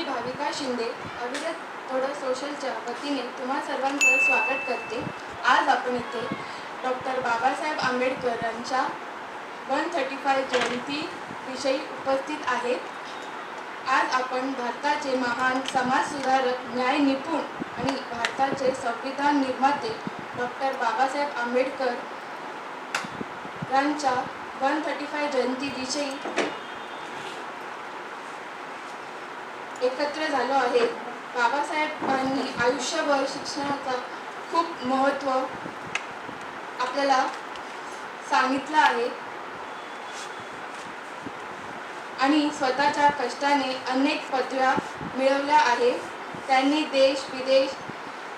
भाविका शिंदे अविरत थोडं सोशलच्या वतीने तुम्हा सर्वांचं स्वागत करते। आज आपण इथे डॉक्टर बाबासाहेब आंबेडकर यांच्या 135 जयंतीविषयी उपस्थित आहेत। आज आपण भारताचे महान समाजसुधारक, न्याय निपुण आणि भारताचे संविधान निर्माते डॉक्टर बाबासाहेब आंबेडकर यांच्या 135 जयंतीविषयी एकत्र झालो आहे। बाबासाहेबांनी आयुष्यभर शिक्षणाचा खूप महत्त्व आपल्याला सांगितलं आहे आणि स्वतःच्या कष्टाने अनेक पदव्या मिळवल्या आहे। त्यांनी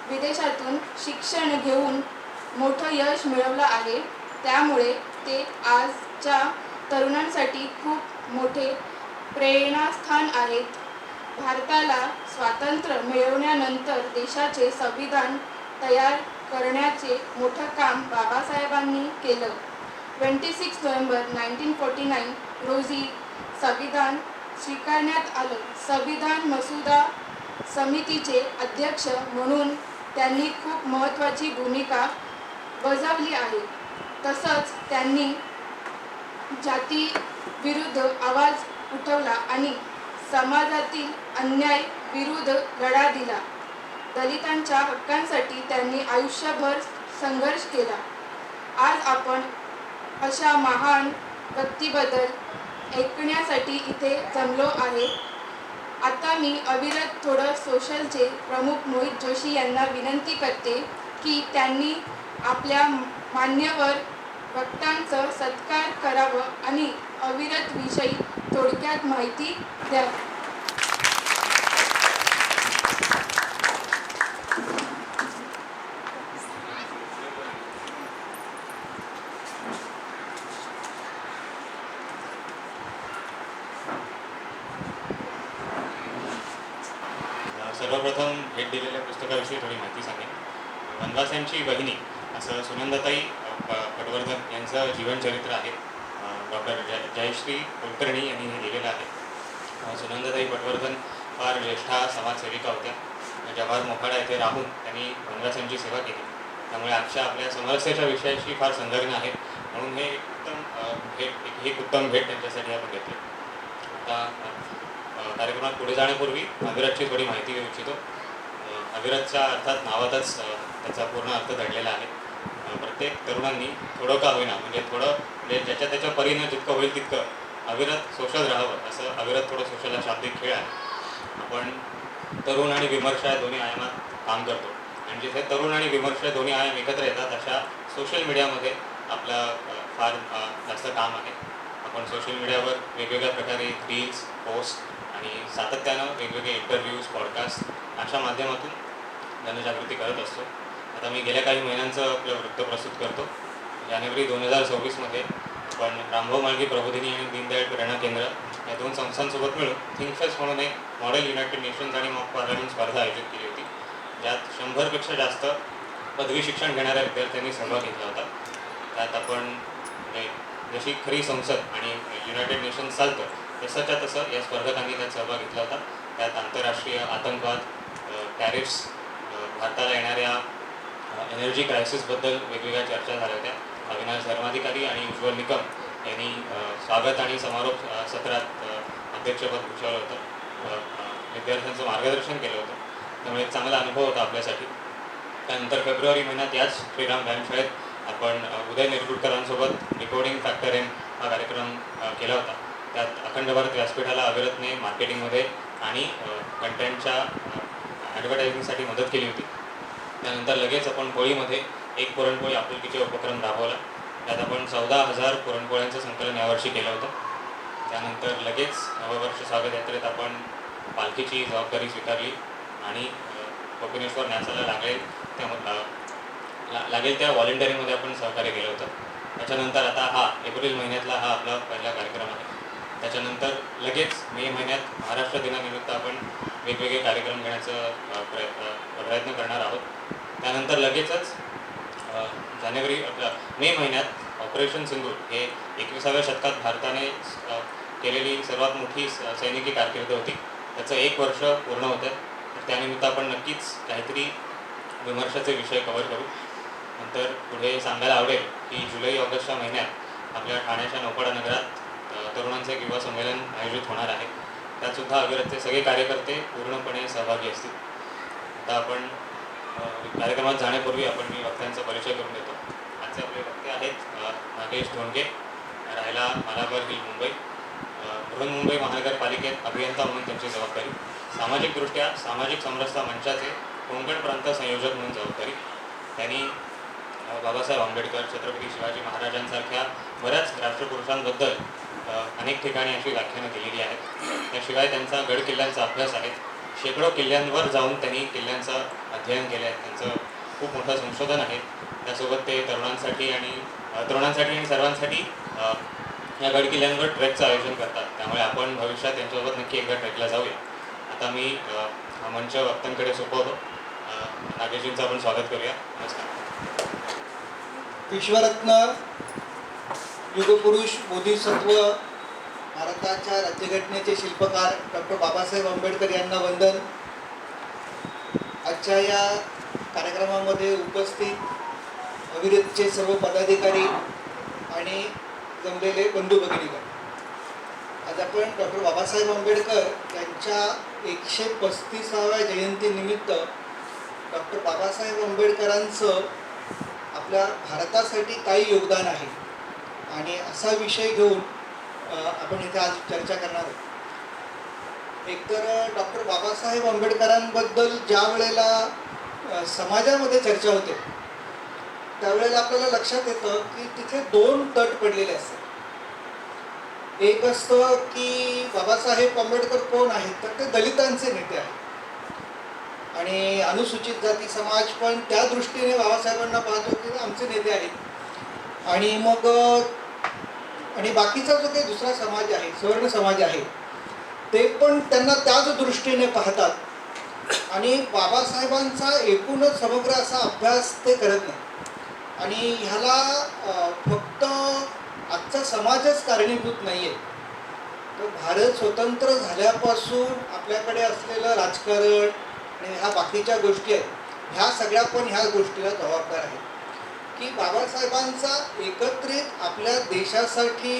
विदेशातून शिक्षण घेऊन मोठं यश मिळवलं आहे। त्यामुळे ते आजच्या तरुणांसाठी खूप मोठे प्रेरणास्थान आहेत। भारताला स्वातंत्र्य मिळवल्यानंतर देशाचे संविधान तयार करण्याचे मोठं काम बाबासाहेबांनी केलं। 26 नोव्हेंबर 1949 रोजी संविधान स्वीकारण्यात आलं। संविधान मसुदा समितीचे अध्यक्ष म्हणून त्यांनी खूप महत्त्वाची भूमिका बजावली आहे। तसंच त्यांनी जाती विरुद्ध आवाज उठवला आणि समाजातील अन्याय विरुद्ध लढा दिला। दलितांच्या हक्कांसाठी त्यांनी आयुष्यभर संघर्ष केला। आज आपण अशा महान व्यक्तीबद्दल ऐकण्यासाठी इथे जमलो आहे। आता मी अविरत थोडं सोशलचे प्रमुख मोहित जोशी यांना विनंती करते की त्यांनी आपल्या मान्यवर वक्त्यांचा सत्कार करावं आणि अविरत विषयी थोडक्यात माहिती द्यावी। सर्वप्रथम भेट दिलेल्या पुस्तकाविषयी थोडी माहिती सांगेन। वनवास बहिणी असं सुनंदाताई पटवर्धन यांचं जीवनचरित्र आहे। डॉक्टर जयश्री कुलकर्णी यांनी हे लिहिलेलं आहे। सुनंदाताई पटवर्धन फार ज्येष्ठा समाजसेविका होत्या। जवाहर मोखाडा येथे राहून त्यांनी वनवासांची सेवा केली। त्यामुळे आजच्या आपल्या समरस्याच्या विषयाशी फार संलग्न आहे, म्हणून हे उत्तम भेट त्यांच्यासाठी आपण घेतली। आता कार्यक्रमात पुढे जाण्यापूर्वी अविरतची थोडी माहिती देऊ इच्छितो। अविरतच्या अर्थात नावातच त्याचा पूर्ण अर्थ दडलेला आहे। प्रत्येक तरुणांनी थोडं का होईना, म्हणजे ज्याच्या त्याच्या परीनं जितकं होईल तितकं अविरत सोशल राहावं, असं अविरत थोडं सोशल हा शाब्दिक खेळ आहे। आपण तरुण आणि विमर्श या दोन्ही आयामात काम करतो आणि जिथे तरुण आणि विमर्श दोन्ही आयाम एकत्र येतात अशा सोशल मीडियामध्ये आपलं फार जास्त काम आहे। आपण सोशल मीडियावर वेगवेगळ्या प्रकारे रील्स, पोस्ट आणि सातत्यानं वेगवेगळे इंटरव्ह्यूज, पॉडकास्ट अशा माध्यमातून जनजागृती करत असतो। आता मी गेल्या काही महिन्यांचं आपलं वृत्त प्रस्तुत करतो। जानेवारी 2024मध्ये आपण रामभाऊ म्हाळगी प्रबोधिनी आणि दीनदयाळ प्रेरणा केंद्र या दोन संस्थांसोबत मिळून थिंकफेस्ट म्हणून एक मॉडेल युनायटेड नेशन्स आणि मॉक पार्लमेंट स्पर्धा आयोजित केली होती, ज्यात 100पेक्षा जास्त पदवी शिक्षण घेणाऱ्या विद्यार्थ्यांनी सहभाग घेतला होता। त्यात आपण जशी खरी संसद आणि युनायटेड नेशन्स चालतं तसंच्या तसं या स्पर्धकांनी त्यात सहभाग घेतला होता। त्यात आंतरराष्ट्रीय आतंकवाद, टॅरिफ्स, भारताला येणाऱ्या एनर्जी क्रायसिसबद्दल वेगवेगळ्या चर्चा झाल्या होत्या। अविनाश धर्माधिकारी आणि उज्ज्वल निकम यांनी स्वागत आणि समारोप सत्रात अध्यक्षपद भूषवलं होतं। विद्यार्थ्यांचं मार्गदर्शन केलं होतं, त्यामुळे एक चांगला अनुभव होता आपल्यासाठी। त्यानंतर फेब्रुवारी महिन्यात याच श्रीराम व्यायामशाळेत आपण उदय निरगुडकरांसोबत डिकोडिंग फॅक्टर एम हा कार्यक्रम केला होता। त्यात अखंड भारत व्यासपीठाला अविरतने मार्केटिंगमध्ये आणि कंटेंटच्या ॲडव्हर्टायझिंगसाठी मदत केली होती। त्यानंतर लगेच आपण होळीमध्ये एक पुरणपोळी आपुलकीचे उपक्रम राबवला। त्यात आपण 14,000 पुरणपोळ्यांचं संकलन यावर्षी केलं होतं। त्यानंतर लगेच नववर्ष स्वागत यात्रेत आपण पालखीची जबाबदारी स्वीकारली आणि कोपिनेश्वर न्यासाला लागेल त्या व्हॉलेंटरीमध्ये आपण सहकार्य केलं होतं। त्याच्यानंतर आता एप्रिल महिन्यातला हा आपला पहिला कार्यक्रम आहे। त्याच्यानंतर लगेच मे महिन्यात महाराष्ट्र दिनानिमित्त आपण वेगवेगळे कार्यक्रम घेण्याचा प्रयत्न करणार आहोत। त्यानंतर लगेचच मे महिन्यात ऑपरेशन सिंधूर हे 21व्या शतकात भारताने केलेली सर्वात मोठी सैनिकी कारकीर्द होती। त्याचं 1 वर्ष पूर्ण होतं आहे. तर त्यानिमित्त आपण नक्कीच काहीतरी विमर्शाचे विषय कव्हर करू. नंतर पुढे सांगायला आवडेल की जुलै-ऑगस्टच्या महिन्यात आपल्या ठाण्याच्या नौपाडा नगरात तरुणांचे एक युवा संमेलन आयोजित होणार आहे. त्यातसुद्धा अविरतचे सगळे कार्यकर्ते पूर्णपणे सहभागी असतील. आता आपण कार्यक्रमात जाण्यापूर्वी मी वक्त्यांचा परिचय करून देतो. आजचे आपले वक्ते आहेत नागेश धोंडगे, राहायला मालाबार हिल, मुंबई. बृहन्मुंबई महानगरपालिकेत अभियंता म्हणून त्यांची जबाबदारी. सामाजिकदृष्ट्या सामाजिक समरसता मंचाचे कोकण प्रांत संयोजक म्हणून जबाबदारी. त्यांनी बाबासाहेब आंबेडकर, छत्रपती शिवाजी महाराजांसारख्या बऱ्याच राष्ट्रपुरुषांबद्दल अनेक ठिकाणी अशी व्याख्यानं केलेली आहेत. त्याशिवाय त्यांचा गड किल्ल्यांचा अभ्यास आहे. शेकडो किल्ल्यांवर जाऊन त्यांनी किल्ल्यांचं अध्ययन केलं आहे. त्यांचं खूप मोठं संशोधन आहे. त्यासोबत ते तरुणांसाठी आणि सर्वांसाठी या गड किल्ल्यांवर ट्रेकचं आयोजन करतात. त्यामुळे आपण भविष्यात त्यांच्यासोबत नक्की एकदा ट्रेकला जाऊया. आता मी हा मंच वक्त्यांकडे सोपवतो. नागेशजींचं आपण स्वागत करूया. नमस्कार. विश्वरत्न, युगपुरुष, बोधिसत्व, भारताच्या राज्यघटनेचे शिल्पकार डॉक्टर बाबासाहेब आंबेडकर यांना वंदन. आजच्या या कार्यक्रमामध्ये उपस्थित अविरतचे सर्व पदाधिकारी आणि जमलेले बंधू भगिनीगण, आज आपण डॉक्टर बाबासाहेब आंबेडकर यांच्या 135व्या जयंतीनिमित्त डॉक्टर बाबासाहेब आंबेडकरांचं आपल्या भारतासाठी काही योगदान आहे आणि असा विषय घेऊन आपण इथे आज चर्चा करणार आहोत. एकतर डॉक्टर बाबासाहेब आंबेडकरांबद्दल ज्या वेळेला समाजामध्ये चर्चा होते त्यावेळेला आपल्याला लक्षात येतं की तिथे 2 तट पडलेले असतात. एक असतं की बाबासाहेब आंबेडकर कोण आहेत, तर ते दलितांचे नेते आहेत आणि अनुसूचित जाती समाज पण त्या दृष्टीने बाबासाहेबांना पाहतो की आमचे नेते आहेत. आणि मग बाकीचा जो काही दुसरा समाज आहे, सवर्ण समाज आहे, ते पण त्यांना त्याच दृष्टीने पाहतात आणि बाबासाहेबांचा एकूणच समग्र असा अभ्यास ते करत नाही. आणि ह्याला फक्त आजचा समाजच कारणीभूत नाही आहे, तर भारत स्वतंत्र झाल्यापासून आपल्याकडे असलेलं राजकारण आणि ह्या बाकीच्या गोष्टी आहेत, ह्या सगळ्या पण ह्या गोष्टीला जबाबदार आहेत की बाबासाहेबांचा एकत्रित आपल्या देशासाठी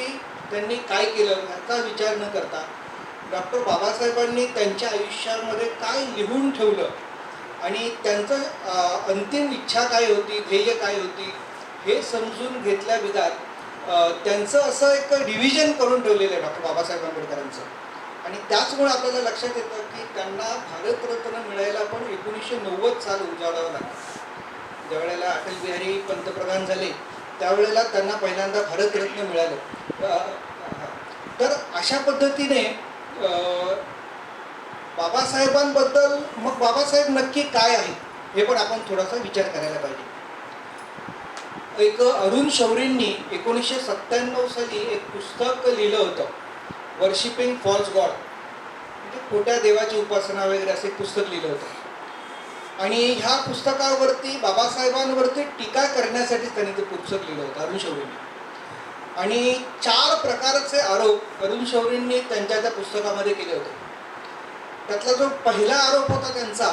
त्यांनी काय केलं ह्याचा विचार न करता डॉक्टर बाबासाहेबांनी त्यांच्या आयुष्यामध्ये काय लिहून ठेवलं आणि त्यांचं अंतिम इच्छा काय होती, ध्येय काय होती, हे समजून घेतल्याविधात त्यांचं असं एक डिव्हिजन करून ठेवलेलं आहे डॉक्टर बाबासाहेब आंबेडकरांचं. आणि त्याचमुळे आपल्याला लक्षात येतं की त्यांना भारतरत्न मिळायला पण 1990 साल उजाडावं लागलं. ज्यावेळेला अटल बिहारी पंतप्रधान झाले त्यावेळेला त्यांना पहिल्यांदा भारतरत्न मिळालं. तर अशा पद्धतीने बाबासाहेबांबद्दल मग बाबासाहेब नक्की काय आहे हे पण आपण थोडासा विचार करायला पाहिजे. एक अरुण शौरींनी 1997 साली एक पुस्तक लिहिलं होतं, वर्शिपिंग फॉल्स गॉड, म्हणजे खोट्या देवाची उपासना वगैरे असं एक पुस्तक लिहिलं होतं. आणि ह्या पुस्तकावरती बाबासाहेबांवरती टीका करण्यासाठी त्यांनी ते पुस्तक लिहिलं होतं अरुण शौरींनी. आणि 4 प्रकारचे आरोप अरुण शौरींनी त्यांच्या त्या पुस्तकामध्ये केले होते. त्यातला जो पहिला आरोप होता त्यांचा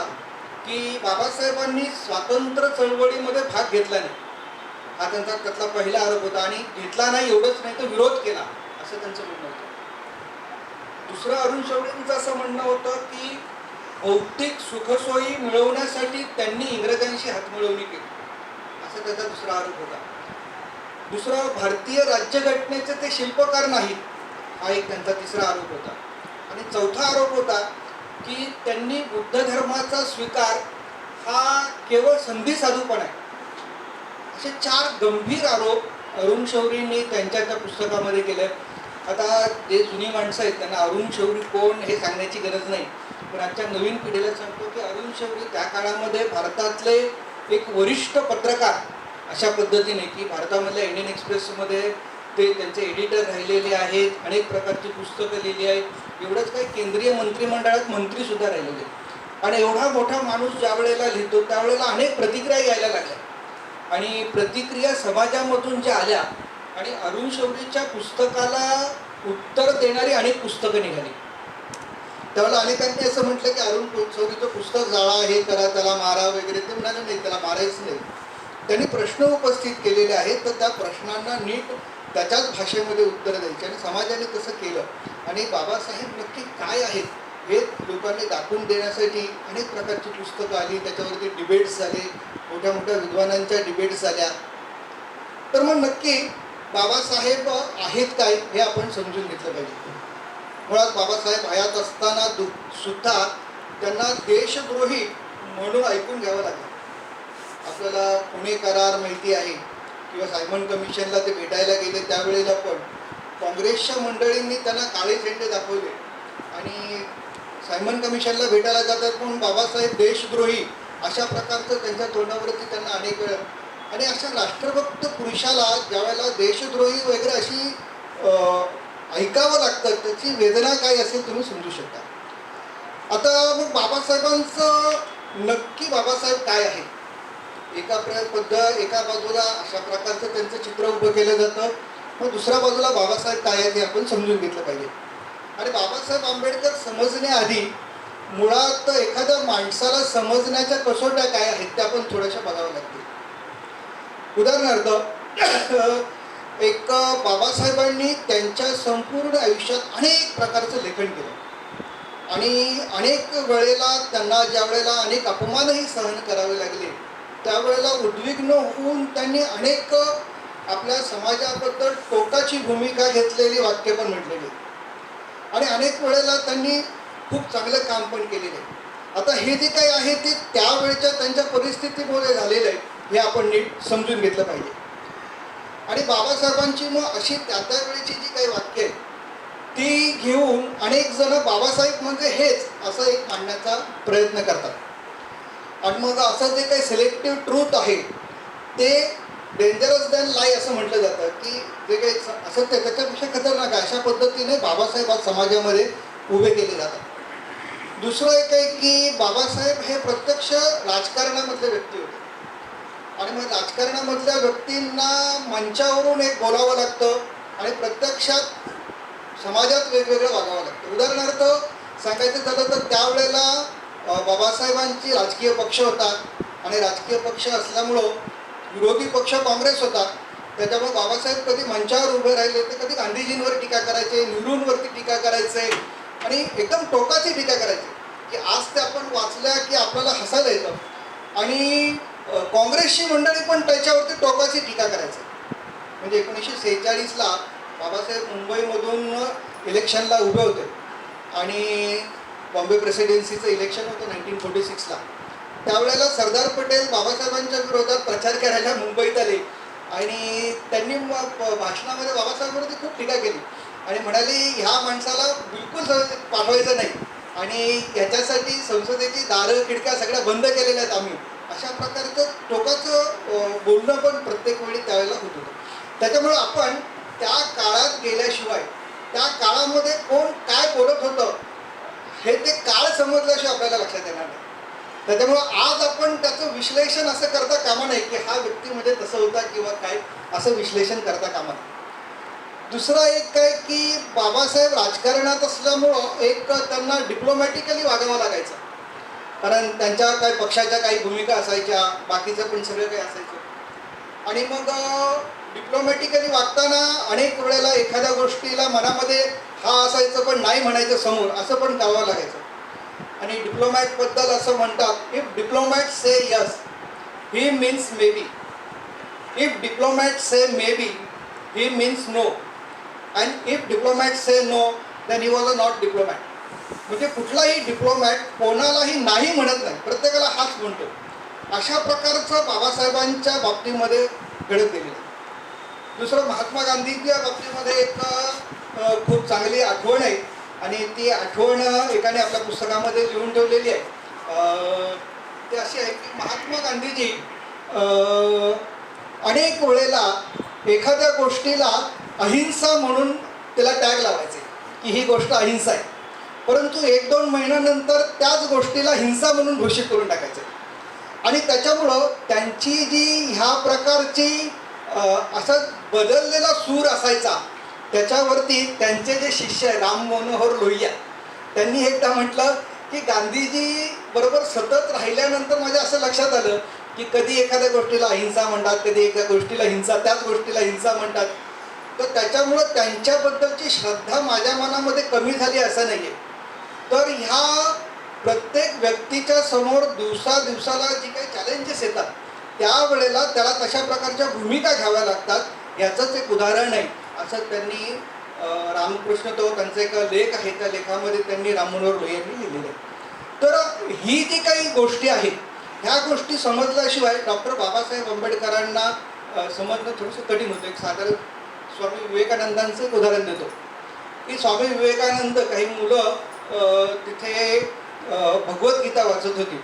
की बाबासाहेबांनी स्वातंत्र्य चळवळीमध्ये भाग घेतला नाही, हा त्यांचा त्यातला पहिला आरोप होता. आणि घेतला नाही एवढंच नाही तर विरोध केला असं त्यांचं म्हणणं होतं. दुसरं अरुण शौरींचं असं म्हणणं होतं की भौतिक सुखसोयी मिळवण्यासाठी त्यांनी इंग्रजांशी हातमिळवणी केली, असा त्याचा दुसरा आरोप होता. दुसरा, भारतीय राज्यघटनेचे ते शिल्पकार नाहीत, हा एक त्यांचा तिसरा आरोप होता. आणि चौथा आरोप होता की त्यांनी बुद्ध धर्माचा स्वीकार हा केवळ संधी साधूपणा आहे. असे 4 गंभीर आरोप अरुण शौरींनी त्यांच्या त्या पुस्तकामध्ये केले. आता जे जुनी माणसं आहेत त्यांना अरुण शौरी कोण हे सांगण्याची गरज नाही, पण आजच्या नवीन पिढीला सांगतो की अरुण शौरी त्या काळामध्ये भारतातले एक वरिष्ठ पत्रकार अशा पद्धतीने की भारतामधल्या इंडियन एक्सप्रेसमध्ये ते त्यांचे एडिटर राहिलेले आहेत, अनेक प्रकारची पुस्तकं लिहिली आहेत. एवढंच काही केंद्रीय मंत्रिमंडळात मंत्रीसुद्धा राहिलेले. आणि एवढा मोठा माणूस ज्या वेळेला लिहितो त्यावेळेला अनेक प्रतिक्रिया यायला लागल्या आणि प्रतिक्रिया समाजामधून ज्या आल्या आणि अरुण शौरीच्या पुस्तकाला उत्तर देणारी अनेक पुस्तकं निघाली. त्यावेळेला अनेकांनी असं म्हटलं की अरुण कोळसवरीचं पुस्तक जाळा, हे करा, त्याला मारा वगैरे. ते म्हणाले नाही, त्याला मारायचं नाही. त्यांनी प्रश्न उपस्थित केलेले आहेत, तर त्या प्रश्नांना नीट त्याच्याच भाषेमध्ये उत्तर द्यायची आणि समाजाने तसं केलं. आणि बाबासाहेब नक्की काय आहेत हे लोकांनी दाखवून देण्यासाठी अनेक प्रकारची पुस्तकं आली, त्याच्यावरती डिबेट्स झाले, मोठ्या मोठ्या विद्वानांच्या डिबेट्स झाल्या. तर मग नक्की बाबासाहेब आहेत काय हे आपण समजून घेतलं पाहिजे. मुळात बाबासाहेब हयात असताना सुद्धा त्यांना देशद्रोही म्हणून ऐकून घ्यावं लागलं. आपल्याला पुणे करार माहिती आहे किंवा सायमन कमिशनला ते भेटायला गेले त्यावेळेला पण काँग्रेसच्या मंडळींनी त्यांना काळे झेंडे दाखवले आणि सायमन कमिशनला भेटायला जातात म्हणून बाबासाहेब देशद्रोही अशा प्रकारचं त्यांच्या तोंडावरती त्यांना अनेक वेळा. आणि अशा राष्ट्रभक्त पुरुषाला ज्यावेळेला देशद्रोही वगैरे अशी ऐकावं लागतं, त्याची वेदना काय असेल तुम्ही समजू शकता. आता मग बाबासाहेबांचं नक्की बाबासाहेब काय आहे. एका बाजूला अशा प्रकारचं त्यांचं चित्र उभं केलं जातं, मग दुसऱ्या बाजूला बाबासाहेब काय आहेत हे आपण समजून घेतलं पाहिजे. आणि बाबासाहेब आंबेडकर समजण्याआधी मुळात एखाद्या माणसाला समजण्याच्या कसोट्या काय आहेत त्या आपण थोड्याशा बघाव्या लागतील. उदाहरणार्थ एक बाबासाहेबांनी त्यांच्या संपूर्ण आयुष्यात अनेक प्रकारचं लेखन केलं आणि अनेक वेळेला त्यांना ज्या वेळेला अनेक अपमानही सहन करावे लागले त्यावेळेला उद्विग्न होऊन त्यांनी अनेक आपल्या समाजाबद्दल टोकाची भूमिका घेतलेली वाक्य पण म्हटलेली आणि अनेक वेळेला त्यांनी खूप चांगलं काम पण केलेलं आहे. आता हे जे काही आहे ते त्यावेळेच्या त्यांच्या परिस्थितीमुळे झालेलं आहे हे आपण नीट समजून घेतलं पाहिजे. आणि बाबासाहेबांची मग अशी त्या वेळेची जी काही वाक्य आहेत ती घेऊन अनेक जण बाबासाहेब म्हणजे हेच असं एक मांडण्याचा प्रयत्न करतात. आणि मग असं जे काही सिलेक्टिव्ह ट्रूथ आहे ते डेंजरस दॅन लाई असं म्हटलं जातं की जे काही असत्य त्याच्यापेक्षा खतरनाक आहे अशा पद्धतीने बाबासाहेब आज समाजामध्ये उभे केले जातात. दुसरं एक आहे की बाबासाहेब हे प्रत्यक्ष राजकारणामधले व्यक्ती होते आणि मग राजकारणामधल्या व्यक्तींना मंचावरून एक बोलावं लागतं आणि प्रत्यक्षात समाजात वेगवेगळं वागावं लागतं. उदाहरणार्थ सांगायचं झालं तर त्यावेळेला बाबासाहेबांची राजकीय पक्ष होता आणि राजकीय पक्ष असल्यामुळं विरोधी पक्ष काँग्रेस होता. त्याच्यामुळे बाबासाहेब कधी मंचावर उभे राहिले तर कधी गांधीजींवर टीका करायचे, नेहरूंवरती टीका करायचे आणि एकदम टोकाची टीका करायची की आज ते आपण वाचल्या की आपल्याला हसायला येतं. आणि काँग्रेसची मंडळी पण त्याच्यावरती टोकाची टीका करायची. म्हणजे 1946ला बाबासाहेब मुंबईमधून इलेक्शनला उभे होते आणि बॉम्बे प्रेसिडेन्सीचं इलेक्शन होतं 1946ला. त्यावेळेला सरदार पटेल बाबासाहेबांच्या विरोधात प्रचार करायला मुंबईत आले आणि त्यांनी भाषणामध्ये बाबासाहेबांवरती खूप टीका केली आणि म्हणाली ह्या माणसाला बिलकुल पाठवायचं नाही आणि याच्यासाठी संसदेची दारं खिडक्या सगळ्या बंद केलेल्या आहेत आम्ही. अशा प्रकारचं टोकाचं बोलणं पण प्रत्येक वेळी त्यावेळेला होत होतं. त्याच्यामुळं आपण त्या काळात गेल्याशिवाय त्या काळामध्ये कोण काय बोलत होतं हे ते काळ समजल्याशिवाय आपल्याला लक्षात येणार नाही. त्याच्यामुळं आज आपण त्याचं विश्लेषण असं करता कामा नाही की हा व्यक्ती म्हणजे तसं होता किंवा काय असं विश्लेषण करता कामा नाही. दुसरा एक काय की बाबासाहेब राजकारणात असल्यामुळं एक त्यांना डिप्लोमॅटिकली वागावं लागायचं कारण त्यांच्या काही पक्षाच्या काही भूमिका असायच्या, बाकीचं पण सगळं काही असायचं. आणि मग डिप्लोमॅटिकली वागताना अनेक वेळेला एखाद्या गोष्टीला मनामध्ये हा असायचं पण नाही म्हणायचं समोर असं पण करावं लागायचं. आणि डिप्लोमॅटबद्दल असं म्हणतात if diplomat say yes he means maybe, if diplomat say maybe he means no and if diplomat say no then he was a not diplomat. म्हणजे कुठलाही डिप्लोमॅट कोणालाही नाही म्हणत नाही, प्रत्येकाला हाच म्हणतो. अशा प्रकारचं बाबासाहेबांच्या बाबतीमध्ये घडत गेलेलं. दुसरं महात्मा गांधींच्या बाबतीमध्ये एक खूप चांगली आठवण आहे आणि ती आठवण एकाने आपल्या पुस्तकामध्ये लिहून ठेवलेली आहे. ते अशी आहे की महात्मा गांधीजी अनेक वेळेला एखाद्या गोष्टीला अहिंसा म्हणून त्याला टॅग लावायचे की ही गोष्ट अहिंसा आहे, परंतु 1-2 महिन्यानंतर त्याच गोष्टीला हिंसा म्हणून घोषित करून टाकायचं. आणि त्याच्यामुळं त्यांची जी ह्या प्रकारची असा बदललेला सूर असायचा त्याच्यावरती त्यांचे जे शिष्य आहे राम मनोहर लोहिया त्यांनी एकदा म्हटलं की गांधीजी बरोबर सतत राहिल्यानंतर माझ्या असं लक्षात आलं की कधी एखाद्या गोष्टीला अहिंसा म्हणतात, कधी एका गोष्टीला हिंसा, त्याच गोष्टीला हिंसा म्हणतात. तर त्याच्यामुळं त्यांच्याबद्दलची श्रद्धा माझ्या मनामध्ये कमी झाली असं नाही आहे. तर ह्या प्रत्येक व्यक्तीच्या समोर दिवसाला जी काही चॅलेंजेस येतात त्यावेळेला त्याला तशा प्रकारच्या भूमिका घ्याव्या लागतात याचंच एक उदाहरण आहे असं त्यांनी रामकृष्ण तो त्यांचा एक लेख आहे, त्या लेखामध्ये त्यांनी राम मनोहर लोहिया यांनी लिहिलेलं आहे. तर ही जी काही गोष्टी आहेत ह्या गोष्टी समजल्याशिवाय डॉक्टर बाबासाहेब आंबेडकरांना समजणं थोडंसं कठीण होतं. एक साधारण स्वामी विवेकानंदांचं एक उदाहरण देतो की स्वामी विवेकानंद काही मुलं तिथे भगवद्गीता वाचत होती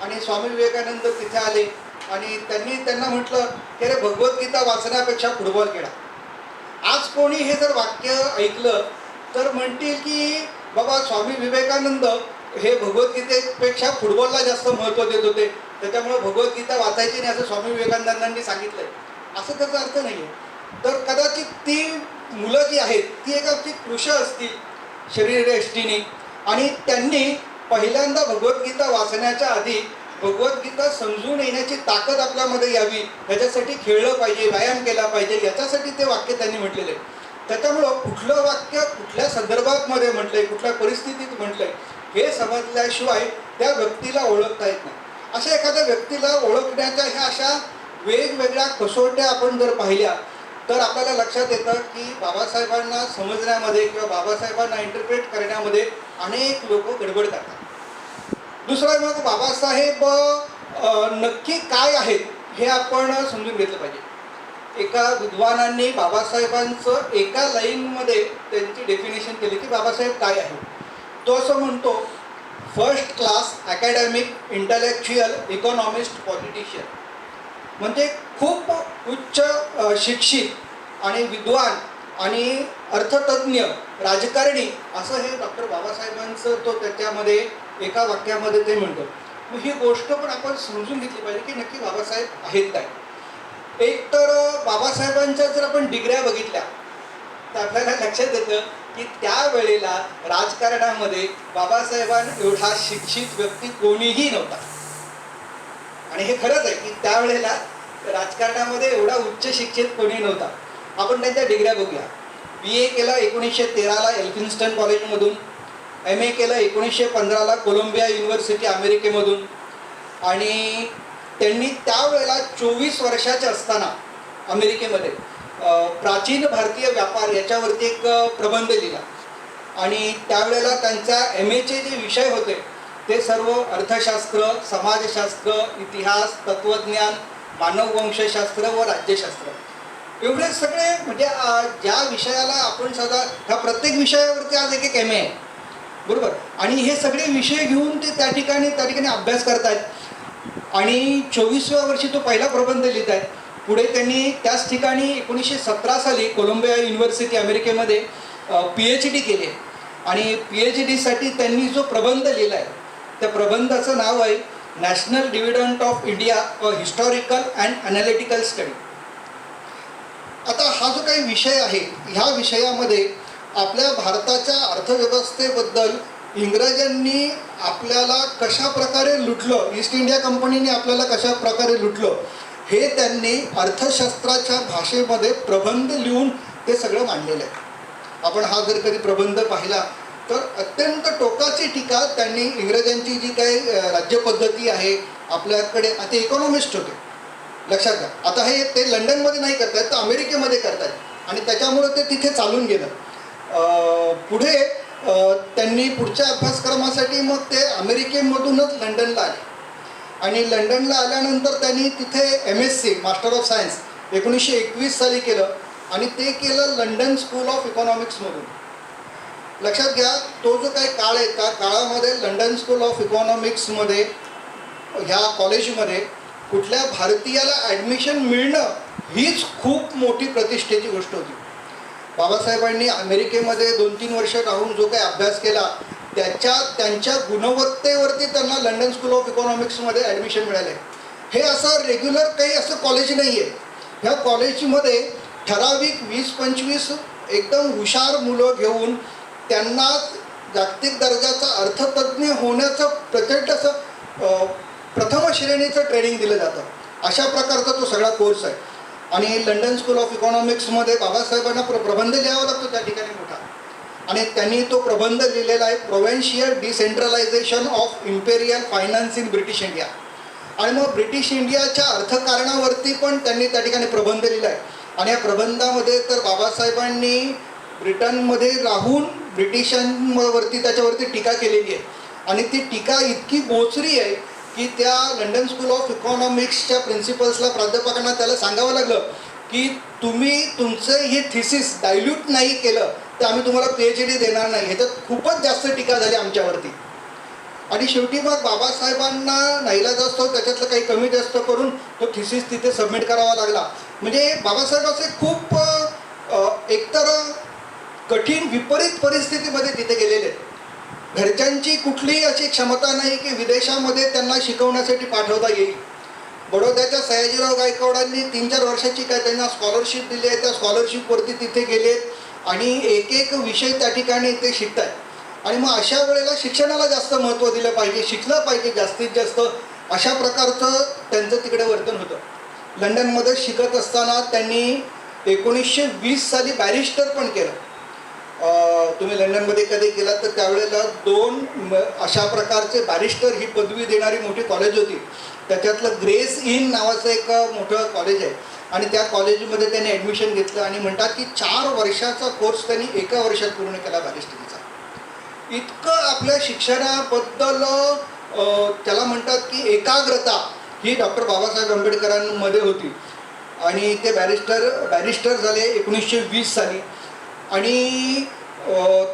आणि स्वामी विवेकानंद तिथे आले आणि त्यांना म्हटलं की अरे भगवद्गीता वाचण्यापेक्षा फुटबॉल खेळा. आज कोणी हे जर वाक्य ऐकलं तर म्हणतील की बाबा स्वामी विवेकानंद हे भगवद्गीतेपेक्षा फुटबॉलला जास्त महत्त्व देत होते, त्याच्यामुळे भगवद्गीता वाचायची नाही असं स्वामी विवेकानंदांनी सांगितलंय, असं त्याचा अर्थ नाही आहे. तर कदाचित ती मुलं जी आहेत ती एक अगदी कृश असतील शरीरयष्टीने आणि त्यांनी पहिल्यांदा भगवद्गीता वाचण्याच्या आधी भगवद्गीता समजून येण्याची ताकद आपल्यामध्ये यावी याच्यासाठी खेळलं पाहिजे, व्यायाम केला पाहिजे, याच्यासाठी ते वाक्य त्यांनी म्हटलेलं आहे. त्याच्यामुळं कुठलं वाक्य कुठल्या संदर्भात मध्ये म्हटलंय, कुठल्या परिस्थितीत म्हटलंय हे समजल्याशिवाय त्या व्यक्तीला ओळखता येत नाही. अशा एखाद्या व्यक्तीला ओळखण्याच्या ह्या अशा वेगवेगळ्या कसोट्या आपण जर पाहिल्या तर आपल्याला लक्षात येतं की बाबासाहेबांना समजण्यामध्ये किंवा बाबासाहेबांना इंटरप्रेट करण्यामध्ये अनेक लोक गडबड करतात. दुसरं मग बाबासाहेब नक्की काय आहेत हे आपण समजून घेतलं पाहिजे. एका विद्वानांनी बाबासाहेबांचं एका लाईनमध्ये त्यांची डेफिनेशन केली की बाबासाहेब काय आहे. तो असं म्हणतो, first class academic, intellectual, economist, politician. म्हणजे खूप उच्च शिक्षित आणि विद्वान आणि अर्थतज्ञ, राजकारणी असं हे डॉक्टर बाबासाहेबांचं तो त्याच्यामध्ये एका वाक्यामध्ये ते म्हणतो. मग ही गोष्ट पण आपण समजून घेतली पाहिजे की नक्की बाबासाहेब आहेत काय. एक तर बाबासाहेबांच्या जर आपण डिग्र्या बघितल्या तर आपल्याला लक्षात येतं की त्यावेळेला राजकारणामध्ये बाबासाहेबां एवढा शिक्षित व्यक्ती कोणीही नव्हता. आणि हे खरंच आहे की त्यावेळेला राजकारणामध्ये एवढा उच्च शिक्षित कोणी नव्हता. आपण त्यांच्या डिग्र्या बघूया. BA केलं 1913ला एल्फिन्स्टन कॉलेजमधून, MA केलं 1915ला कोलंबिया युनिव्हर्सिटी अमेरिकेमधून आणि त्यांनी त्यावेळेला 24 वर्षाचे असताना अमेरिकेमध्ये प्राचीन भारतीय व्यापार याच्यावरती एक प्रबंध लिहिला आणि त्यावेळेला त्यांच्या MAचे जे विषय होते ते सर्व अर्थशास्त्र, समाजशास्त्र, इतिहास, तत्त्वज्ञान, मानववंशशास्त्र व राज्यशास्त्र एवढे सगळे म्हणजे ज्या विषयाला आपण साधा ह्या प्रत्येक विषयावरती आज एक MA आहे बरोबर. आणि हे सगळे विषय घेऊन ते त्या ठिकाणी अभ्यास करतायत आणि 24व्या वर्षी तो पहिला प्रबंध लिहित आहेत. पुढे त्यांनी त्याच ठिकाणी 1917 साली कोलंबिया युनिव्हर्सिटी अमेरिकेमध्ये PhD केली आणि PhDसाठी त्यांनी जो प्रबंध लिहिला आहे त्या प्रबंधाचं नाव आहे national dividend of India, a historical and analytical study. आता हा जो काही विषय आहे ह्या विषयामध्ये आपल्या भारताच्या अर्थव्यवस्थेबद्दल इंग्रजांनी आपल्याला कशा प्रकारे लुटलं, ईस्ट इंडिया कंपनीने आपल्याला कशा प्रकारे लुटलं हे त्यांनी अर्थशास्त्राच्या भाषेमध्ये प्रबंध लिहून ते सगळं मांडलेलं आहे. आपण हा जर कधी प्रबंध पाहिला तर अत्यंत टोकाची टीका त्यांनी इंग्रजांची जी काही राज्यपद्धती आहे आपल्याकडे, ते इकॉनॉमिस्ट होते लक्षात घ्या. आता हे ते लंडनमध्ये नाही करतायत तर अमेरिकेमध्ये करतायत आणि त्याच्यामुळं ते तिथे चालून गेलं. पुढे त्यांनी पुढच्या अभ्यासक्रमासाठी मग ते अमेरिकेमधूनच लंडनला आले आणि लंडनला आल्यानंतर त्यांनी तिथे MSc मास्टर ऑफ सायन्स 1921 साली केलं आणि ते केलं लंडन स्कूल ऑफ इकॉनॉमिक्समधून. लक्षात घ्या तो जो काही काळ आहे त्या काळामध्ये लंडन स्कूल ऑफ इकॉनॉमिक्समध्ये ह्या कॉलेजमध्ये कुठल्या भारतीयाला ॲडमिशन मिळणं हीच खूप मोठी प्रतिष्ठेची गोष्ट होती. बाबासाहेबांनी अमेरिकेमध्ये 2-3 वर्ष राहून जो काही अभ्यास केला त्यांच्या गुणवत्तेवरती त्यांना लंडन स्कूल ऑफ इकॉनॉमिक्समध्ये ॲडमिशन मिळाले. हे असं रेग्युलर काही असं कॉलेज नाही आहे. ह्या कॉलेजमध्ये ठराविक 20-25 एकदम हुशार मुलं घेऊन त्यांना जागतिक दर्जाचा अर्थतज्ञ होण्याचं प्रचंड असं प्रथम श्रेणीचं ट्रेनिंग दिलं जातं. अशा प्रकारचा तो सगळा कोर्स आहे. आणि लंडन स्कूल ऑफ इकॉनॉमिक्समध्ये बाबासाहेबांना प्रबंध लिहावा लागतो त्या ठिकाणी मोठा. आणि त्यांनी तो प्रबंध लिहिलेला आहे, provincial decentralisation of imperial finance in British India. आणि मग ब्रिटिश इंडियाच्या अर्थकारणावरती पण त्यांनी त्या ठिकाणी प्रबंध लिहिला आहे. आणि या प्रबंधामध्ये तर बाबासाहेबांनी ब्रिटनमध्ये राहून ब्रिटिशांवरती त्याच्यावरती टीका केलेली आहे. आणि ती टीका इतकी बोचरी आहे की त्या लंडन स्कूल ऑफ इकॉनॉमिक्सच्या प्रिन्सिपल्सला, प्राध्यापकांना त्याला सांगावं लागलं की तुम्ही तुमचं हे थिसिस डायल्यूट नाही केलं तर आम्ही तुम्हाला PhD देणार नाही. ह्याच्यात खूपच जास्त टीका झाली आमच्यावरती. आणि शेवटी मग बाबासाहेबांना नाईलाज असतो त्याच्यातलं काही कमी जास्त करून तो थिसिस तिथे सबमिट करावा लागला. म्हणजे बाबासाहेब असे खूप एकतर कठीण विपरीत परिस्थितीमध्ये तिथे गेलेले आहेत. घरच्यांची कुठलीही अशी क्षमता नाही की विदेशामध्ये त्यांना शिकवण्यासाठी पाठवता येईल. बडोद्याच्या सयाजीराव गायकवाडांनी 3-4 वर्षाची काय त्यांना स्कॉलरशिप दिली आहे. त्या स्कॉलरशिपवरती तिथे गेलेत आणि एक विषय त्या ठिकाणी ते शिकत आहेत. आणि मग अशा वेळेला शिक्षणाला जास्त महत्त्व दिलं पाहिजे, शिकलं पाहिजे जास्तीत जास्त, अशा प्रकारचं त्यांचं तिकडे वर्तन होतं. लंडनमध्ये शिकत असताना त्यांनी 1920 साली बॅरिस्टर पण केलं. तुम्ही लंडनमध्ये कधी गेलात तर त्यावेळेला 2 अशा प्रकारचे बॅरिस्टर ही पदवी देणारी मोठी कॉलेज होती. त्याच्यातलं ग्रेस इन नावाचं एक मोठं कॉलेज आहे. आणि त्या कॉलेजमध्ये त्यांनी ॲडमिशन घेतलं आणि म्हणतात की 4 वर्षाचा कोर्स त्यांनी 1 वर्षात पूर्ण केला बॅरिस्टरीचा. इतकं आपल्या शिक्षणाबद्दल त्याला म्हणतात की एकाग्रता ही डॉक्टर बाबासाहेब आंबेडकरांमध्ये होती. आणि ते बॅरिस्टर झाले 1920 साली. आणि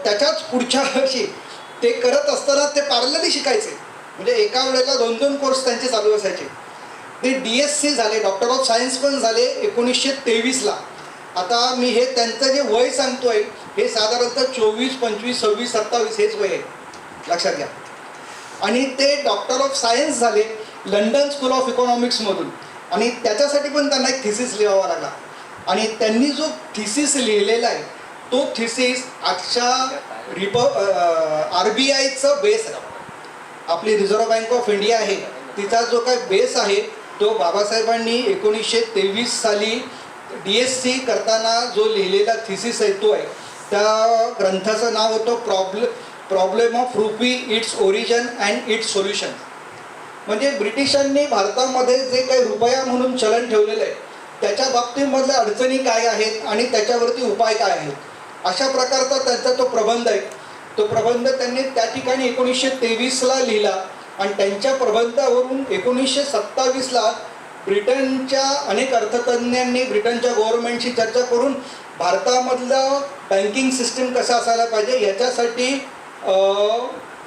त्याच्याच पुढच्या वर्षी ते करत असताना ते पॅरलली शिकायचे. म्हणजे एका वेळेला 2-2 कोर्स त्यांचे चालू असायचे. ते DSc झाले, डॉक्टर ऑफ सायन्स पण झाले 1923ला. आता मी हे त्यांचं जे वय सांगतोय हे साधारणतः 24, 25, 26, 27 हेच वय आहे, लक्षात घ्या. आणि ते डॉक्टर ऑफ सायन्स झाले लंडन स्कूल ऑफ इकॉनॉमिक्समधून. आणि त्याच्यासाठी पण त्यांना एक थिसिस लिहावा लागला. आणि त्यांनी जो थिसिस लिहिलेला आहे तो थिसिस आजच्या RBIचं बेस आहे. आपली रिझर्व्ह बँक ऑफ इंडिया आहे तिचा जो काय बेस आहे तो बाबासाहेबांनी 1923 साली DSc करताना जो लिहिलेला थिसिस आहे तो आहे. त्या ग्रंथाचं नाव होतं problem of rupee, its origin and it's solution. म्हणजे ब्रिटिशांनी भारतामध्ये जे काही रुपया म्हणून चलन ठेवलेलं आहे त्याच्या बाबतीमधल्या अडचणी काय आहेत आणि त्याच्यावरती उपाय काय आहेत, अशा प्रकारचा त्यांचा तो प्रबंध आहे. तो प्रबंध त्यांनी त्या ठिकाणी 1923ला लिहिला. आणि त्यांच्या प्रबंधावरून 1927ला ब्रिटनच्या अनेक अर्थतज्ञांनी ब्रिटनच्या गव्हर्नमेंटशी चर्चा करून भारतामधलं बँकिंग सिस्टीम कसं असायला पाहिजे याच्यासाठी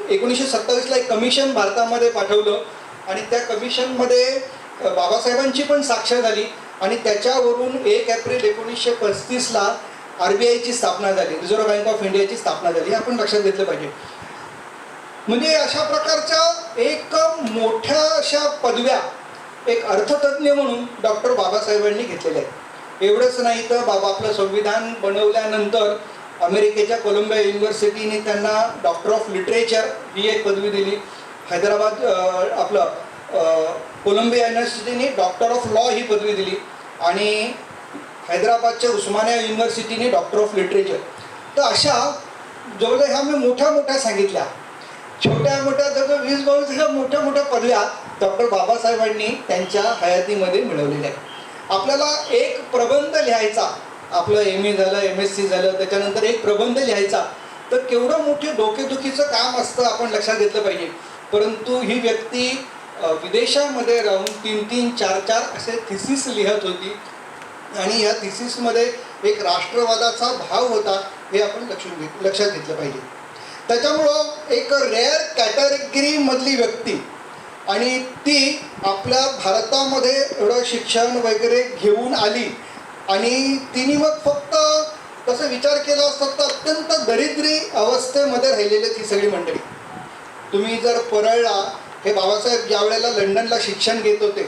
1927ला एक कमिशन भारतामध्ये पाठवलं. आणि त्या कमिशनमध्ये बाबासाहेबांची पण साक्ष झाली. आणि त्याच्यावरून 1 एप्रिल 1935ला RBIची स्थापना झाली, रिझर्व्ह बँक ऑफ इंडियाची स्थापना झाली. हे आपण लक्षात घेतलं पाहिजे. म्हणजे अशा प्रकारच्या एक मोठ्या अशा पदव्या एक अर्थतज्ञ म्हणून डॉक्टर बाबासाहेबांनी घेतलेल्या आहेत. एवढंच नाही तर आपलं संविधान बनवल्यानंतर अमेरिकेच्या कोलंबिया युनिव्हर्सिटीने त्यांना डॉक्टर ऑफ लिटरेचर ही एक पदवी दिली. हैदराबाद कोलंबिया युनिव्हर्सिटीने डॉक्टर ऑफ लॉ ही पदवी दिली. आणि हैदराबादच्या उस्मानिया युनिव्हर्सिटीने डॉक्टर ऑफ लिटरेचर. तर अशा जवळ ह्या मी मोठ्या सांगितल्या, छोट्या जवळ 20-22 ह्या मोठ्या पदव्या डॉक्टर बाबासाहेबांनी त्यांच्या हयातीमध्ये मिळवलेल्या आहेत. आपल्याला एक प्रबंध लिहायचा, आपलं MA झालं, MSc झालं, त्याच्यानंतर एक प्रबंध लिहायचा तर केवढं मोठे डोकेदुखीचं काम असतं आपण लक्षात घेतलं पाहिजे. परंतु ही व्यक्ती विदेशामध्ये राहून 3-3, 4-4 असे थिसिस लिहत होती. आणि या थिसिसमध्ये एक राष्ट्रवादाचा भाव होता हे आपण लक्षात घेतलं पाहिजे. त्याच्यामुळं एक रेअर कॅटेगरीमधली व्यक्ती आणि ती आपल्या भारतामध्ये एवढं शिक्षण वगैरे घेऊन आली. आणि तिने मग फक्त तसं विचार केला असता तर अत्यंत दरिद्री अवस्थेमध्ये राहिलेली ती सगळी मंडळी. तुम्ही जर परळला, हे बाबासाहेब ज्या वेळेला लंडनला शिक्षण घेत होते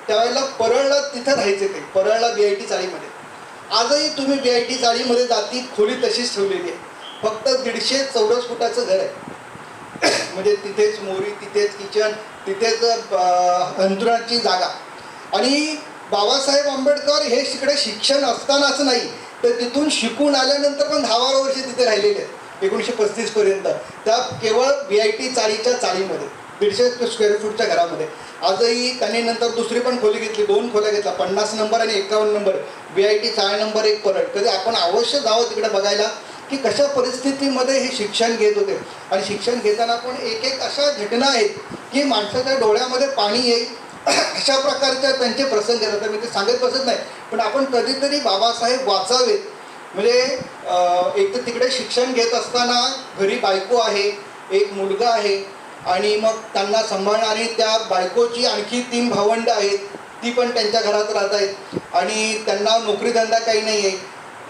त्यावेळेला परळला तिथं राहायचे. ते परळला BIT चाळीमध्ये. आजही तुम्ही BIT चाळीमध्ये जाती खोली तशीच ठेवलेली आहे. फक्त 150 चौरस फुटाचं घर आहे. म्हणजे तिथेच मोरी, तिथेच किचन, तिथेच अंथरुणाची जागा. आणि बाबासाहेब आंबेडकर हे तिकडे शिक्षण असतानाच नाही तर तिथून शिकून आल्यानंतर पण 10-12 वर्ष तिथे राहिलेले आहेत 1935 पर्यंत. त्या केवळ VIT चाळीच्या चाळीमध्ये 150 स्क्वेअर फूटच्या घरामध्ये. आजही त्यांनी नंतर दुसरी पण खोली घेतली, 2 खोल्या घेतल्या, 50 नंबर आणि 51 नंबर, VIT चाळ नंबर 1 परत. कधी आपण अवश्य जावं तिकडे बघायला की कशा परिस्थितीमध्ये हे शिक्षण घेत होते. आणि शिक्षण घेताना पण एक एक अशा घटना आहेत की माणसाच्या डोळ्यामध्ये पाणी येईल अशा प्रकारच्या त्यांचे प्रसंग येतात. तर मी ते सांगत बसत नाही, पण आपण कधीतरी बाबासाहेब वाचावेत. म्हणजे एक तर तिकडे शिक्षण घेत असताना घरी बायको आहे, एक मुलगा आहे आणि मग त्यांना सांभाळणारी त्या बायकोची आणखी 3 भावंडं आहेत, ती पण त्यांच्या घरात राहत आहेत आणि त्यांना नोकरीधंदा काही नाही आहे.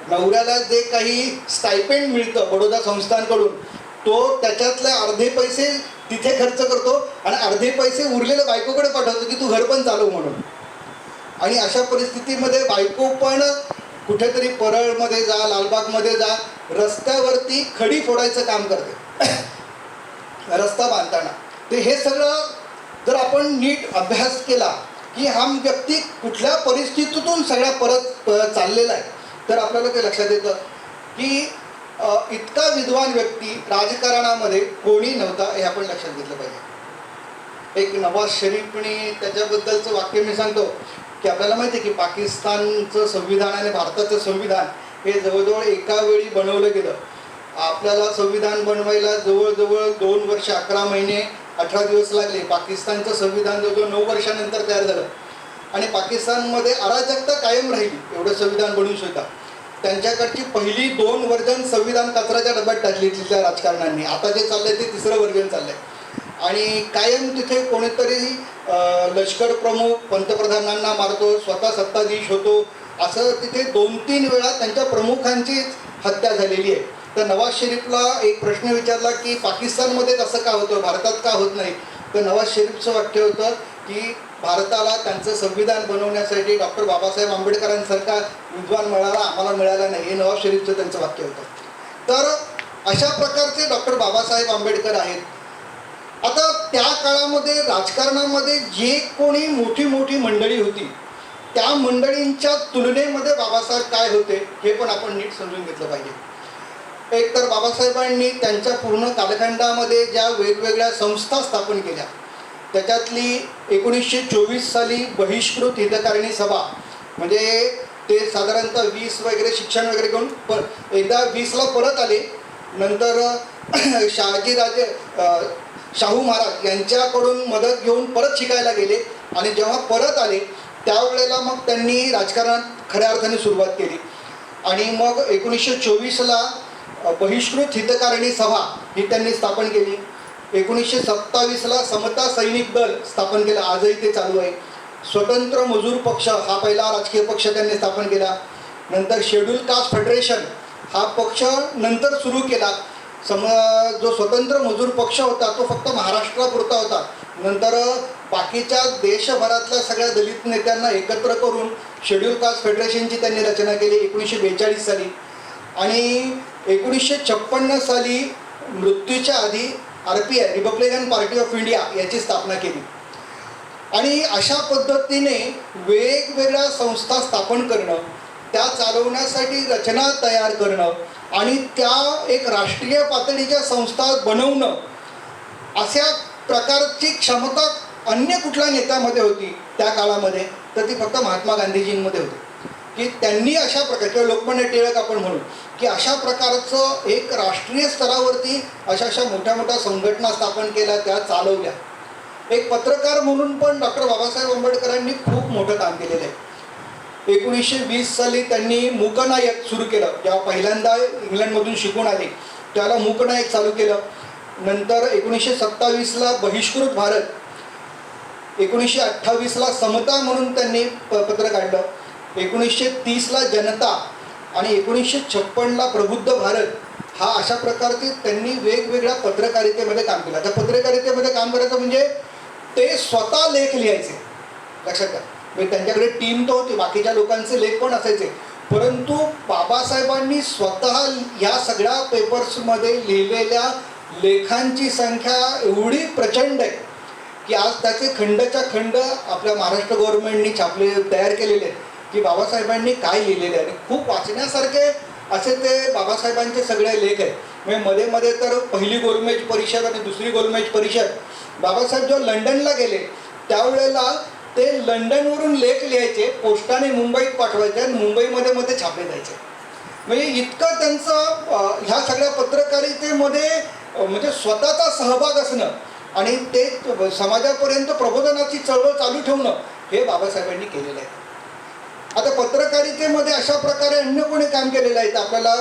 नवऱ्याला जे काही स्टायपेंड मिळतं बडोदा संस्थांकडून तो त्याच्यातले अर्धे पैसे तिथे खर्च करतो आणि अर्धे पैसे उरलेले बायकोकडे पाठवतो की तू घर पण चालव म्हणून. आणि अशा परिस्थितीमध्ये बायको पण कुठेतरी परळमध्ये जा, लालबागमध्ये जा, रस्त्यावरती खडी फोडायचं काम करते रस्ता बांधताना. ते हे सगळं जर आपण नीट अभ्यास केला की हा व्यक्ती कुठल्या परिस्थितीतून सगळ्या परत चाललेला आहे तर आपल्याला ते लक्षात येतं की इतका विद्वान व्यक्ती राजकारणामध्ये कोणी नव्हता हे आपण लक्षात घेतलं पाहिजे. एक नवाज शरीफने त्याच्याबद्दलचं वाक्य मी सांगतो की आपल्याला माहिती आहे की पाकिस्तानचं संविधान आणि भारताचं संविधान हे जवळजवळ एका वेळी बनवलं गेलं. आपल्याला संविधान बनवायला जवळजवळ 2 वर्ष 11 महिने 18 दिवस लागले. पाकिस्तानचं संविधान जवळजवळ 9 वर्षानंतर तयार झालं आणि पाकिस्तानमध्ये अराजकता कायम राहिली एवढं संविधान बनवून सुद्धा. त्यांच्याकडची पहिली 2 वर्जन संविधान कचऱ्याच्या डब्यात टाकली तिथल्या राजकारण्यांनी. आता जे चाललंय ते 3रं वर्जन चाललंय आणि कायम तिथे कोणीतरी लष्कर प्रमुख पंतप्रधानांना मारतो, स्वतः सत्ताधीश होतो. असं तिथे 2-3 वेळा त्यांच्या प्रमुखांचीच हत्या झालेली आहे. तर नवाज शरीफला एक प्रश्न विचारला की पाकिस्तानमध्ये असं का होतं, भारतात का होत नाही. तर नवाज शरीफचं वाक्य होतं की भारताला त्यांचं संविधान बनवण्यासाठी डॉक्टर बाबासाहेब आंबेडकरांसारखा विद्वान मिळाला, आम्हाला मिळाला नाही, हे नवाज शरीफचं त्यांचं वाक्य होतं. तर अशा प्रकारचे डॉक्टर बाबासाहेब आंबेडकर आहेत. आता त्या काळामध्ये राजकारणामध्ये जे कोणी मोठी मोठी मंडळी होती त्या मंडळींच्या तुलनेमध्ये बाबासाहेब काय होते हे पण आपण नीट समजून घेतलं पाहिजे. एक तर बाबासाहेबांनी त्यांच्या पूर्ण कालखंडामध्ये ज्या वेगवेगळ्या संस्था स्थापन केल्या त्याच्यातली 1924 साली बहिष्कृत हितकारिणी सभा, म्हणजे ते साधारणतः 20 वगैरे शिक्षण वगैरे घेऊन एकदा 20ला परत आले. नंतर शहाजीराजे शाहू महाराज यांच्याकडून मदत घेऊन परत शिकायला गेले आणि जेव्हा परत आले त्यावेळेला मग त्यांनी राजकारणात खऱ्या अर्थाने सुरुवात केली. आणि मग 1924ला बहिष्कृत हितकारिणी सभा ही त्यांनी स्थापन केली. 1927ला समता सैनिक दल स्थापन केलं, आजही ते चालू आहे. स्वतंत्र मजूर पक्ष हा पहिला राजकीय पक्ष त्यांनी स्थापन केला. नंतर शेड्यूल कास्ट फेडरेशन हा पक्ष नंतर सुरू केला. जो स्वतंत्र मजूर पक्ष होता तो फक्त महाराष्ट्रापुरता होता. नंतर बाकीच्या देशभरातल्या सगळ्या दलित नेत्यांना एकत्र करून शेड्यूल कास्ट फेडरेशनची त्यांनी रचना केली 1942 साली. आणि 1956 साली मृत्यूच्या आधी RPI Republican party of India याची स्थापना केली. आणि अशा पद्धतीने वेगवेगळ्या संस्था स्थापन करणं, त्या चालवण्यासाठी रचना तयार करणं आणि त्या एक राष्ट्रीय पातळीच्या संस्था बनवणं अशा प्रकारची क्षमता अन्य कुठल्या नेत्यामध्ये होती त्या काळामध्ये तर ती फक्त महात्मा गांधीजींमध्ये होती. की त्यांनी अशा प्रकारचे, लोकमान्य टिळक आपण म्हणू की अशा प्रकारचं एक राष्ट्रीय स्तरावरती अशा मोठ्या मोठ्या संघटना स्थापन केल्या, त्या चालवल्या. एक पत्रकार म्हणून पण डॉक्टर बाबासाहेब आंबेडकरांनी खूप मोठं काम केलेलं आहे. 1920 साली त्यांनी मूकनायक सुरू केलं. जेव्हा पहिल्यांदा इंग्लंडमधून शिकून आले त्याला मूकनायक चालू केलं. नंतर 1927ला बहिष्कृत भारत, 1928ला समता म्हणून त्यांनी पत्र काढलं, 1930ला जनता आणि 1956ला प्रबुद्ध भारत. हा अशा प्रकारचे त्यांनी वेगवेगळ्या पत्रकारितेमध्ये काम केलं. त्या पत्रकारितेमध्ये काम करायचं म्हणजे ते स्वतः लेख लिहायचे. लक्षात घ्या, म्हणजे त्यांच्याकडे टीम तर होती, बाकीच्या लोकांचे लेख पण असायचे, परंतु बाबासाहेबांनी स्वतः ह्या सगळ्या पेपर्समध्ये लिहिलेल्या लेखांची संख्या एवढी प्रचंड आहे की आज त्याचे खंडच्या खंड आपल्या महाराष्ट्र गव्हर्नमेंटनी छापले तयार केलेले आहेत की बाबासाहेबांनी काय लिहिलेले आहे. आणि खूप वाचण्यासारखे असे ते बाबासाहेबांचे सगळे लेख आहेत. म्हणजे मध्ये मध्ये तर पहिली गोलमेज परिषद आणि दुसरी गोलमेज परिषद, बाबासाहेब जेव्हा लंडनला गेले त्यावेळेला ते लंडनवरून लेख लिहायचे, पोस्टाने मुंबईत पाठवायचे आणि मुंबईमध्ये मध्ये छापले जायचे. म्हणजे इतकं त्यांचं ह्या सगळ्या पत्रकारितेमध्ये म्हणजे स्वतःचा सहभाग असणं आणि ते समाजापर्यंत प्रबोधनाची चळवळ चालू ठेवणं हे बाबासाहेबांनी केलेलं आहे. आता पत्रकारितेमध्ये अशा प्रकारे अन्य कोणी काम केलेलं आहे तर आपल्याला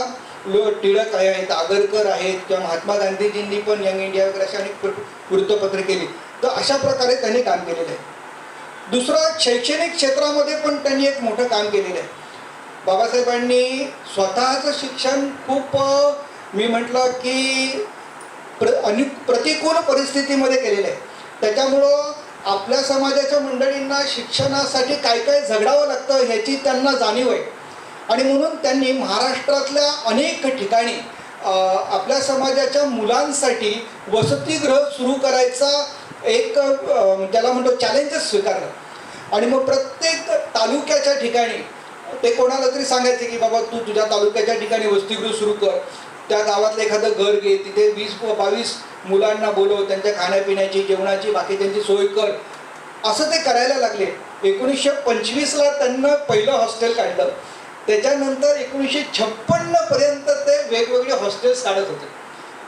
टिळक आहेत, आगरकर आहेत किंवा महात्मा गांधीजींनी पण यंग इंडिया वगैरे अशी अनेक वृत्तपत्रे केली. तर अशा प्रकारे त्यांनी काम केलेलं आहे. दुसरं, शैक्षणिक क्षेत्रामध्ये पण त्यांनी एक मोठं काम केलेलं आहे. बाबासाहेबांनी स्वतःचं शिक्षण खूप मी म्हटलं की प्रतिकूल परिस्थितीमध्ये केलेलं आहे. त्याच्यामुळं आपल्या समाजाच्या मंडळींना शिक्षणासाठी काय काय झगडावं लागतं ह्याची त्यांना जाणीव आहे. आणि म्हणून त्यांनी महाराष्ट्रातल्या अनेक ठिकाणी आपल्या समाजाच्या मुलांसाठी वसतिगृह सुरू करायचा एक त्याला म्हणतो चॅलेंजेस स्वीकारलं. आणि मग प्रत्येक तालुक्याच्या ठिकाणी ते कोणाला तरी सांगायचे की बाबा तू तुझ्या तालुक्याच्या ठिकाणी वसतिगृह सुरू कर, त्या गावातलं एखादं घर घे, तिथे 20-22 मुलांना बोलव, त्यांच्या खाण्यापिण्याची, जेवणाची, बाकी त्यांची सोय कर. असं ते करायला लागले. 1925ला त्यांना पहिलं हॉस्टेल काढलं. त्याच्यानंतर 1956 पर्यंत ते वेगवेगळे हॉस्टेल्स काढत होते.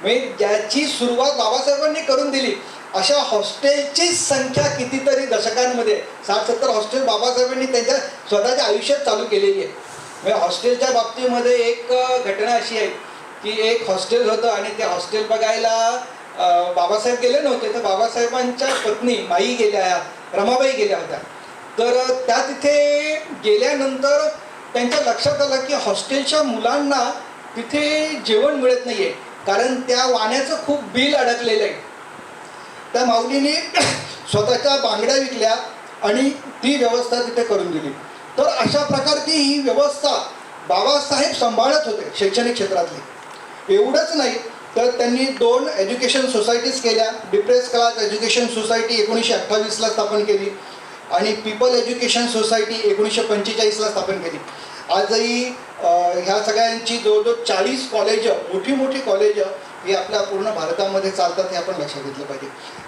म्हणजे ज्याची सुरुवात बाबासाहेबांनी करून दिली अशा हॉस्टेलची संख्या कितीतरी दशकांमध्ये 60-70 हॉस्टेल बाबासाहेबांनी त्यांच्या स्वतःच्या आयुष्यात चालू केलेली आहे. म्हणजे हॉस्टेलच्या बाबतीमध्ये एक घटना अशी आहे की एक हॉस्टेल होतं आणि ते हॉस्टेल बघायला बाबासाहेब गेले नव्हते, तर बाबासाहेबांच्या पत्नी माई गेल्या, रमाबाई गेल्या होत्या. तर त्या तिथे गेल्यानंतर त्यांच्या लक्षात आलं की हॉस्टेलच्या मुलांना तिथे जेवण मिळत नाही आहे, कारण त्या वाण्याचं खूप बिल अडकलेलं आहे. त्या माऊलीने स्वतःच्या बांगड्या विकल्या आणि ती व्यवस्था तिथे करून दिली. तर अशा प्रकारची ही व्यवस्था बाबासाहेब सांभाळत होते शैक्षणिक क्षेत्रातली. एवढंच नाही तर त्यांनी 2 एज्युकेशन सोसायटीज केल्या. डिप्रेस क्लास एज्युकेशन सोसायटी 1928ला स्थापन केली आणि पीपल एज्युकेशन सोसायटी 1945ला स्थापन केली. आजही ह्या सगळ्यांची जवळजवळ 40 कॉलेजं, मोठी मोठी कॉलेजं ही आपल्या पूर्ण भारतामध्ये चालतात हे आपण लक्षात घेतलं पाहिजे.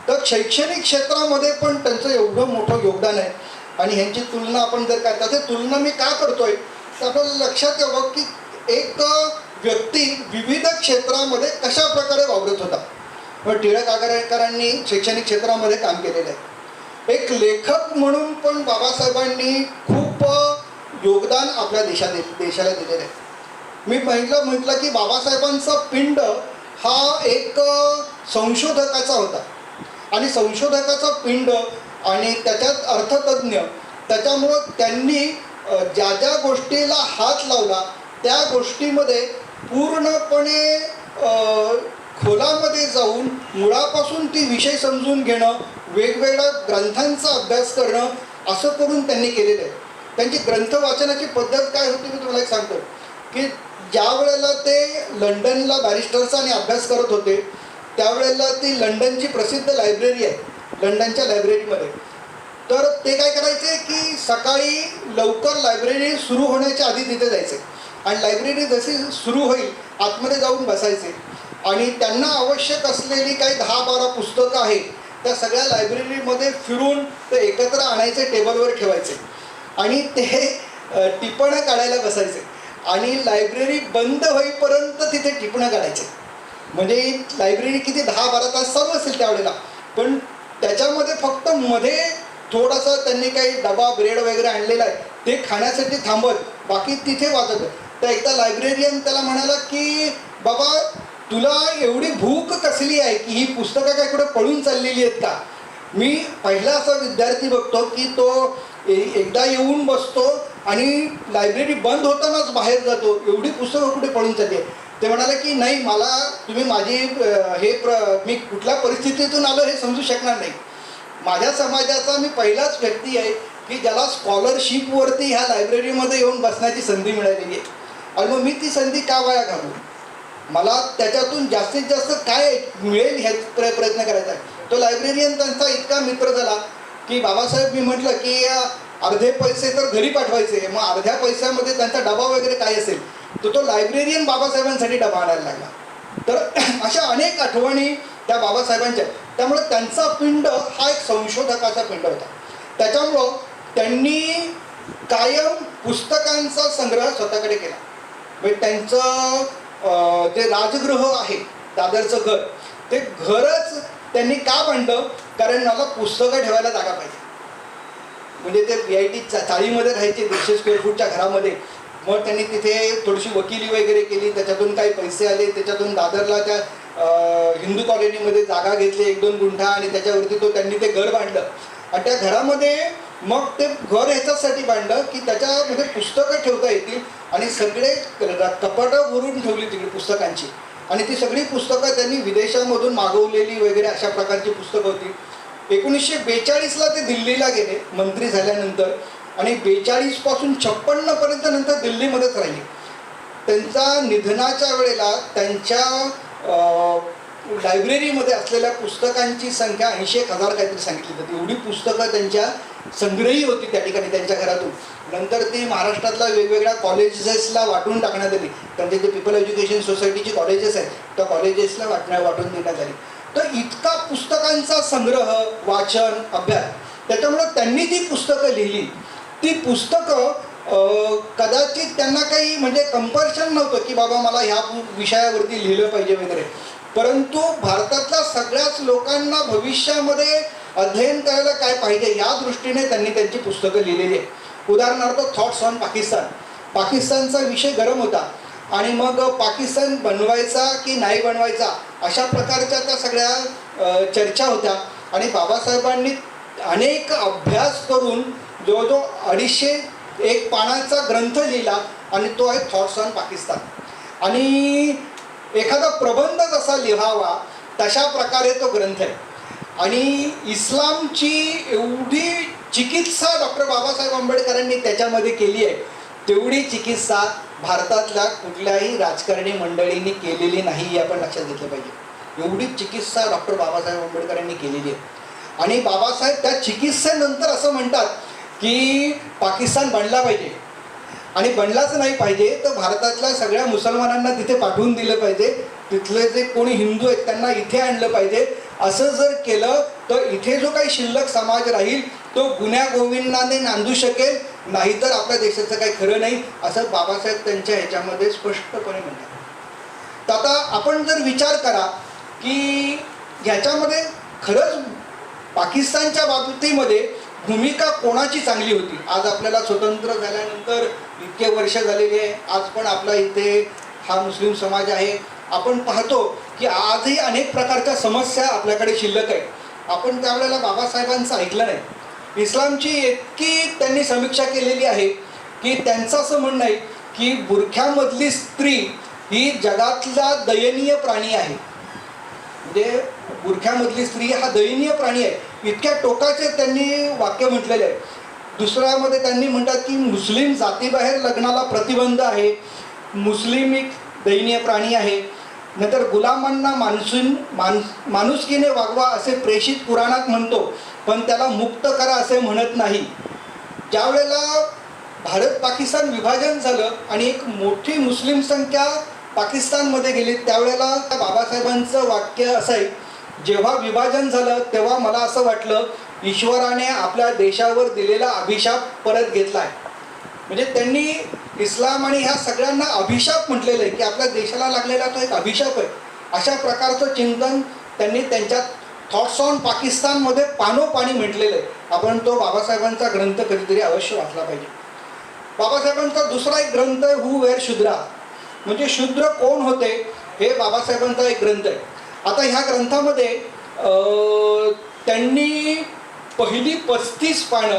तर शैक्षणिक क्षेत्रामध्ये पण त्यांचं एवढं मोठं योगदान आहे. आणि ह्यांची तुलना आपण जर काय, त्याची तुलना मी का करतोय तर आपल्याला लक्षात यावं की एक व्यक्ती विविध क्षेत्रामध्ये कशा प्रकारे वावरत होता. मग टिळक आगरकरांनी शैक्षणिक क्षेत्रामध्ये काम केलेलं आहे. एक लेखक म्हणून पण बाबासाहेबांनी खूप योगदान आपल्या देशाला दिलेलं आहे. मी म्हटलं की बाबासाहेबांचा पिंड हा एक संशोधकाचा होता आणि संशोधकाचा पिंड आणि त्याच्यात अर्थतज्ञ, त्याच्यामुळं त्यांनी ज्या ज्या गोष्टीला हात लावला त्या गोष्टीमध्ये पूर्णपणे खोलामध्ये जाऊन मुळापासून ती विषय समजून घेणं, वेगवेगळ्या ग्रंथांचा अभ्यास करणं, असं करून त्यांनी केलेलं आहे. त्यांची ग्रंथ वाचनाची पद्धत काय होती मी तुम्हाला एक सांगतो की ज्या वेळेला ते लंडनला बॅरिस्टरचा आणि अभ्यास करत होते त्यावेळेला ती लंडनची प्रसिद्ध लायब्ररी आहे, लंडनच्या लायब्ररीमध्ये. तर ते काय करायचे की सकाळी लवकर लायब्ररी सुरू होण्याच्या आधी तिथे जायचे आणि लायब्ररी जशी सुरू होईल आतमध्ये जाऊन बसायचे आणि त्यांना आवश्यक असलेली काही 10-12 पुस्तकं आहेत त्या सगळ्या लायब्ररीमध्ये फिरून ते एकत्र आणायचे, टेबलवर ठेवायचे आणि ते टिपणं काढायला बसायचे आणि लायब्ररी बंद होईपर्यंत तिथे टिपणं काढायचे. म्हणजे लायब्ररी किती 10-12 तास चालू असेल त्यावेळेला, पण त्याच्यामध्ये फक्त मध्ये थोडासा त्यांनी काही डबा ब्रेड वगैरे आणलेला आहे ते खाण्यासाठी थांबत, बाकी तिथे वाचत. तर एकदा लायब्रेरियन त्याला म्हणाला की बाबा तुला एवढी भूक कसली आहे की ही पुस्तकं काय कुठे पळून चाललेली आहेत का? मी पहिला असा विद्यार्थी बघतो की तो एकदा येऊन बसतो आणि लायब्ररी बंद होतानाच बाहेर जातो, एवढी पुस्तकं कुठे पळून चालली आहे. ते म्हणाले की नाही, मला तुम्ही माझी मी कुठल्या परिस्थितीतून आलो हे समजू शकणार नाही. माझ्या समाजाचा मी पहिलाच व्यक्ती आहे की ज्याला स्कॉलरशिपवरती ह्या लायब्ररीमध्ये येऊन बसण्याची संधी मिळालेली आहे. आणि मग मी ती संधी का वाया घालू? मला त्याच्यातून जास्तीत जास्त काय मिळेल ह्याचा प्रयत्न करायचा आहे. तो लायब्रेरियन त्यांचा इतका मित्र झाला की बाबासाहेब, मी म्हटलं की अर्धे पैसे तर घरी पाठवायचे, मग अर्ध्या पैशामध्ये त्यांचा डबा वगैरे काय असेल तर तो लायब्रेरियन बाबासाहेबांसाठी डबा आणायला लागला. तर अशा अनेक आठवणी त्या बाबासाहेबांच्या. त्यामुळे त्यांचा पिंड हा एक संशोधकाचा पिंड होता. त्याच्यामुळं त्यांनी कायम पुस्तकांचा संग्रह स्वतःकडे केला. म्हणजे त्यांचं जे राजगृह आहे, दादरचं घर, ते घरच त्यांनी का बांधलं? कारण मला पुस्तकं ठेवायला जागा पाहिजे. म्हणजे ते VIT चाळीमध्ये राहायचे 150 स्क्वेअर फूटच्या घरामध्ये. मग त्यांनी तिथे थोडीशी वकिली वगैरे केली, त्याच्यातून काही पैसे आले, त्याच्यातून दादरला त्या हिंदू कॉलनीमध्ये जागा घेतली 1-2 गुंठा आणि त्याच्यावरती त्यांनी ते घर बांधलं. आणि त्या घरामध्ये मग ते घर ह्याच्यासाठी बांधलं की त्याच्यामध्ये पुस्तकं ठेवता येतील आणि सगळे कपाटं भरून ठेवली तिकडे पुस्तकांची. आणि ती सगळी पुस्तकं त्यांनी विदेशामधून मागवलेली वगैरे अशा प्रकारची पुस्तकं होती. 1942ला ते दिल्लीला गेले मंत्री झाल्यानंतर आणि 42 पासून 56 पर्यंत नंतर दिल्लीमध्येच राहिले. त्यांच्या निधनाच्या वेळेला त्यांच्या लायब्ररीमध्ये असलेल्या पुस्तकांची संख्या 80,000 काहीतरी सांगितली जाते. एवढी पुस्तकं त्यांच्या संग्रही होती त्या ठिकाणी त्यांच्या घरातून. नंतर ती महाराष्ट्रातल्या वेगवेगळ्या कॉलेजेसला वाटून टाकण्यात आली. त्यांचे जे पीपल एज्युकेशन सोसायटीची कॉलेजेस आहेत त्या कॉलेजेसला वाटून देण्यात आली. तर इतका पुस्तकांचा संग्रह, वाचन, अभ्यास. त्याच्यामुळं त्यांनी जी पुस्तकं लिहिली ती पुस्तकं कदाचित त्यांना काही म्हणजे कंपल्शन नव्हतं की बाबा मला ह्या विषयावरती लिहिलं पाहिजे वगैरे. परंतु भारतातल्या सगळ्याच लोकांना भविष्यामध्ये अध्ययन करायला काय पाहिजे या दृष्टीने त्यांनी त्यांची पुस्तकं लिहिलेली आहे. उदाहरणार्थ थॉट्स ऑन पाकिस्तान. पाकिस्तानचा विषय गरम होता आणि मग पाकिस्तान बनवायचा की नाही बनवायचा अशा प्रकारच्या त्या सगळ्या चर्चा होत्या. आणि बाबासाहेबांनी अनेक अभ्यास करून जवळजवळ 250 पानाचा ग्रंथ लिहिला आणि तो आहे थॉट्स ऑन पाकिस्तान. आणि एखादा प्रबंध जसा लिहावा तशा प्रकारे तो ग्रंथ आहे. आणि इस्लामची एवढी चिकित्सा डॉक्टर बाबासाहेब आंबेडकरांनी त्याच्यामध्ये केली आहे तेवढी चिकित्सा भारतातल्या कुठल्याही राजकारणी मंडळींनी केलेली नाही हे आपण लक्षात घेतलं पाहिजे. एवढी चिकित्सा डॉक्टर बाबासाहेब आंबेडकरांनी केलेली आहे. आणि बाबासाहेब त्या चिकित्सेनंतर असं म्हणतात की पाकिस्तान बनला पाहिजे आणि बनलाच नाही पाहिजे तर भारतातल्या सगळ्या मुसलमानांना तिथे पाठवून दिलं पाहिजे. तिथले जे कोणी हिंदू आहेत त्यांना इथे आणलं पाहिजे. असं जर केलं तर इथे जो काही शिल्लक समाज राहील तो गुण्यागोविंदाने नांदू शकेल, नाहीतर आपल्या देशाचं काही खरं नाही असं बाबासाहेब त्यांच्या ह्याच्यामध्ये स्पष्टपणे म्हणतात. तर आता आपण जर विचार करा की ह्याच्यामध्ये खरंच पाकिस्तानच्या बाबतीमध्ये भूमिका कोणाची चांगली होती? आज आपल्याला स्वतंत्र झाल्यानंतर इतके वर्ष झालेले आहे, आज पण आपला इथे हा मुस्लिम समाज आहे. आपण पाहतो की आजही अनेक प्रकारच्या समस्या आपल्याकडे शिल्लक आहे. आपण त्यावेळेला बाबासाहेबांचं ऐकलं नाही. इस्लामची इतकी त्यांनी समीक्षा केलेली आहे की त्यांचं असं म्हणणं आहे की बुरख्यामधली स्त्री ही जगातला दयनीय प्राणी आहे. म्हणजे बुरख्यामधली स्त्री हा दयनीय प्राणी आहे. इतक्या टोकाचे त्यांनी वाक्य म्हटलेले आहे. दुसऱ्यामध्ये त्यांनी म्हणतात की मुस्लिम जातीबाहेर लग्नाला प्रतिबंध आहे, मुस्लिम एक दयनीय प्राणी आहे. नंतर गुलामांना माणुसकीने वागवा असे प्रेषित कुराणात म्हणतो पण त्याला मुक्त करा असे म्हणत नाही. ज्यावेळेला भारत पाकिस्तान विभाजन झालं आणि एक मोठी मुस्लिम संख्या पाकिस्तानमध्ये गेली त्यावेळेला बाबासाहेबांचं वाक्य असं आहे, जेव्हा विभाजन झालं तेव्हा मला असं वाटलं ईश्वराने आपल्या देशावर दिलेला अभिशाप परत घेतला आहे. म्हणजे त्यांनी इस्लाम आणि ह्या सगळ्यांना अभिशाप म्हटलेलं आहे की आपल्या देशाला लागलेला तो एक अभिशाप आहे. अशा प्रकारचं चिंतन त्यांनी त्यांच्या थॉट्स ऑन पाकिस्तानमध्ये पानोपाणी म्हटलेलं आहे. आपण तो बाबासाहेबांचा ग्रंथ कधीतरी अवश्य वाचला पाहिजे. बाबासाहेबांचा दुसरा एक ग्रंथ आहे हू वेअर शूद्रा, म्हणजे शूद्र कोण होते हे बाबासाहेबांचा एक ग्रंथ आहे. आता ह्या ग्रंथामध्ये त्यांनी पहिली 35 पानं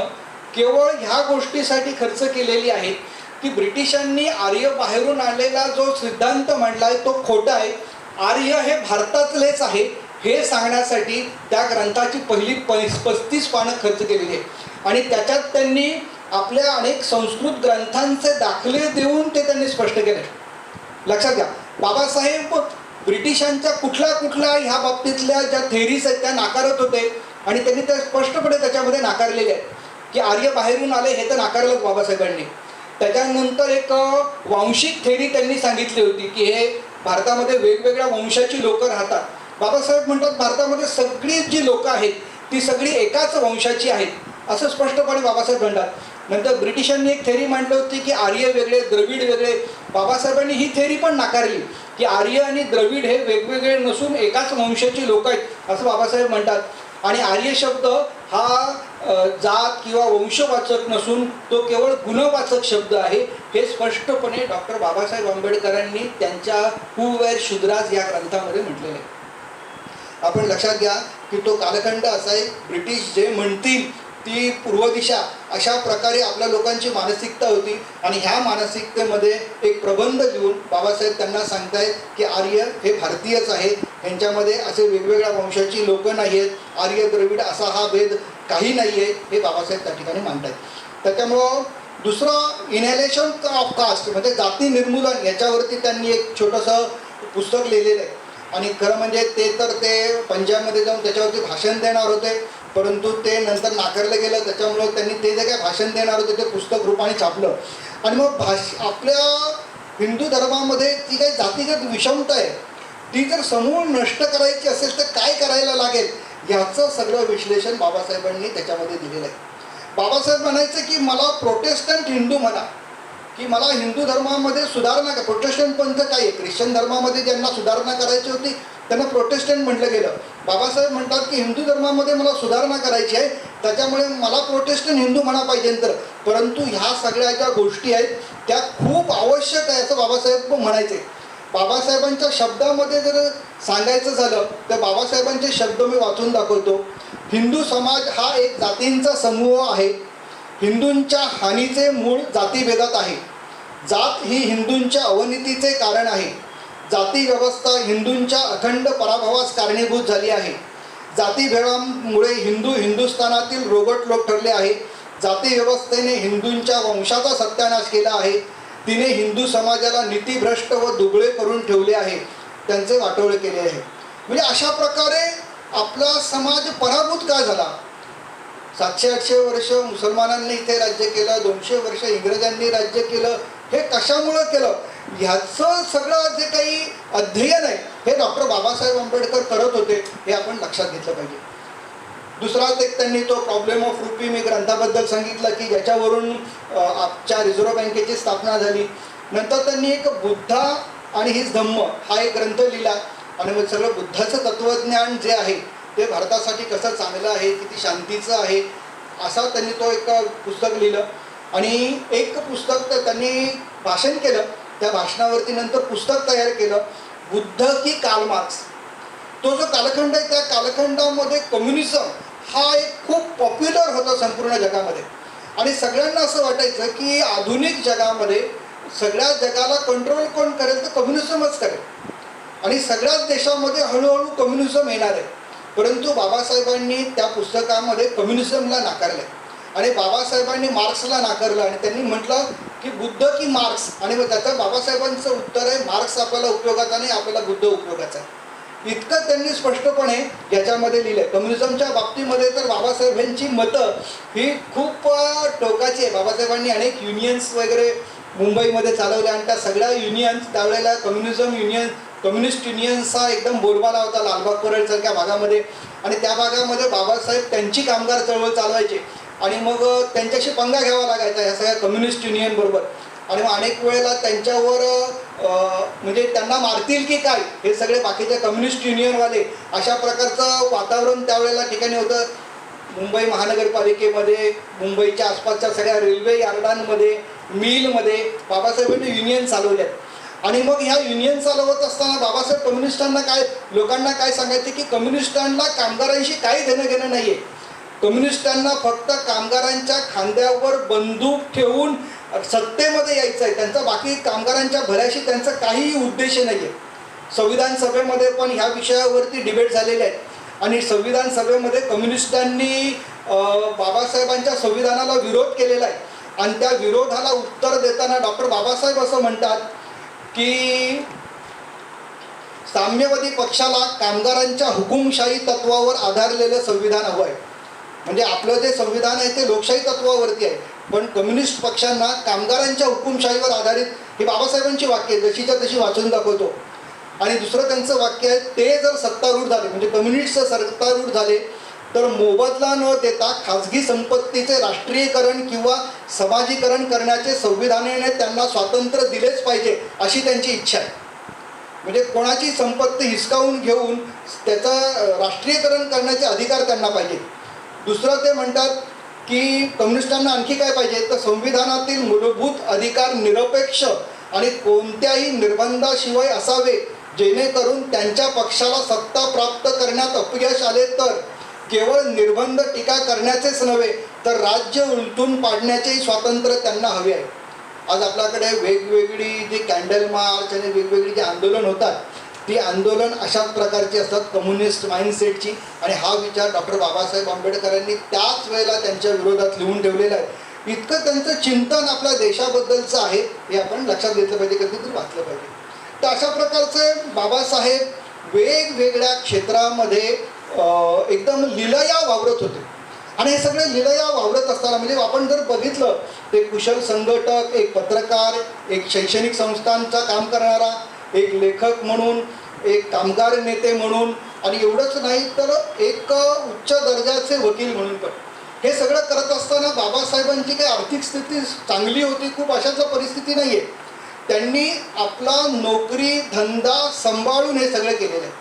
केवळ ह्या गोष्टीसाठी खर्च केलेली आहेत की ब्रिटिशांनी आर्य बाहेरून आलेला जो सिद्धांत मांडला आहे तो खोटा आहे. आर्य हे भारतातलेच आहे हे सांगण्यासाठी त्या ग्रंथाची पहिली 35 पानं खर्च केलेली आहे. आणि त्याच्यात त्यांनी आपल्या अनेक संस्कृत ग्रंथांचे दाखले देऊन ते त्यांनी स्पष्ट केले. लक्षात घ्या, बाबासाहेब ब्रिटिशांच्या कुठल्या ह्या बाबतीतल्या ज्या थेरीज आहेत त्या नाकारत होते आणि त्यांनी त्या स्पष्टपणे त्याच्यामध्ये नाकारलेले आहेत की आर्य बाहेरून आले, हे तर नाकारलंच बाबासाहेबांनी. त्याच्यानंतर एक वांशिक थेरी त्यांनी सांगितली होती की हे भारतामध्ये वेगवेगळ्या वंशाची लोक राहतात. बाबासाहेब म्हणतात भारतामध्ये सगळी जी लोकं आहेत ती सगळी एकाच वंशाची आहेत असं स्पष्टपणे बाबासाहेब म्हणतात. नंतर ब्रिटिशांनी एक थेरी मांडली होती की आर्य वेगळे, द्रविड वेगळे. बाबासाहेबांनी ही थेरी पण नाकारली की आर्य आणि द्रविड हे वेगवेगळे नसून एकाच वंशाची लोक आहेत असं बाबासाहेब म्हणतात. आणि आर्य शब्द हा जात किंवा वंशवाचक नसून तो केवळ गुणवाचक शब्द आहे, हे स्पष्टपणे डॉक्टर बाबासाहेब आंबेडकरांनी त्यांच्या हू वेअर शूद्रास या ग्रंथामध्ये म्हटलेलं आहे. आपण लक्षात घ्या की तो कालखंड असा आहे, ब्रिटिश जे म्हणतील ती पूर्व दिशा, अशा प्रकारे आपल्या लोकांची मानसिकता होती. आणि ह्या मानसिकतेमध्ये एक प्रबंध लिहून बाबासाहेब त्यांना सांगतायत की आर्य हे भारतीयच आहे, ह्यांच्यामध्ये असे वेगवेगळ्या वंशाची लोकं नाही आहेत, आर्य द्रविड असा हा भेद काही नाही आहे, हे बाबासाहेब त्या ठिकाणी मांडतात. त्याच्यामुळं दुसरं इनहेलेशन ऑफ कास्ट म्हणजे जाती निर्मूलन याच्यावरती त्यांनी एक छोटंसं पुस्तक लिहिलेलं आहे. आणि खरं म्हणजे ते पंजाबमध्ये जाऊन त्याच्यावरती भाषण देणार होते, परंतु ते नंतर नाकारलं गेलं. त्याच्यामुळं त्यांनी ते जे काय भाषण देणार होते ते पुस्तक रूपाने छापलं. आणि मग आपल्या हिंदू धर्मामध्ये ती काही जातीगत विषमता आहे, ती जर समूळ नष्ट करायची असेल तर काय करायला लागेल ह्याचं सगळं विश्लेषण बाबासाहेबांनी त्याच्यामध्ये दिलेलं आहे. बाबासाहेब म्हणायचं की मला प्रोटेस्टंट हिंदू म्हणा, की मला हिंदू धर्मामध्ये सुधारणा का. प्रोटेस्टंट पंथ काय आहे, ख्रिश्चन धर्मामध्ये ज्यांना सुधारणा करायची होती त्यांना प्रोटेस्टंट म्हटलं गेलं. बाबासाहेब म्हणतात की हिंदू धर्मामध्ये मला सुधारणा करायची आहे, त्याच्यामुळे मला प्रोटेस्टंट हिंदू म्हणा पाहिजे तर, परंतु ह्या सगळ्या ज्या गोष्टी आहेत त्या खूप आवश्यक आहे असं बाबासाहेब म्हणायचे. बाबासाहेबांच्या शब्दामध्ये जर सांगायचं झालं तर बाबासाहेबांचे शब्द मी वाचून दाखवतो. हिंदू समाज हा एक जातींचा समूह आहे. हिंदूंच्या हानीचे मूळ जातीभेदात आहे. जात ही हिंदूंच्या अवनतीचे कारण आहे. जाती व्यवस्था हिंदूंच्या अखंड पराभवास कारणीभूत झाली आहे. जातीभेदामुळे हिंदुस्थानातील रोगट लोक ठरले आहे. जाती व्यवस्थेने हिंदूंच्या वंशाचा सत्यानाश केला आहे. तिने हिंदू समाजाला नीतिभ्रष्ट व दुबळे करून ठेवले आहे, त्यांचे वाटोळे केले आहे. म्हणजे अशा प्रकारे आपला समाज पराभूत का झाला. 700-800 वर्ष मुसलमानांनी इथे राज्य केलं, 200 वर्ष इंग्रजांनी राज्य केलं. हे कशामुळं केलं ह्याचं सगळं जे काही अध्ययन आहे हे डॉक्टर बाबासाहेब आंबेडकर करत होते, हे आपण लक्षात घेतलं पाहिजे. दुसराच एक त्यांनी तो प्रॉब्लेम ऑफ रुपी मी ग्रंथाबद्दल सांगितलं की ज्याच्यावरून आजच्या रिझर्व्ह बँकेची स्थापना झाली. नंतर त्यांनी एक बुद्धा आणि हिज धम्म हा एक ग्रंथ लिहिला. आणि मग सगळं बुद्धाचं तत्त्वज्ञान जे आहे ते भारतासाठी कसं चांगलं आहे, किती शांतीचं आहे, असा त्यांनी तो एक पुस्तक लिहिलं. आणि एक पुस्तक तर त्यांनी भाषण केलं, त्या भाषणावरती नंतर पुस्तक तयार केलं, बुद्ध की कार्ल मार्क्स. तो जो कालखंड आहे त्या कालखंडामध्ये कम्युनिझम हा एक खूप पॉप्युलर होता संपूर्ण जगामध्ये. आणि सगळ्यांना असं वाटायचं की आधुनिक जगामध्ये सगळ्या जगाला कंट्रोल कोण करेल तर कम्युनिझमच करेल. आणि सगळ्याच देशामध्ये हळूहळू कम्युनिझम येणार आहे. परंतु बाबासाहेबांनी त्या पुस्तकामध्ये कम्युनिझमला नाकारलं आणि बाबासाहेबांनी मार्क्सला नाकारलं. आणि त्यांनी म्हटलं की बुद्ध की मार्क्स. आणि मग त्याचं बाबासाहेबांचं उत्तर आहे मार्क्स आपल्याला उपयोगाचा नाही, आपल्याला बुद्ध उपयोगाचा आहे. इतकं त्यांनी स्पष्टपणे याच्यामध्ये लिहिलं आहे. कम्युनिझमच्या बाबतीमध्ये तर बाबासाहेबांची मतं ही खूप टोकाची आहे. बाबासाहेबांनी अनेक युनियन्स वगैरे मुंबईमध्ये चालवल्या आणि त्या सगळ्या युनियन्स त्यावेळेला कम्युनिस्ट युनियन्सचा एकदम बोलबाला होता लालबाग परळसारख्या भागामध्ये. आणि त्या भागामध्ये बाबासाहेब त्यांची कामगार चळवळ चालवायचे आणि मग त्यांच्याशी पंगा घ्यावा लागायचा या सगळ्या कम्युनिस्ट युनियनबरोबर. आणि मग अनेक वेळेला त्यांच्यावर म्हणजे त्यांना मारतील की काय हे सगळे बाकीचे कम्युनिस्ट युनियनवाले अशा प्रकारचं वातावरण त्यावेळेला ठिकाणी होतं. मुंबई महानगरपालिकेमध्ये, मुंबईच्या आसपासच्या सगळ्या रेल्वे यार्डांमध्ये, मिलमध्ये बाबासाहेबांनी युनियन चालवल्यात. आणि मग ह्या युनियन चालवत असताना बाबासाहेब लोकांना काय सांगायचे की कम्युनिस्टांना कामगारांशी काही देणं घेणं नाही आहे. कम्युनिस्टांना फक्त कामगारांच्या खांद्यावर बंदूक ठेवून सत्तेमध्ये यायचं आहे. त्यांचा बाकी कामगारांच्या भल्याशी त्यांचा काहीही उद्देश नाही आहे. संविधान सभेमध्ये पण ह्या विषयावरती डिबेट झालेले आहेत आणि संविधान सभेमध्ये कम्युनिस्टांनी बाबासाहेबांच्या संविधानाला विरोध केलेला आहे आणि त्या विरोधाला उत्तर देताना डॉक्टर बाबासाहेब असं म्हणतात की साम्यवादी पक्षाला कामगारांच्या हुकुमशाही तत्वावर आधारलेलं संविधान हवं आहे. म्हणजे आपलं जे संविधान आहे ते लोकशाही तत्वावरती आहे, पण कम्युनिस्ट पक्षांना कामगारांच्या हुकुमशाहीवर आधारित, ही बाबासाहेबांची वाक्य आहे, जशीच्या तशी वाचून दाखवतो. आणि दुसरं त्यांचं वाक्य आहे, ते जर सत्तारूढ झाले म्हणजे कम्युनिस्ट सत्तारूढ झाले तर मोबदला न देता खाजगी संपत्तीचे राष्ट्रीयकरण किंवा समाजीकरण करण्याचे संविधानाने त्यांना स्वातंत्र्य दिलेच पाहिजे अशी त्यांची इच्छा आहे. म्हणजे कोणाची संपत्ती हिसकावून घेऊन त्याचं राष्ट्रीयकरण करण्याचे अधिकार त्यांना पाहिजे. दुसरं ते म्हणतात की कम्युनिस्टांना आणखी काय पाहिजे तर संविधानातील मूलभूत अधिकार निरपेक्ष आणि कोणत्याही निर्बंधाशिवाय असावे, जेणेकरून त्यांच्या पक्षाला सत्ता प्राप्त करण्यात अपयश आले तर केवळ निर्बंध टीका करण्याचेच नव्हे तर राज्य उलटून पाडण्याचेही स्वातंत्र्य त्यांना हवे आहे. आज आपल्याकडे वेगवेगळी जी कॅन्डल मार्च आणि वेगवेगळी जी आंदोलन होतात ती आंदोलन अशाच प्रकारची असतात, कम्युनिस्ट माइंडसेटची. आणि हा विचार डॉक्टर बाबासाहेब आंबेडकरांनी त्याच वेळेला त्यांच्या विरोधात लिहून ठेवलेला आहे. इतकं त्यांचं चिंतन आपल्या देशाबद्दलचं आहे हे आपण लक्षात घेतलं पाहिजे, कधीतरी वाचलं पाहिजे. तर अशा प्रकारचे बाबासाहेब वेगवेगळ्या क्षेत्रामध्ये एकदम लीलया वावरत होते. आणि हे सगळे लीलया वावरत असताना म्हणजे आपण जर बघितलं ते कुशल संघटक, एक पत्रकार, एक शैक्षणिक संस्थांचं काम करणारा, एक लेखक म्हणून, एक कामगार नेते म्हणून, आणि एवढंच नाही तर एक उच्च दर्जाचे वकील म्हणून पण हे सगळं करत असताना बाबासाहेबांची काही आर्थिक स्थिती चांगली होती खूप अशाच परिस्थिती नाही आहे. त्यांनी आपला नोकरी धंदा सांभाळून हे सगळं केलेलं आहे.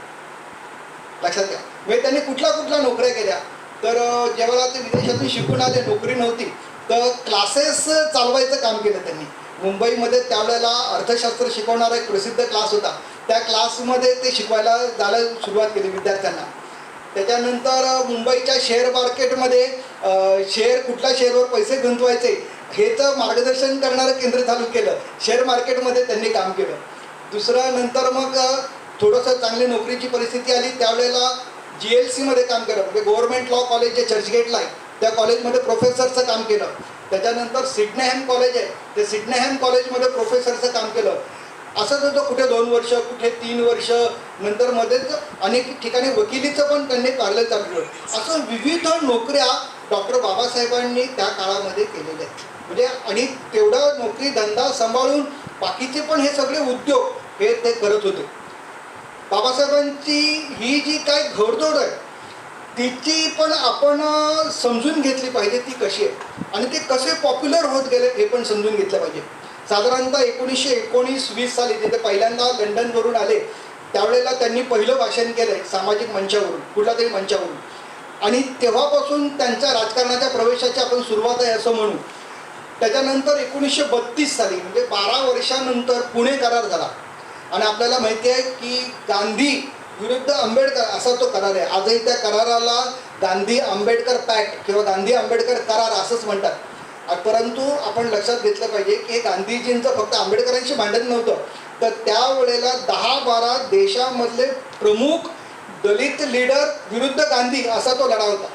लक्षात घ्या. म्हणजे त्यांनी कुठल्या नोकऱ्या केल्या तर जेव्हा ते विदेशातून शिकून आले, नोकरी नव्हती, तर क्लासेस चालवायचं काम केलं त्यांनी. मुंबईमध्ये त्यावेळेला अर्थशास्त्र शिकवणारा एक प्रसिद्ध क्लास होता, त्या क्लासमध्ये ते शिकवायला जायला सुरुवात केली विद्यार्थ्यांना. त्याच्यानंतर मुंबईच्या शेअर मार्केटमध्ये कुठल्या शेअरवर पैसे गुंतवायचे हेचं मार्गदर्शन करणारं केंद्र चालू केलं. शेअर मार्केटमध्ये त्यांनी काम केलं. दुसरं नंतर मग थोडंसं चांगली नोकरीची परिस्थिती आली, त्यावेळेला GLCमध्ये काम केलं. म्हणजे गव्हर्नमेंट लॉ कॉलेज जे चर्चगेटला आहे त्या कॉलेजमध्ये प्रोफेसरचं काम केलं. त्याच्यानंतर सिडनेहॅम कॉलेज आहे, ते सिडनेहॅम कॉलेजमध्ये प्रोफेसरचं काम केलं. असंच होतं, कुठे 2 वर्ष, कुठे 3 वर्ष, नंतर मध्येच अनेक ठिकाणी वकिलीचं पण त्यांनी कार्य चालू केलं. असं विविध नोकऱ्या डॉक्टर बाबासाहेबांनी त्या काळामध्ये केलेल्या आहेत. म्हणजे आणि तेवढा नोकरी धंदा सांभाळून बाकीचे पण हे सगळे उद्योग हे ते करत होते. बाबासाहेबांची ही जी काय घोडदौड आहे तिची पण आपण समजून घेतली पाहिजे, ती कशी आहे आणि ते कसे पॉप्युलर होत गेले हे पण समजून घेतलं पाहिजे. साधारणतः 1919-20 साली जिथे पहिल्यांदा लंडनवरून आले त्यावेळेला त्यांनी पहिलं भाषण केलं आहे सामाजिक मंचावरून, कुठल्या तरी मंचावरून, आणि तेव्हापासून त्यांच्या राजकारणाच्या प्रवेशाची आपण सुरुवात आहे असं म्हणू. त्याच्यानंतर 1932 साली म्हणजे 12 वर्षानंतर पुणे करार झाला आणि आपल्याला माहिती आहे की गांधी विरुद्ध आंबेडकर असा तो करार आहे. आजही त्या कराराला गांधी आंबेडकर पॅक्ट किंवा गांधी आंबेडकर करार असंच म्हणतात. परंतु आपण लक्षात घेतलं पाहिजे की हे गांधीजींचं फक्त आंबेडकरांशी भांडण नव्हतं, तर त्यावेळेला 10-12 देशामधले प्रमुख दलित लीडर विरुद्ध गांधी असा तो लढा होता.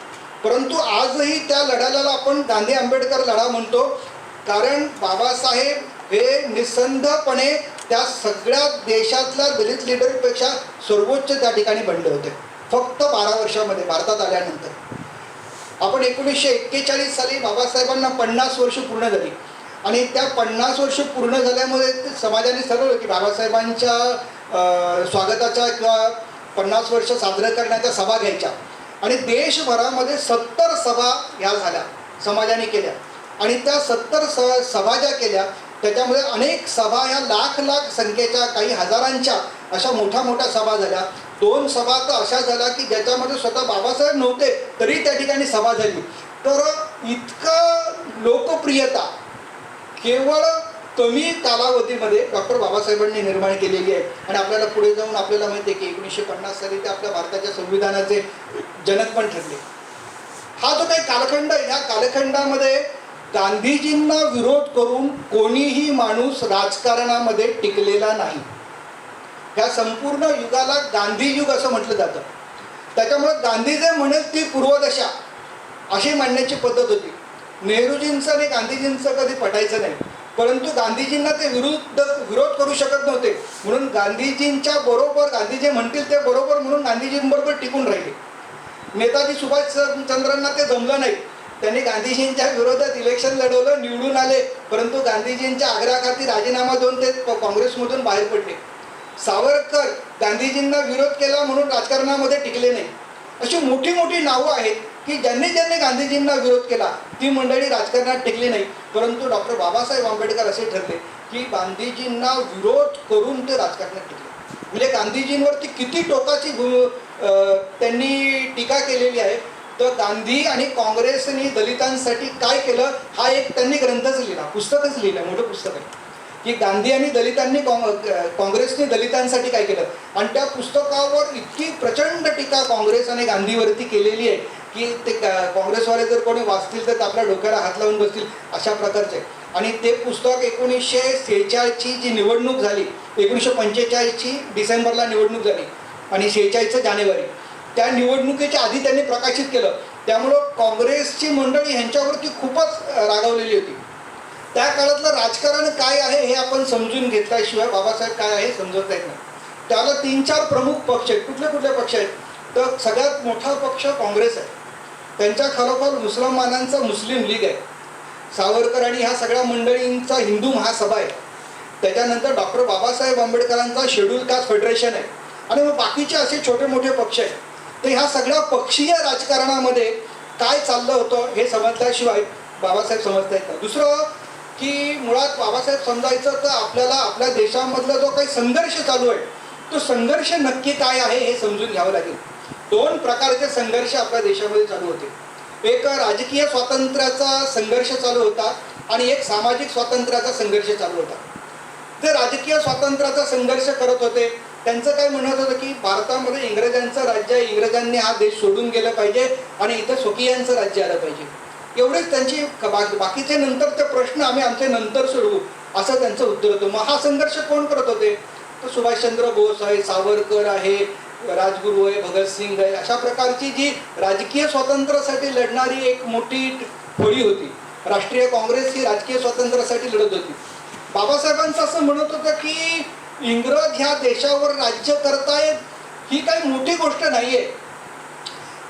परंतु आजही त्या लढ्याला आपण गांधी आंबेडकर लढा म्हणतो, कारण बाबासाहेब हे निसंधपणे त्या सगळ्या देशातल्या दलित लीडरपेक्षा सर्वोच्च त्या ठिकाणी बनले होते फक्त 12 वर्षामध्ये भारतात आल्यानंतर. आपण 1941 साली बाबासाहेबांना 50 वर्ष पूर्ण झाली आणि त्या 50 वर्ष पूर्ण झाल्यामुळे समाजाने ठरवलं की बाबासाहेबांच्या स्वागताच्या किंवा 50 वर्ष साजरं करण्याच्या सभा घ्यायच्या आणि देशभरामध्ये 70 सभा ह्या झाल्या, समाजाने केल्या. आणि त्या 70 सभा ज्या केल्या त्याच्यामध्ये अनेक सभा ह्या लाख संख्येच्या, काही हजारांच्या अशा मोठ्या सभा झाल्या. 2 सभा तर अशा झाल्या की ज्याच्यामध्ये स्वतः बाबासाहेब नव्हते तरी त्या ठिकाणी सभा झाली. तर इतकं लोकप्रियता केवळ कमी कालावधीमध्ये डॉक्टर बाबासाहेबांनी निर्माण केलेली आहे. आणि आपल्याला पुढे जाऊन आपल्याला माहिती आहे की 1950 साली ते आपल्या भारताच्या संविधानाचे जनक पण ठरले. हा जो काही कालखंड आहे ह्या कालखंडामध्ये गांधीजींना विरोध करून कोणीही माणूस राजकारणामध्ये टिकलेला नाही. ह्या संपूर्ण युगाला गांधी युग असं म्हटलं जातं. त्याच्यामुळं गांधी जे म्हणेल ती पूर्वदशा अशी मांडण्याची पद्धत होती. नेहरूजींचं आणि गांधीजींचं कधी पटायचं नाही, परंतु गांधीजींना ते विरोध करू शकत नव्हते, म्हणून गांधीजींच्या बरोबर गांधीजी म्हणतील ते बरोबर म्हणून गांधीजींबरोबर टिकून राहिले. नेताजी सुभाषचंद्रांना ते जमलं नाही, त्यांनी गांधीजींच्या विरोधात इलेक्शन लढवलं, निवडून आले, परंतु गांधीजींच्या आग्रहाखाती राजीनामा देऊन ते काँग्रेसमधून बाहेर पडले. सावरकर गांधीजींना विरोध केला म्हणून राजकारणामध्ये टिकले नाही. अशी मोठी मोठी नावं आहेत की ज्यांनी गांधीजींना विरोध केला ती मंडळी राजकारणात टिकली नाही, परंतु डॉक्टर बाबासाहेब आंबेडकर असे ठरले की गांधीजींना विरोध करून ते राजकारणात टिकले. म्हणजे गांधीजींवरती किती टोकाची त्यांनी टीका केलेली आहे. तर गांधी आणि काँग्रेसनी दलितांसाठी काय केलं हा एक त्यांनी ग्रंथच लिहिला, पुस्तकच लिहिलं, मोठं पुस्तक आहे की गांधी आणि दलितांनी काँग्रेसने दलितांसाठी काय केलं. आणि त्या पुस्तकावर इतकी प्रचंड टीका काँग्रेस आणि गांधीवरती केलेली आहे की ते काँग्रेसवाले जर कोणी वाचतील तर आपल्या डोक्याला हात लावून बसतील अशा प्रकारचे. आणि ते पुस्तक 1946ची जी निवडणूक झाली, 1945ची डिसेंबरला निवडणूक झाली आणि 46चं जानेवारी, त्या निवडणुकीच्या आधी त्यांनी प्रकाशित केलं. त्यामुळं काँग्रेसची मंडळी ह्यांच्यावरती खूपच रागावलेली होती. त्या काळातलं राजकारण काय आहे हे आपण समजून घेतल्याशिवाय बाबासाहेब काय आहे समजत येत नाही. त्याला 3-4 प्रमुख पक्ष आहेत. कुठले कुठले पक्ष आहेत तर सगळ्यात मोठा पक्ष काँग्रेस आहे. त्यांच्या खालोखाल मुसलमानांचा मुस्लिम लीग आहे. सावरकर आणि ह्या सगळ्या मंडळींचा हिंदू महासभा आहे. त्याच्यानंतर डॉक्टर बाबासाहेब आंबेडकरांचा शेड्यूल कास्ट फेडरेशन आहे. आणि मग बाकीचे असे छोटे मोठे पक्ष आहेत. तर ह्या सगळ्या पक्षीय राजकारणामध्ये काय चाललं होतं हे समजल्याशिवाय बाबासाहेब समजता येत नाही. दुसरं की मुळात बाबासाहेब समजायचं तर आपल्याला आपल्या देशामधला जो काही संघर्ष चालू आहे तो संघर्ष नक्की काय आहे हे समजून घ्यावं लागेल. 2 प्रकारचे संघर्ष आपल्या देशामध्ये चालू होते. एक राजकीय स्वातंत्र्याचा संघर्ष चालू होता आणि एक सामाजिक स्वातंत्र्याचा संघर्ष चालू होता. ते राजकीय स्वातंत्र्याचा संघर्ष करत होते. त्यांचं काय म्हणत होतं की भारतामध्ये इंग्रजांचं राज्य आहे, इंग्रजांनी हा देश सोडून गेलं पाहिजे आणि इथं स्वकीयांचं राज्य आलं पाहिजे. एवढेच त्यांची बाकीचे नंतर ते प्रश्न आम्ही आमचे नंतर सोडवू असं त्यांचं उत्तर होतं. मग हा संघर्ष कोण करत होते तर सुभाषचंद्र बोस आहे, सावरकर आहे, राजगुरू आहे, भगतसिंग आहे. अशा प्रकारची जी राजकीय स्वातंत्र्यासाठी लढणारी एक मोठी फळी होती. राष्ट्रीय काँग्रेस ही राजकीय स्वातंत्र्यासाठी लढत होती. बाबासाहेबांचं असं म्हणत होतं की इंग्रज ह्या देशावर राज्य करतायत ही काही मोठी गोष्ट नाही आहे.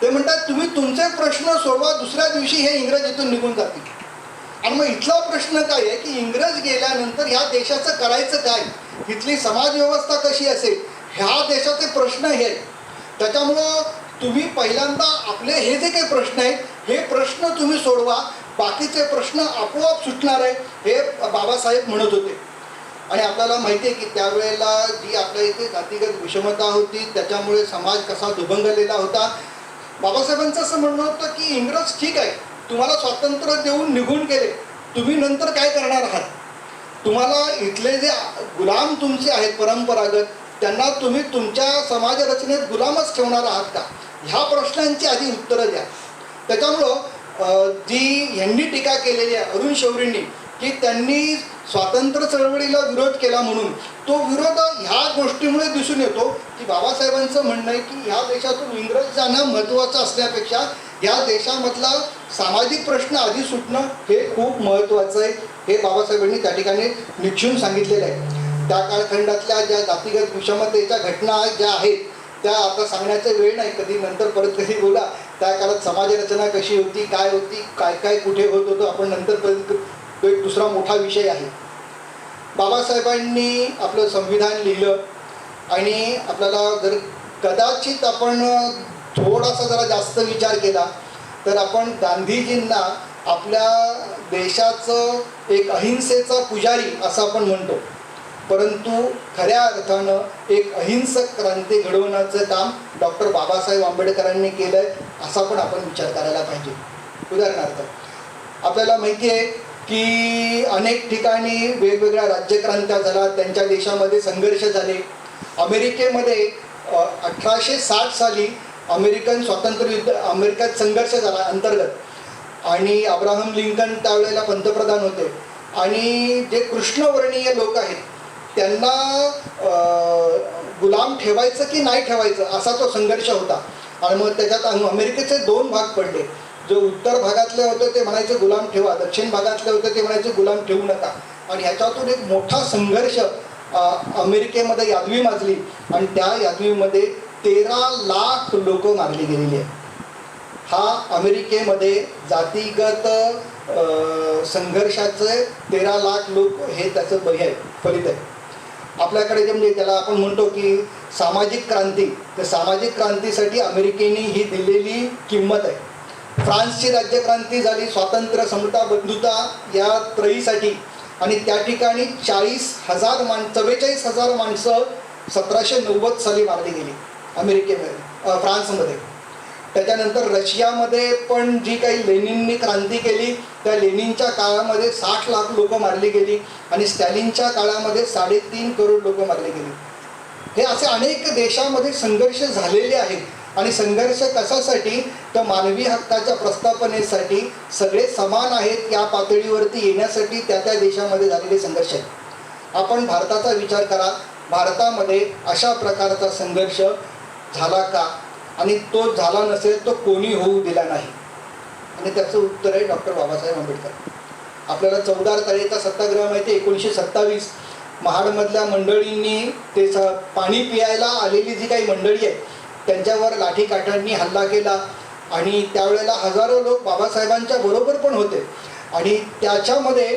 ते म्हणतात तुम्ही तुमचे प्रश्न सोडवा, दुसऱ्या दिवशी हे इंग्रज इथून निघून जातील. आणि मग इथला प्रश्न काय आहे की इंग्रज गेल्यानंतर ह्या देशाचं करायचं काय, इथली समाज व्यवस्था कशी असेल, ह्या देशाचे प्रश्न हे आहेत. त्याच्यामुळं तुम्ही पहिल्यांदा आपले हे जे काही प्रश्न आहेत हे प्रश्न तुम्ही सोडवा, बाकीचे प्रश्न आपोआप सुटणार आहे हे बाबासाहेब म्हणत होते. आणि आपल्याला माहिती आहे की त्यावेळेला जी आपल्या इथे जातीगत विषमता होती त्याच्यामुळे समाज कसा दुभंगलेला होता. बाबासाहेबांचं असं म्हणणं होतं की इंग्रज ठीक आहे, तुम्हाला स्वातंत्र्य देऊन निघून गेले, तुम्ही नंतर काय करणार आहात, तुम्हाला इथले जे गुलाम तुमचे आहेत परंपरागत त्यांना तुम्ही तुमच्या समाज रचनेत गुलामच ठेवणार आहात का, ह्या प्रश्नांची आधी उत्तरं द्या. त्याच्यामुळं जी ह्यांनी टीका केलेली आहे अरुण शौरींनी की त्यांनी स्वातंत्र्य चळवळीला विरोध केला म्हणून, तो विरोध ह्या गोष्टीमुळे दिसून येतो की बाबासाहेबांचं म्हणणं आहे की ह्या देशातून इंग्रज जाणं महत्त्वाचं असण्यापेक्षा ह्या देशामधला सामाजिक प्रश्न आधी सुटणं हे खूप महत्त्वाचं आहे. हे बाबासाहेबांनी त्या ठिकाणी निश्चित सांगितलेलं आहे. त्या कालखंडातल्या ज्या जातीगत विषमतेच्या घटना ज्या आहेत त्या आता सांगण्याचा वेळ नाही, कधी नंतर परत कधी बोला. त्या काळात समाजरचना कशी होती, काय होती, काय काय कुठे होत होतं आपण नंतर परत, तो एक दुसरा मोठा विषय आहे. बाबासाहेबांनी आपलं संविधान लिहिलं आणि आपल्याला जर कदाचित आपण थोडासा जरा जास्त विचार केला तर आपण गांधीजींना आपल्या देशाचं एक अहिंसेचा पुजारी असं आपण म्हणतो, परंतु खऱ्या अर्थानं एक अहिंसक क्रांती घडवण्याचं काम डॉक्टर बाबासाहेब आंबेडकरांनी केलं आहे असा पण आपण विचार करायला पाहिजे. उदाहरणार्थ आपल्याला माहिती आहे की अनेक ठिकाणी वेगवेगळ्या राज्यक्रांत्या झाल्या, त्यांच्या देशामध्ये संघर्ष झाले. अमेरिकेमध्ये 1860 साली अमेरिकन स्वातंत्र्य युद्ध, अमेरिकेत संघर्ष झाला अंतर्गत आणि अब्राहम लिंकन त्यावेळेला पंतप्रधान होते आणि जे कृष्णवर्णीय लोक आहेत त्यांना गुलाम ठेवायचं की नाही ठेवायचं असा तो संघर्ष होता. आणि मग त्याच्यात अमेरिकेचे 2 भाग पडले. जो उत्तर भागातले होते ते म्हणायचे गुलाम ठेवा, दक्षिण भागातले होते ते म्हणायचे गुलाम ठेवू नका. आणि ह्याच्यातून एक मोठा संघर्ष अमेरिकेमध्ये यादवी माजली आणि त्या यादवीमध्ये 13 लाख लोक मारली गेलेली आहेत. हा अमेरिकेमध्ये जातीगत संघर्षाचे 13 लाख लोक हे त्याचं बही आहे, फलित आहे. आपल्याकडे जे म्हणजे त्याला आपण म्हणतो की सामाजिक क्रांती, तर सामाजिक क्रांतीसाठी अमेरिकेने ही दिलेली किंमत आहे. फ्रान्सची राज्यक्रांती झाली स्वातंत्र्य, समता, बंधुता या त्रयीसाठी आणि त्या ठिकाणी 44,000 माणसं 1790 साली मारली गेली अमेरिकेमध्ये, फ्रान्समध्ये. त्याच्यानंतर रशियामध्ये पण जी काही लेनिननी क्रांती केली त्या लेनिनच्या काळामध्ये 60 लाख लोक मारली गेली आणि स्टॅलिनच्या काळामध्ये 3.5 करोड लोक मारली गेली. हे असे अनेक देशामध्ये संघर्ष झालेले आहेत. आणि संघर्ष कशासाठी तर मानवी हक्काच्या प्रस्थापनेसाठी, सगळे समान आहेत या पातळीवरती येण्यासाठी त्या देशामध्ये झालेले संघर्ष आहेत. आपण भारताचा विचार करा, भारतामध्ये अशा प्रकारचा संघर्ष झाला का? आणि तो झाला नसेल तो कोणी होऊ दिला नाही. आणि त्याचं उत्तर आहे डॉक्टर बाबासाहेब आंबेडकर. आपल्याला 14 तारखेचा सत्याग्रह माहिती आहे. 1927 महाडमधल्या मंडळींनी ते पाणी पियायला आलेली जी काही मंडळी आहे त्यांच्यावर लाठीकाठांनी हल्ला केला आणि त्यावेळेला हजारो लोक बाबासाहेबांच्या बरोबर पण होते. आणि त्याच्यामध्ये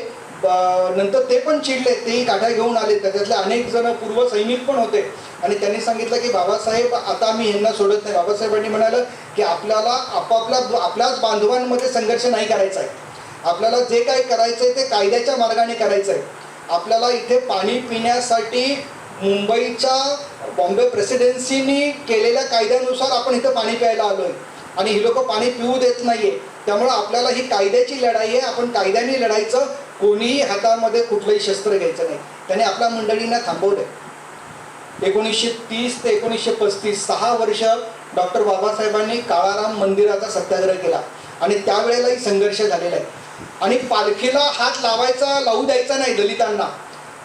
नंतर ते पण चिडले, तेही काठ्या घेऊन आले. त्याच्यातले अनेक जण पूर्व सैनिक पण होते आणि त्यांनी सांगितलं की बाबासाहेब आता मी ह्यांना सोडत नाही. बाबासाहेबांनी म्हणालं की आपल्याला आपल्याच बांधवांमध्ये संघर्ष नाही करायचा आहे. आपल्याला जे काही करायचं आहे ते कायद्याच्या मार्गाने करायचं आहे. आपल्याला इथे पाणी पिण्यासाठी मुंबईच्या बॉम्बे प्रेसिडेन्सीनी केलेल्या कायद्यानुसार आपण इथं पाणी प्यायला आलो आहे आणि ही लोक पाणी पिऊ देत नाही आहे. त्यामुळं आपल्याला ही कायद्याची लढाई आहे. आपण कायद्याने लढायचं, कोणीही हातामध्ये कुठलंही शस्त्र घ्यायचं नाही. त्याने आपल्या मंडळींना थांबवलं. 1930 ते 1935 6 वर्ष डॉक्टर बाबासाहेबांनी काळाराम मंदिराचा सत्याग्रह केला आणि त्यावेळेलाही संघर्ष झालेला आहे. आणि पालखीला हात लावू द्यायचा नाही दलितांना.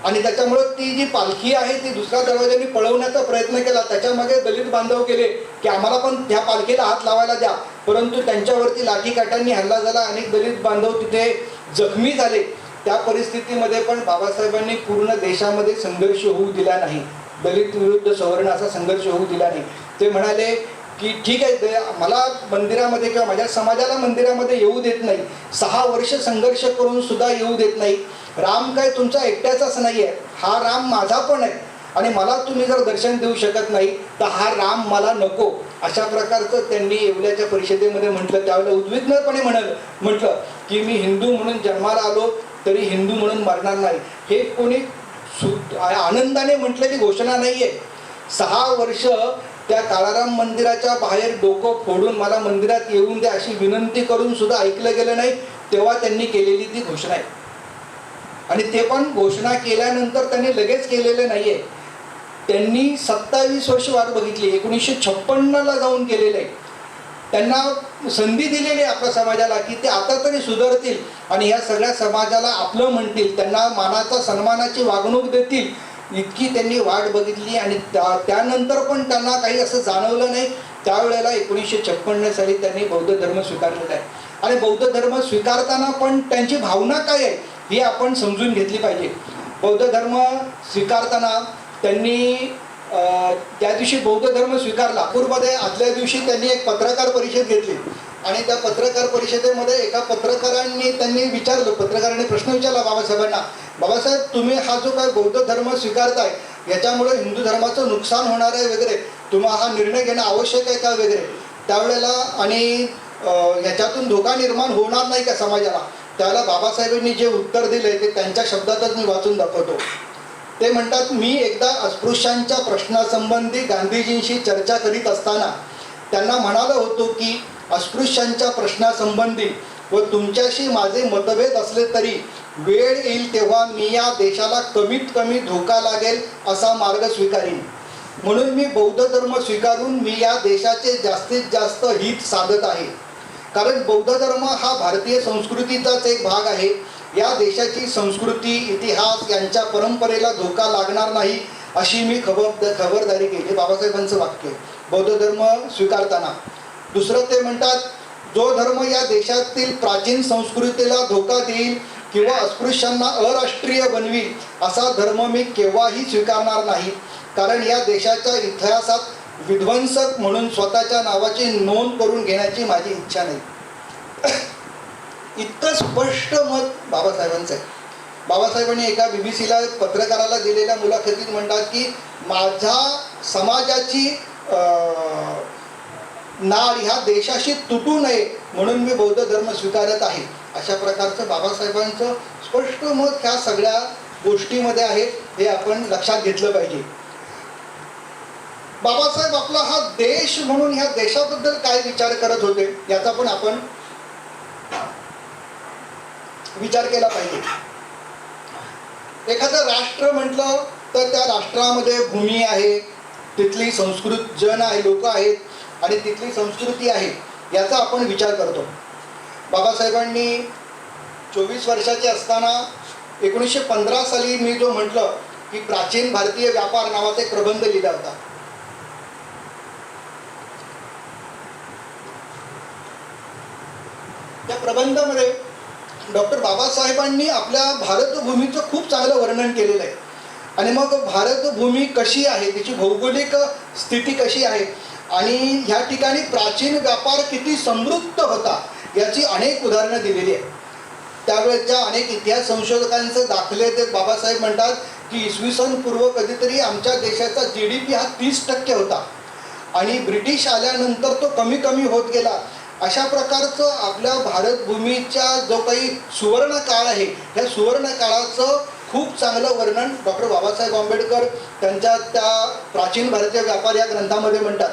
आणि त्याच्यामुळं ती जी पालखी आहे ती दुसऱ्या दरवाजाने पळवण्याचा प्रयत्न केला. त्याच्यामागे दलित बांधव केले की आम्हाला पण त्या पालखीला हात लावायला द्या, परंतु त्यांच्यावरती लाठीकाठांनी हल्ला झाला. अनेक दलित बांधव तिथे जखमी झाले. त्या परिस्थितीमध्ये पण बाबासाहेबांनी पूर्ण देशामध्ये संघर्ष होऊ दिला नाही. दलित विरुद्ध सवर्ण असा संघर्ष होऊ दिला नाही. ते म्हणाले की ठीक आहे, मला मंदिरामध्ये किंवा माझ्या समाजाला मंदिरामध्ये येऊ देत नाही, 6 वर्ष संघर्ष करून सुद्धा येऊ देत नाही. राम काय तुमचा एकट्याचाच नाही आहे, हा राम माझा पण आहे आणि मला तुम्ही जर दर्शन देऊ शकत नाही तर हा राम मला नको. अशा प्रकारचं त्यांनी येवल्याच्या परिषदेमध्ये म्हटलं. त्यावेळेला उद्विग्नपणे म्हटलं की मी हिंदू म्हणून जन्माला आलो तरी हिंदू म्हणून मरणार नाही. हे कोणी आनंदाने म्हटलेली घोषणा नाही आहे. 6 वर्ष त्या काळाराम मंदिराच्या बाहेर डोकं फोडून मला मंदिरात येऊन द्या अशी विनंती करून सुद्धा ऐकलं गेलं नाही. तेव्हा त्यांनी केलेली ती घोषणा आहे. आणि ते पण घोषणा केल्यानंतर त्यांनी लगेच केलेलं नाही आहे. त्यांनी 27 वर्ष वाट बघितली. 1956ला जाऊन केलेलं आहे. त्यांना संधी दिलेली आहे आपल्या समाजाला की ते आता तरी सुधारतील आणि या सगळ्या समाजाला आपलं म्हणतील, त्यांना मानाचा सन्मानाची वागणूक देतील. इतकी त्यांनी वाट बघितली आणि त्यानंतर पण त्यांना काही असं जाणवलं नाही. त्यावेळेला 1956 साली त्यांनी बौद्ध धर्म स्वीकारलेला आहे. आणि बौद्ध धर्म स्वीकारताना पण त्यांची भावना काय आहे ही आपण समजून घेतली पाहिजे. बौद्ध धर्म स्वीकारताना त्यांनी त्या दिवशी बौद्ध धर्म स्वीकारला. नागपूरमध्ये आदल्या दिवशी त्यांनी एक पत्रकार परिषद घेतली आणि त्या पत्रकार परिषदेमध्ये एका पत्रकाराने प्रश्न विचारला बाबासाहेबांना, बाबासाहेब तुम्ही हा जो काय बौद्ध धर्म स्वीकारताय याच्यामुळे हिंदू धर्माचं नुकसान होणार आहे वगैरे, तुम्हाला हा निर्णय घेणं आवश्यक आहे का वगैरे. त्यावेळेला आणि ह्याच्यातून धोका निर्माण होणार नाही का समाजाला. त्यावेळेला बाबासाहेबांनी जे उत्तर दिले ते त्यांच्या शब्दातच मी वाचून दाखवतो. ते म्हणतात, मी एकदा अस्पृश्यांच्या प्रश्नासंबंधी गांधीजींशी चर्चा करीत असताना त्यांना म्हणालो होतो की अस्पृश्यांच्या प्रश्नासंबंधी व तुमच्याशी माझे मतभेद असले तरी वेळ येईल तेव्हा मी या देशाला कमीत कमी धोका लागेल असा मार्ग स्वीकारीन. म्हणून मी बौद्ध धर्म स्वीकारून मी या देशाचे जास्तीत जास्त हित साधत आहे. कारण बौद्ध धर्म हा भारतीय संस्कृतीचाच एक भाग आहे. या देशाची संस्कृती, इतिहास यांच्या परंपरेला धोका लागणार नाही अशी मी खबरदारी केली. बाबासाहेबांचं वाक्य आहे बौद्ध धर्म स्वीकारताना. दुसरं ते म्हणतात, जो धर्म या देशातील प्राचीन संस्कृतीला धोका देईल किंवा अस्पृश्यांना अराष्ट्रीय बनवील असा धर्म मी केव्हाही स्वीकारणार नाही, कारण या देशाच्या इतिहासात विध्वंसक म्हणून स्वतःच्या नावाची नोंद करून घेण्याची माझी इच्छा नाही. इतकं स्पष्ट मत बाबासाहेबांचं आहे. बाबासाहेबांनी एका BBC पत्रकाराला दिलेल्या मुलाखतीत म्हणतात की माझ्या समाजाची नाळ ह्या देशाशी तुटू नये म्हणून मी बौद्ध धर्म स्वीकारत आहे. अशा प्रकारचं बाबासाहेबांचं स्पष्ट मत ह्या सगळ्या गोष्टीमध्ये आहे, हे आपण लक्षात घेतलं पाहिजे. बाबासाहेब आपला हा देश म्हणून ह्या देशाबद्दल काय विचार करत होते याचा पण आपण विचार केला पाहिजे. एखादं राष्ट्र म्हटलं तर त्या राष्ट्रामध्ये भूमी आहे, तिथली संस्कृत जन आहे, लोक आहेत आणि तिथली संस्कृती आहे, याचा आपण विचार करतो. बाबासाहेबांनी 24 वर्षाचे असताना 1915 साली मी जो म्हटलं की प्राचीन भारतीय व्यापार नावाचा एक प्रबंध लिहिला होता. त्या प्रबंधामध्ये डॉक्टर बाबासाहेबांनी आपल्या भारतभूमीचं खूप चांगलं वर्णन केलेलं आहे. आणि मग भारतभूमी कशी आहे, तिची भौगोलिक स्थिती कशी आहे आणि ह्या ठिकाणी प्राचीन व्यापार किती समृद्ध होता याची अनेक उदाहरणं दिलेली आहेत. त्यावेळेच्या अनेक इतिहास संशोधकांचे दाखले ते बाबासाहेब म्हणतात की इसवी सन पूर्व कधीतरी आमच्या देशाचा GDP हा 30% होता आणि ब्रिटिश आल्यानंतर तो कमी कमी होत गेला. अशा प्रकारचं आपल्या भारतभूमीचा जो काही सुवर्ण काळ आहे, ह्या सुवर्ण काळाचं खूप चांगलं वर्णन डॉक्टर बाबासाहेब आंबेडकर त्यांच्या त्या प्राचीन भारतीय व्यापार या ग्रंथामध्ये म्हणतात.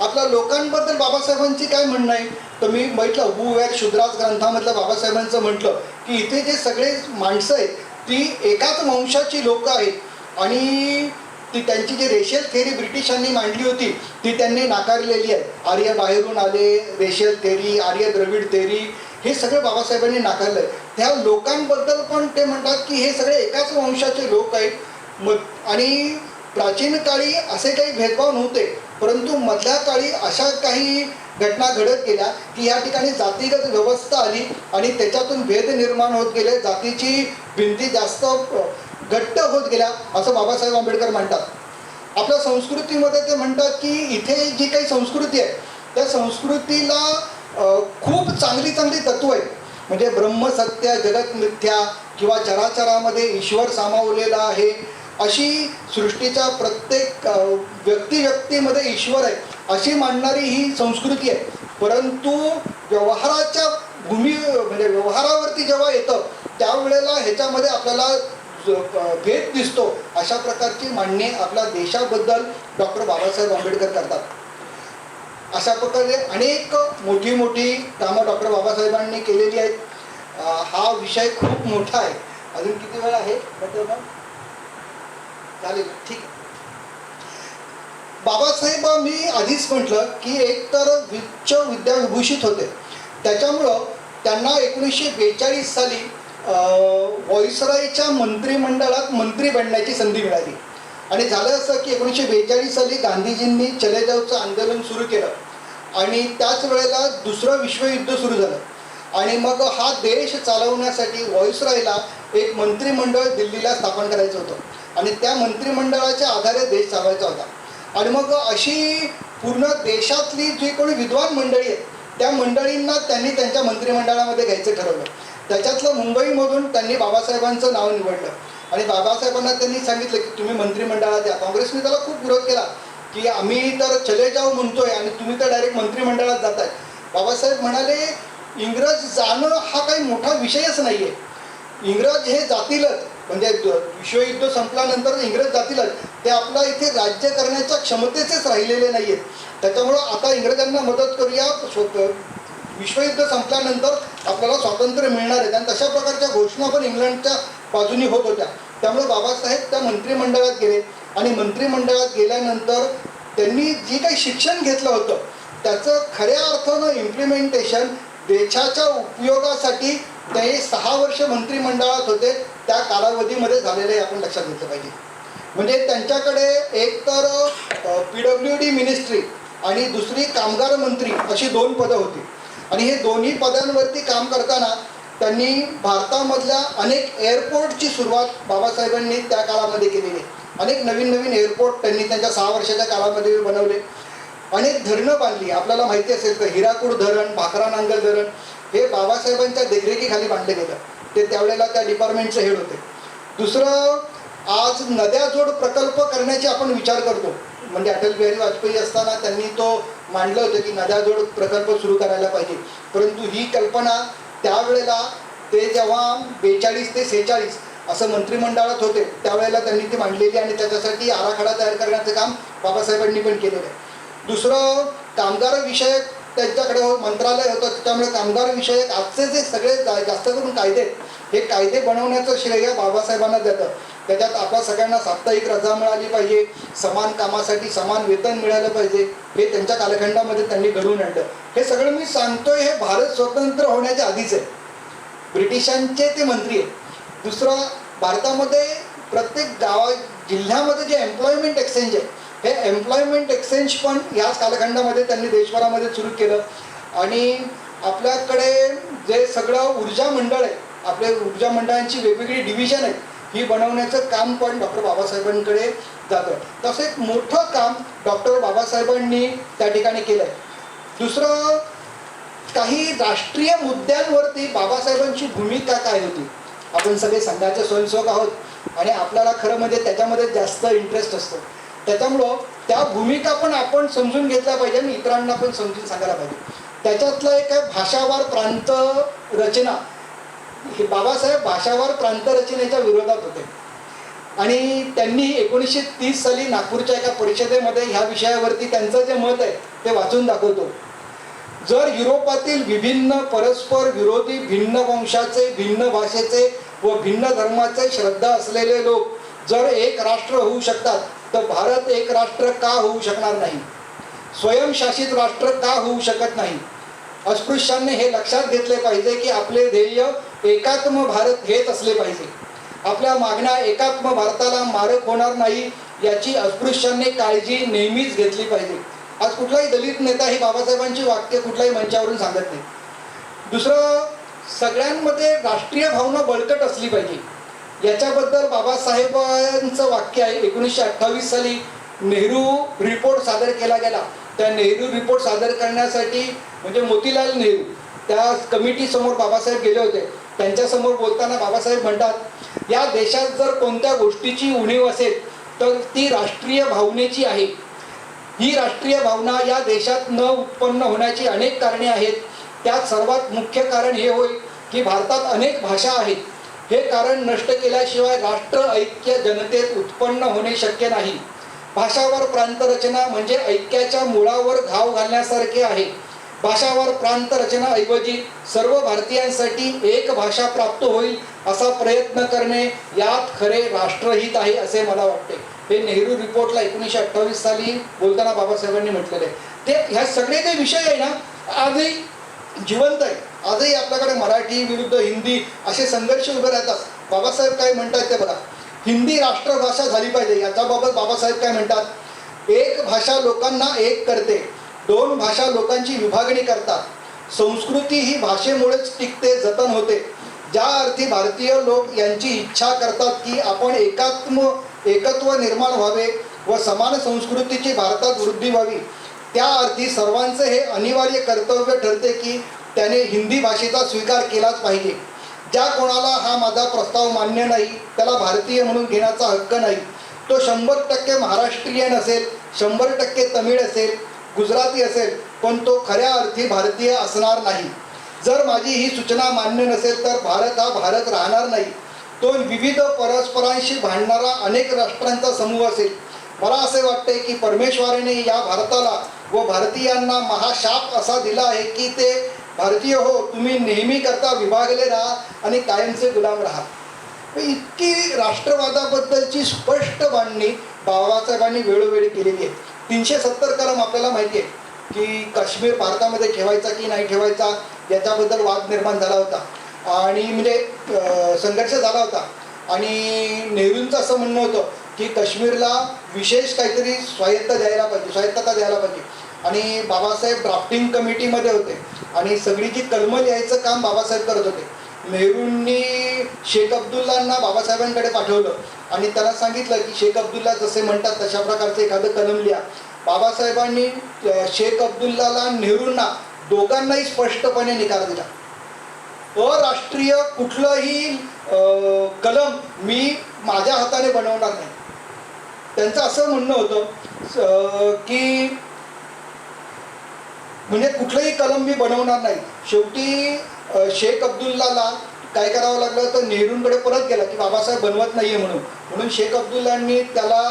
आपल्या लोकांबद्दल बाबासाहेबांची काय म्हणणं आहे तर मी म्हटलं हू वेअर शूद्रास ग्रंथामधलं बाबासाहेबांचं म्हटलं की इथे जे सगळे माणसं आहेत ती एकाच वंशाची लोक आहेत आणि ती त्यांची जी रेशियल थेअरी ब्रिटिशांनी मांडली होती ती त्यांनी नाकारलेली आहे. आर्य बाहेरून आले, रेशियल थेअरी, आर्य द्रविड थेअरी, हे सगळं बाबासाहेबांनी नाकारलं आहे. त्या लोकांबद्दल पण ते म्हणतात की हे सगळे एकाच वंशाचे लोक आहेत आणि प्राचीन काळी असे काही भेदभाव नव्हते, परंतु मधल्या काळी अशा काही घटना घडत गेल्या की या ठिकाणी जातीगत व्यवस्था आली आणि त्याच्यातून भेद निर्माण होत गेले, जातीची भिंती जास्त घट्ट होत गेल्या असं बाबासाहेब आंबेडकर म्हणतात. आपल्या संस्कृतीमध्ये ते म्हणतात की इथे जी काही संस्कृती आहे त्या संस्कृतीला खूप चांगली तत्व आहेत, म्हणजे ब्रह्म सत्य, जगत मिथ्या किंवा चराचरामध्ये ईश्वर सामावलेला आहे, अशी सृष्टीच्या प्रत्येक व्यक्तीमध्ये ईश्वर आहे अशी मांडणारी ही संस्कृती आहे. परंतु व्यवहाराच्या म्हणजे व्यवहारावरती जेव्हा येतं त्यावेळेला ह्याच्यामध्ये आपल्याला भेद दिसतो. अशा प्रकारची मांडणी आपल्या देशाबद्दल डॉक्टर बाबासाहेब आंबेडकर करतात. अशा प्रकारे अनेक मोठी कामं डॉक्टर बाबासाहेबांनी केलेली आहेत. हा विषय खूप मोठा आहे. अजून किती वेळ आहे चालेल, ठीक आहे. बाबासाहेब मी आधीच म्हटलं की एकतर उच्च विद्याविभूषित होते, त्याच्यामुळं त्यांना 1942 साली व्हॉइसरॉयच्या मंत्रिमंडळात मंत्री बनण्याची संधी मिळाली. आणि झालं असं की 1942 साली गांधीजींनी चले जावचं आंदोलन सुरू केलं आणि त्याच वेळेला दुसरं विश्वयुद्ध सुरू झालं आणि मग हा देश चालवण्यासाठी व्हॉइसरॉयला एक मंत्रिमंडळ दिल्लीला स्थापन करायचं होतं आणि त्या मंत्रिमंडळाच्या आधारे देश चालवायचा होता. आणि मग अशी पूर्ण देशातली जी कोणी विद्वान मंडळी आहेत त्या मंडळींना त्यांनी त्यांच्या मंत्रिमंडळामध्ये घ्यायचं ठरवलं. त्याच्यातलं मुंबईमधून त्यांनी बाबासाहेबांचं नाव निवडलं आणि बाबासाहेबांना त्यांनी सांगितलं की तुम्ही मंत्रिमंडळात या. काँग्रेसने त्याला खूप विरोध केला की आम्ही तर चले जाऊ म्हणतोय आणि तुम्ही तर डायरेक्ट मंत्रिमंडळात जाताय. बाबासाहेब म्हणाले इंग्रज जाणं हा काही मोठा विषयच नाही आहे, इंग्रज हे जातीलच, म्हणजे विश्वयुद्ध संपल्यानंतर इंग्रज जातीलच, ते आपल्या इथे राज्य करण्याच्या क्षमतेचेच राहिलेले नाही आहेत. त्याच्यामुळं आता इंग्रजांना मदत करूया, विश्वयुद्ध संपल्यानंतर आपल्याला स्वातंत्र्य मिळणार आहे. आणि तशा प्रकारच्या घोषणा पण इंग्लंडच्या बाजूनी होत होत्या. त्यामुळे बाबासाहेब त्या मंत्रिमंडळात गेले आणि मंत्रिमंडळात गेल्यानंतर त्यांनी जे काही शिक्षण घेतलं होतं त्याचं खऱ्या अर्थानं इम्प्लिमेंटेशन देशाच्या उपयोगासाठी ते 6 वर्ष मंत्रिमंडळात होते त्या कालावधीमध्ये झालेलं आहे, आपण लक्षात घेतलं पाहिजे. म्हणजे त्यांच्याकडे एक तर PWD मिनिस्ट्री आणि दुसरी कामगार मंत्री अशी 2 पदं होती. आणि हे दोन्ही पदांवरती काम करताना त्यांनी भारतामधल्या अनेक एअरपोर्टची सुरुवात बाबासाहेबांनी त्या काळामध्ये केलेली आहे. अनेक नवीन नवीन एअरपोर्ट त्यांनी त्यांच्या 6 वर्षाच्या काळामध्ये बनवले. अनेक धरणं बांधली. आपल्याला माहिती असेल तर हिराकूड धरण, भाकरा नांगल धरण हे बाबासाहेबांच्या देखरेखीखाली बांधले गेलं. ते त्यावेळेला त्या डिपार्टमेंटचे हेड होते. दुसरं, आज नद्या जोड प्रकल्प करण्याचे आपण विचार करतो. म्हणजे अटल बिहारी वाजपेयी असताना त्यांनी तो मांडलं होतं की नद्या जोड प्रकल्प सुरू करायला पाहिजे. परंतु ही कल्पना त्यावेळेला ते जेव्हा 42 ते 46 असं मंत्रिमंडळात होते त्यावेळेला त्यांनी ती मांडलेली आणि त्याच्यासाठी आराखडा तयार करण्याचं काम बाबासाहेबांनी पण केलेलं आहे. दुसरं, कामगार विषयक त्यांच्याकडे मंत्रालय होतं. त्यामुळे कामगार विषयक आजचे जे सगळे जास्त करून कायदे हे कायदे बनवण्याचं श्रेय बाबासाहेबांना देतं. त्याच्यात आपल्या सगळ्यांना साप्ताहिक रजा मिळाली पाहिजे, समान कामासाठी समान वेतन मिळालं पाहिजे, हे त्यांच्या कालखंडामध्ये त्यांनी घडवून आणलं. हे सगळं मी सांगतोय हे भारत स्वतंत्र होण्याच्या आधीच आहे. ब्रिटिशांचे ते मंत्री आहेत. दुसरं, भारतामध्ये प्रत्येक जिल्ह्यामध्ये जे एम्प्लॉयमेंट एक्सचेंज आहे हे एम्प्लॉयमेंट एक्सचेंज पण याच कालखंडामध्ये त्यांनी देशभरामध्ये सुरू केलं. आणि आपल्याकडे जे सगळं ऊर्जा मंडळ आहे, आपल्या ऊर्जा मंडळांची वेगवेगळी डिव्हिजन आहे, ही बनवण्याचं काम पण डॉक्टर बाबासाहेबांकडे जातं. तसं एक मोठं काम डॉक्टर बाबासाहेबांनी त्या ठिकाणी केलं आहे. दुसरं, काही राष्ट्रीय मुद्द्यांवरती बाबासाहेबांची भूमिका काय होती. आपण सगळे संघाचे स्वयंसेवक आहोत आणि आपल्याला खरं म्हणजे त्याच्यामध्ये जास्त इंटरेस्ट असतो. त्याच्यामुळं त्या भूमिका पण आपण समजून घेतल्या पाहिजे आणि इतरांना पण समजून सांगायला पाहिजे. त्याच्यातलं एक आहे भाषावार प्रांत रचना. हे बाबासाहेब भाषावार प्रांत रचनेच्या विरोधात होते आणि त्यांनी 1930 साली नागपूरच्या एका परिषदेमध्ये ह्या विषयावरती त्यांचं जे मत आहे ते वाचून दाखवतो. जर युरोपातील विभिन्न परस्पर विरोधी भिन्न वंशाचे, भिन्न भाषेचे व भिन्न धर्माचे श्रद्धा असलेले लोक जर एक राष्ट्र होऊ शकतात तर भारत एक राष्ट्र का होऊ शकणार नाही. स्वयंशासित राष्ट्र का होऊ शकत नाही. अस्पृश्यांनी हे लक्षात घेतले पाहिजे की आपले ध्येय एकात्म भारत हेच असले पाहिजे. आपल्या मागण्या एकात्म भारताला मारक होणार नाही याची अस्पृश्यांनी काळजी नेहमीच घेतली पाहिजे. आज कुठलाही दलित नेता ही बाबासाहेबांची वाक्य कुठल्याही मंचावरून सांगत नाही. दुसरं, सगळ्यांमध्ये राष्ट्रीय भावना बळकट असली पाहिजे. याच्याबद्दल बाबासाहेबांचं वाक्य आहे. 1928 साली नेहरू रिपोर्ट सादर केला गेला. त्या नेहरू रिपोर्ट सादर करण्यासाठी म्हणजे मोतीलाल नेहरू त्या कमिटीसमोर बाबासाहेब गेले होते. त्यांच्यासमोर बोलताना बाबासाहेब म्हणतात, या देशात जर कोणत्या गोष्टीची उणीव असेल तर ती राष्ट्रीय भावनेची आहे. ही राष्ट्रीय भावना या देशात न उत्पन्न होण्याची अनेक कारणे आहेत. त्यात सर्वात मुख्य कारण हे होय की भारतात अनेक भाषा आहेत. हे कारण नष्ट केल्याशिवाय राष्ट्र ऐक्य जनतेत उत्पन्न होणे शक्य नाही. भाषावार प्रांत रचना म्हणजे ऐक्याच्या मुळावर घाव घालण्यासारखे आहे. भाषावार प्रांत रचनाऐवजी सर्व भारतीयांसाठी एक भाषा प्राप्त होईल असा प्रयत्न करणे यात खरे राष्ट्रहित आहे असे मला वाटते. हे नेहरू रिपोर्टला 1928 साली बोलताना बाबासाहेबांनी म्हटलेलं आहे. ते ह्या सगळे जे विषय आहे ना आजही जिवंत आहे. आजही आपल्याकडे मराठी विरुद्ध हिंदी असे संघर्ष उभे राहतात. बाबासाहेब काय म्हणतात ते बघा. हिंदी राष्ट्रभाषा झाली पाहिजे याच्याबाबत बाबासाहेब काय म्हणतात. एक भाषा लोकांना एक करते, 2 भाषा लोकांची विभागणी करतात. संस्कृती ही भाषेमुळेच टिकते, जतन होते. ज्या अर्थी भारतीय लोक यांची इच्छा करतात की आपण एकत्व निर्माण व्हावे व समान संस्कृतीची भारतात वृद्धी व्हावी, त्या अर्थी सर्वांचे हे अनिवार्य कर्तव्य ठरते की त्याने हिंदी भाषेचा स्वीकार केलाच पाहिजे. ज्या कोणाला हा माझा प्रस्ताव मान्य नाही त्याला भारतीय म्हणून घेण्याचा हक्क नाही. तो 100% महाराष्ट्रीयन असेल, 100% तमिळ असेल, गुजराती असेल, पण तो खऱ्या अर्थी भारतीय असणार नाही. जर माझी ही सूचना मान्य नसेल तर भारत हा भारत राहणार नाही. तो विविध परस्परांशी भांडणारा अनेक राष्ट्रांचा समूह असेल. मला असे वाटते की परमेश्वराने या भारताला व भारतीयांना महाशाप असा दिला आहे की ते भारतीय हो तुम्ही नेहमी करता विभागले राहा आणि कायमचे गुलाम राहा. इतकी राष्ट्रवादाबद्दलची स्पष्ट मांडणी बाबासाहेबांनी वेळोवेळी केलेली आहे. 370 कलम आपल्याला माहिती आहे की काश्मीर भारतामध्ये ठेवायचा की नाही ठेवायचा याच्याबद्दल वाद निर्माण झाला होता आणि म्हणजे संघर्ष झाला होता. आणि नेहरूंचं असं म्हणणं होतं की काश्मीरला विशेष काहीतरी स्वायत्ता द्यायला पाहिजे आणि बाबासाहेब ड्राफ्टिंग कमिटीमध्ये होते आणि सगळी जी कलमं लिहायचं काम बाबासाहेब करत होते. नेहरूंनी शेख अब्दुल्लांना बाबासाहेबांकडे पाठवलं आणि त्याला सांगितलं की शेख अब्दुल्ला जसे म्हणतात तशा प्रकारचं एखादं कलम लिहा. बाबासाहेबांनी शेख अब्दुल्लाला नेहरूंना दोघांनाही स्पष्टपणे निकाल दिला. अराष्ट्रीय कुठलंही कलम मी माझ्या हाताने बनवणार नाही. त्यांचं असं म्हणणं होतं की म्हणजे कुठलंही कलम मी बनवणार नाही. शेवटी शेख अब्दुल्लाला काय करावं लागलं तर नेहरूंकडे परत गेला की बाबासाहेब बनवत नाहीये म्हणून शेख अब्दुल्लांनी त्याला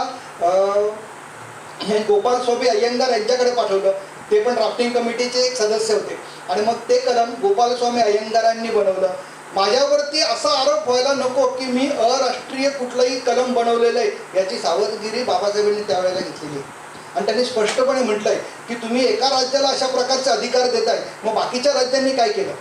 गोपाल स्वामी अय्यंगार यांच्याकडे पाठवलं. ते पण ड्राफ्टिंग कमिटीचे एक सदस्य होते आणि मग ते कलम गोपाल स्वामी अय्यंगारांनी बनवलं. माझ्यावरती असा आरोप व्हायला नको की मी अराष्ट्रीय कुठलंही कलम बनवलेलं आहे याची सावधगिरी बाबासाहेबांनी त्यावेळेला घेतलेली आहे. आणि त्यांनी स्पष्टपणे म्हटलंय की तुम्ही एका राज्याला अशा प्रकारचे अधिकार देताय मग बाकीच्या राज्यांनी काय केलं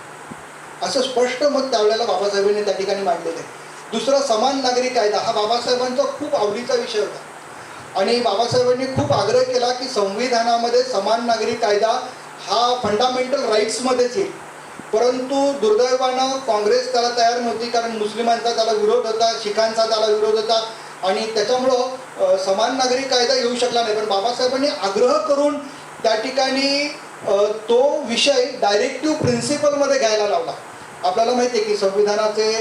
असं स्पष्ट मग त्यावेळेला बाबासाहेबांनी त्या ठिकाणी मांडलेलं आहे. दुसरं समान नागरी कायदा हा बाबासाहेबांचा खूप आवडीचा विषय होता आणि बाबासाहेबांनी खूप आग्रह केला की संविधानामध्ये समान नागरी कायदा हा फंडामेंटल राईट्समध्येच येईल. परंतु दुर्दैवानं काँग्रेस त्याला तयार नव्हती कारण मुस्लिमांचा त्याला विरोध होता, शिखांचा त्याला विरोध होता आणि त्याच्यामुळं समान नागरी कायदा येऊ शकला नाही. पण बाबासाहेबांनी आग्रह करून त्या ठिकाणी तो विषय डायरेक्टिव्ह प्रिन्सिपलमध्ये घ्यायला लावला. आपल्याला माहिती आहे की संविधानाचे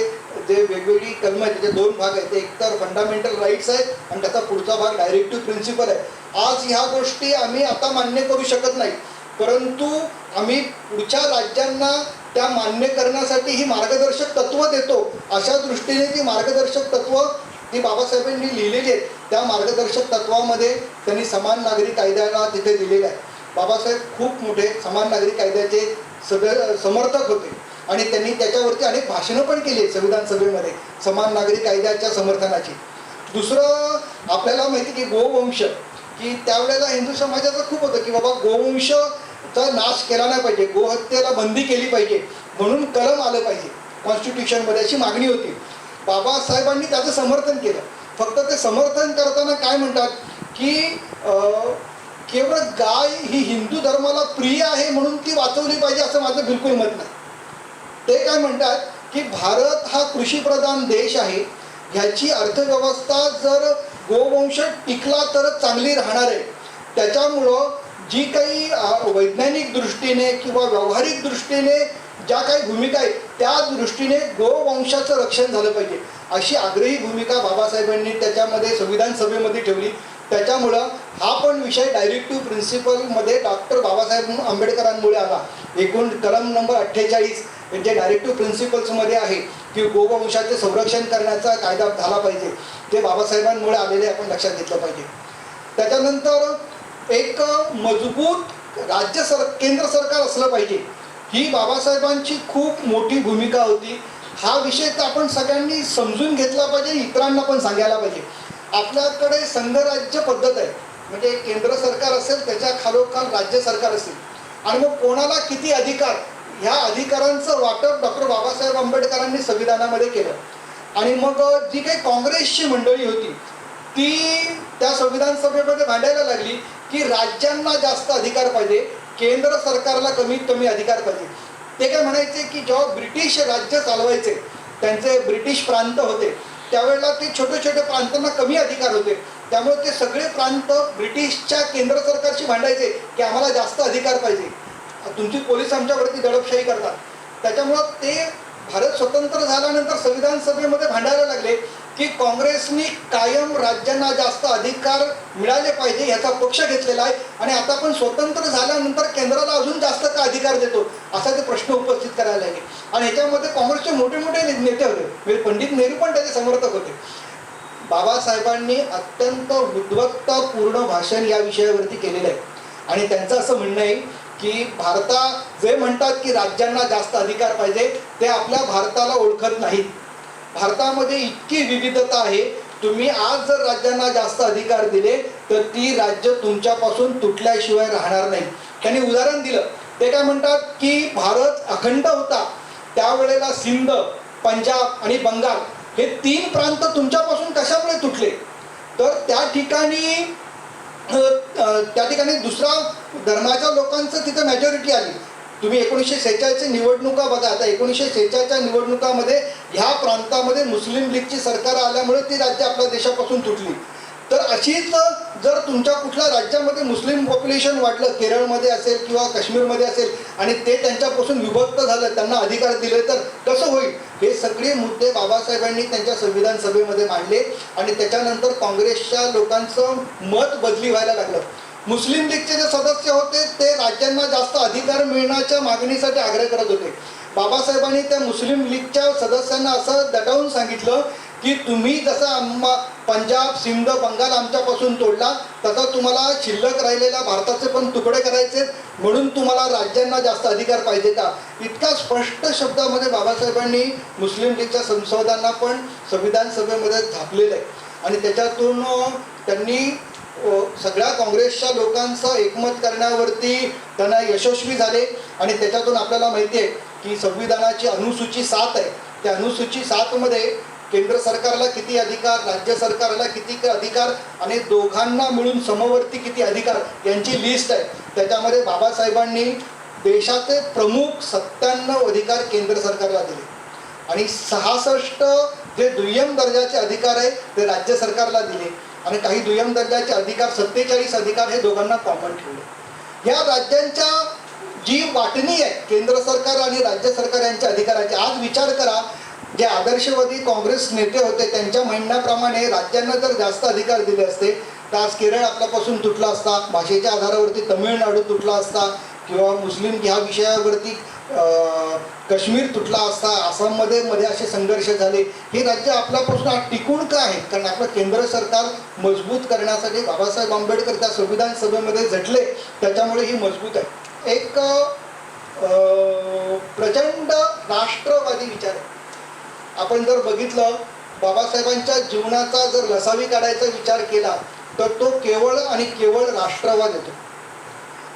जे वेगवेगळी कलमं आहेत त्याचे दोन भाग आहेत. एक तर फंडामेंटल राईट्स आहेत आणि त्याचा पुढचा भाग डायरेक्टिव्ह प्रिन्सिपल आहे. आज ह्या गोष्टी आम्ही आता मान्य करू शकत नाही परंतु आम्ही पुढच्या राज्यांना त्या मान्य करण्यासाठी ही मार्गदर्शक तत्त्व देतो. अशा दृष्टीने ती मार्गदर्शक तत्त्व ती बाबासाहेबांनी लिहिलेली आहेत. त्या मार्गदर्शक तत्त्वामध्ये त्यांनी समान नागरी कायद्याला तिथे दिलेलं आहे. बाबासाहेब खूप मोठे समान नागरी कायद्याचे समर्थक होते आणि त्यांनी त्याच्यावरती अनेक भाषणं पण केली आहेत संविधान सभेमध्ये समान नागरी कायद्याच्या समर्थनाची. दुसरं आपल्याला माहिती की गोवंश की त्यावेळेला हिंदू समाजाचं खूप होतं की बाबा गोवंशचा नाश केला नाही पाहिजे, गोहत्येला बंदी केली पाहिजे म्हणून कलम आलं पाहिजे कॉन्स्टिट्यूशनमध्ये अशी मागणी होती. बाबासाहेबांनी त्याचं समर्थन केलं. फक्त ते समर्थन करताना काय म्हणतात की केवळ गाय ही हिंदू धर्माला प्रिय आहे म्हणून ती वाचवली पाहिजे असं माझं बिलकुल मत नाही. ते काय म्हणतात की भारत हा कृषीप्रधान देश आहे, ह्याची अर्थव्यवस्था जर गोवंश टिकला तरच चांगली राहणार आहे. त्याच्यामुळं जी काही वैज्ञानिक दृष्टीने किंवा व्यावहारिक दृष्टीने ज्या काही भूमिका आहेत त्या दृष्टीने गोवंशाचं रक्षण झालं पाहिजे अशी आग्रही भूमिका बाबासाहेबांनी त्याच्यामध्ये संविधान सभेमध्ये ठेवली. त्याच्यामुळं हा पण विषय डायरेक्टिव्ह प्रिन्सिपलमध्ये डॉक्टर बाबासाहेब आंबेडकरांमुळे आला. एकूण कलम नंबर 48 जे डायरेक्टिव्ह प्रिन्सिपल्समध्ये आहे की गोवंशाचे संरक्षण करण्याचा कायदा झाला पाहिजे ते बाबासाहेबांमुळे आलेले आपण लक्षात घेतलं पाहिजे. त्याच्यानंतर एक मजबूत केंद्र सरकार असलं पाहिजे ही बाबासाहेबांची खूप मोठी भूमिका होती. हा विषय तर आपण सगळ्यांनी समजून घेतला पाहिजे, इतरांना पण सांगायला पाहिजे. आपल्याकडे संघराज्य पद्धत आहे म्हणजे केंद्र सरकार असेल त्याच्या खालोखाल राज्य सरकार असेल आणि मग कोणाला किती अधिकार ह्या अधिकारांचं वाटप डॉक्टर बाबासाहेब आंबेडकरांनी संविधानामध्ये केलं. आणि मग जी काही काँग्रेसची मंडळी होती ती त्या संविधान सभेमध्ये भांडायला लागली की राज्यांना जास्त अधिकार पाहिजे, केंद्र सरकारला कमीत कमी अधिकार पाहिजे. ते काय म्हणायचे की जेव्हा ब्रिटिश राज्य चालवायचे त्यांचे ब्रिटिश प्रांत होते त्यावेळेला ते छोटे छोटे प्रांतांना कमी अधिकार होते त्यामुळे ते सगळे प्रांत ब्रिटिशच्या केंद्र सरकारशी भांडायचे की आम्हाला जास्त अधिकार पाहिजे, तुमची पोलीस आमच्यावरती दडपशाही करतात. त्याच्यामुळं ते भारत स्वतंत्र झाल्यानंतर संविधान सभेमध्ये भांडायला लागले की काँग्रेसनी कायम राज्यांना जास्त अधिकार मिळाले पाहिजे ह्याचा पक्ष घेतलेला आहे आणि आता पण स्वतंत्र झाल्यानंतर केंद्राला अजून जास्त का अधिकार देतो असा ते प्रश्न उपस्थित करायला लागले. आणि ह्याच्यामध्ये काँग्रेसचे मोठे मोठे नेते होते म्हणजे पंडित नेहरू पण त्याचे समर्थक होते. बाबासाहेबांनी अत्यंत उद्वत्तपूर्ण भाषण या विषयावरती केलेलं आहे आणि त्यांचं असं म्हणणं आहे की जे म्हणतात की राज्यांना जास्त अधिकार पाहिजे ते आपल्या भारताला ओळखत नाहीत. भारतामध्ये इतकी विविधता आहे, तुम्ही आज जर राज्यांना जास्त अधिकार दिले तर ती राज्य तुमच्यापासून तुटल्याशिवाय राहणार नाही. त्यांनी उदाहरण दिलं. ते काय म्हणतात की भारत अखंड होता त्यावेळेला सिंध, पंजाब आणि बंगाल हे 3 प्रांत तुमच्यापासून कशामुळे तुटले तर त्या ठिकाणी दुसरा धर्माच्या लोकांचं तिथं मेजॉरिटी आली. तुम्ही 1946च्या निवडणुका बघा. आता 1946च्या निवडणुकामध्ये ह्या प्रांतामध्ये मुस्लिम लीगची सरकार आल्यामुळे ती राज्य आपल्या देशापासून तुटली. तर अशीच जर तुमच्या कुठल्या राज्यामध्ये मुस्लिम पॉप्युलेशन वाढलं, केरळमध्ये असेल किंवा काश्मीरमध्ये असेल, आणि ते त्यांच्यापासून विभक्त झालं, त्यांना अधिकार दिले, तर कसं होईल? हे सगळे मुद्दे बाबासाहेबांनी त्यांच्या संविधान सभेमध्ये मांडले आणि त्याच्यानंतर काँग्रेसच्या लोकांचं मत बदली व्हायला लागलं. मुस्लिम लीगचे जे सदस्य होते ते राज्यांना जास्त अधिकार मिळण्याच्या मागणीसाठी आग्रह करत होते. बाबासाहेबांनी त्या मुस्लिम लीगच्या सदस्यांना असं दटावून सांगितलं की तुम्ही जसं पंजाब, सिंध, बंगाल आमच्यापासून तोडला, तसा तुम्हाला शिल्लक राहिलेल्या भारताचे पण तुकडे करायचे, म्हणून तुम्हाला राज्यांना जास्त अधिकार पाहिजे का? इतक्या स्पष्ट शब्दामध्ये बाबासाहेबांनी मुस्लिम लीगच्या संसदांना पण संविधान सभेमध्ये झापलेलं आहे. आणि त्याच्यातून त्यांनी सगळ्या काँग्रेसच्या लोकांचं एकमत करण्यावरती त्यांना यशस्वी झाले. आणि त्याच्यातून आपल्याला माहिती आहे की संविधानाची अनुसूची 7 आहे. त्या अनुसूची 7मध्ये केंद्र सरकारला किती अधिकार, राज्य सरकारला किती अधिकार आणि दोघांना मिळून समवर्ती किती अधिकार यांची लिस्ट आहे. त्याच्यामध्ये बाबासाहेबांनी देशाचे प्रमुख 97 अधिकार केंद्र सरकारला दिले आणि 66 जे दुय्यम दर्जाचे अधिकार आहे ते राज्य सरकारला दिले आणि काही दुय्यम दर्जाचे अधिकार 47 अधिकार हे दोघांना कॉमन ठेवले. या राज्यांच्या जी वाटणी आहे केंद्र सरकार आणि राज्य सरकार यांच्या अधिकाराची, आज विचार करा, जे आदर्शवादी काँग्रेस नेते होते त्यांच्या म्हणण्याप्रमाणे राज्यांना जर जास्त अधिकार दिले असते तर आज केरळ आपल्यापासून तुटला असता, भाषेच्या आधारावरती तमिळनाडू तुटला असता किंवा मुस्लिम ह्या विषयावरती काश्मीर तुटला असता, आसाममध्ये असे संघर्ष झाले. हे राज्य आपल्यापासून आज टिकून का आहेत? कारण आपलं केंद्र सरकार मजबूत करण्यासाठी बाबासाहेब आंबेडकर त्या संविधान सभेमध्ये झटले, त्याच्यामुळे ही मजबूत आहे. एक प्रचंड राष्ट्रवादी विचार आहे. आपण जर बघितलं, बाबासाहेबांच्या जीवनाचा जर लसावी काढायचा विचार केला तर तो केवळ आणि केवळ राष्ट्रवाद येतो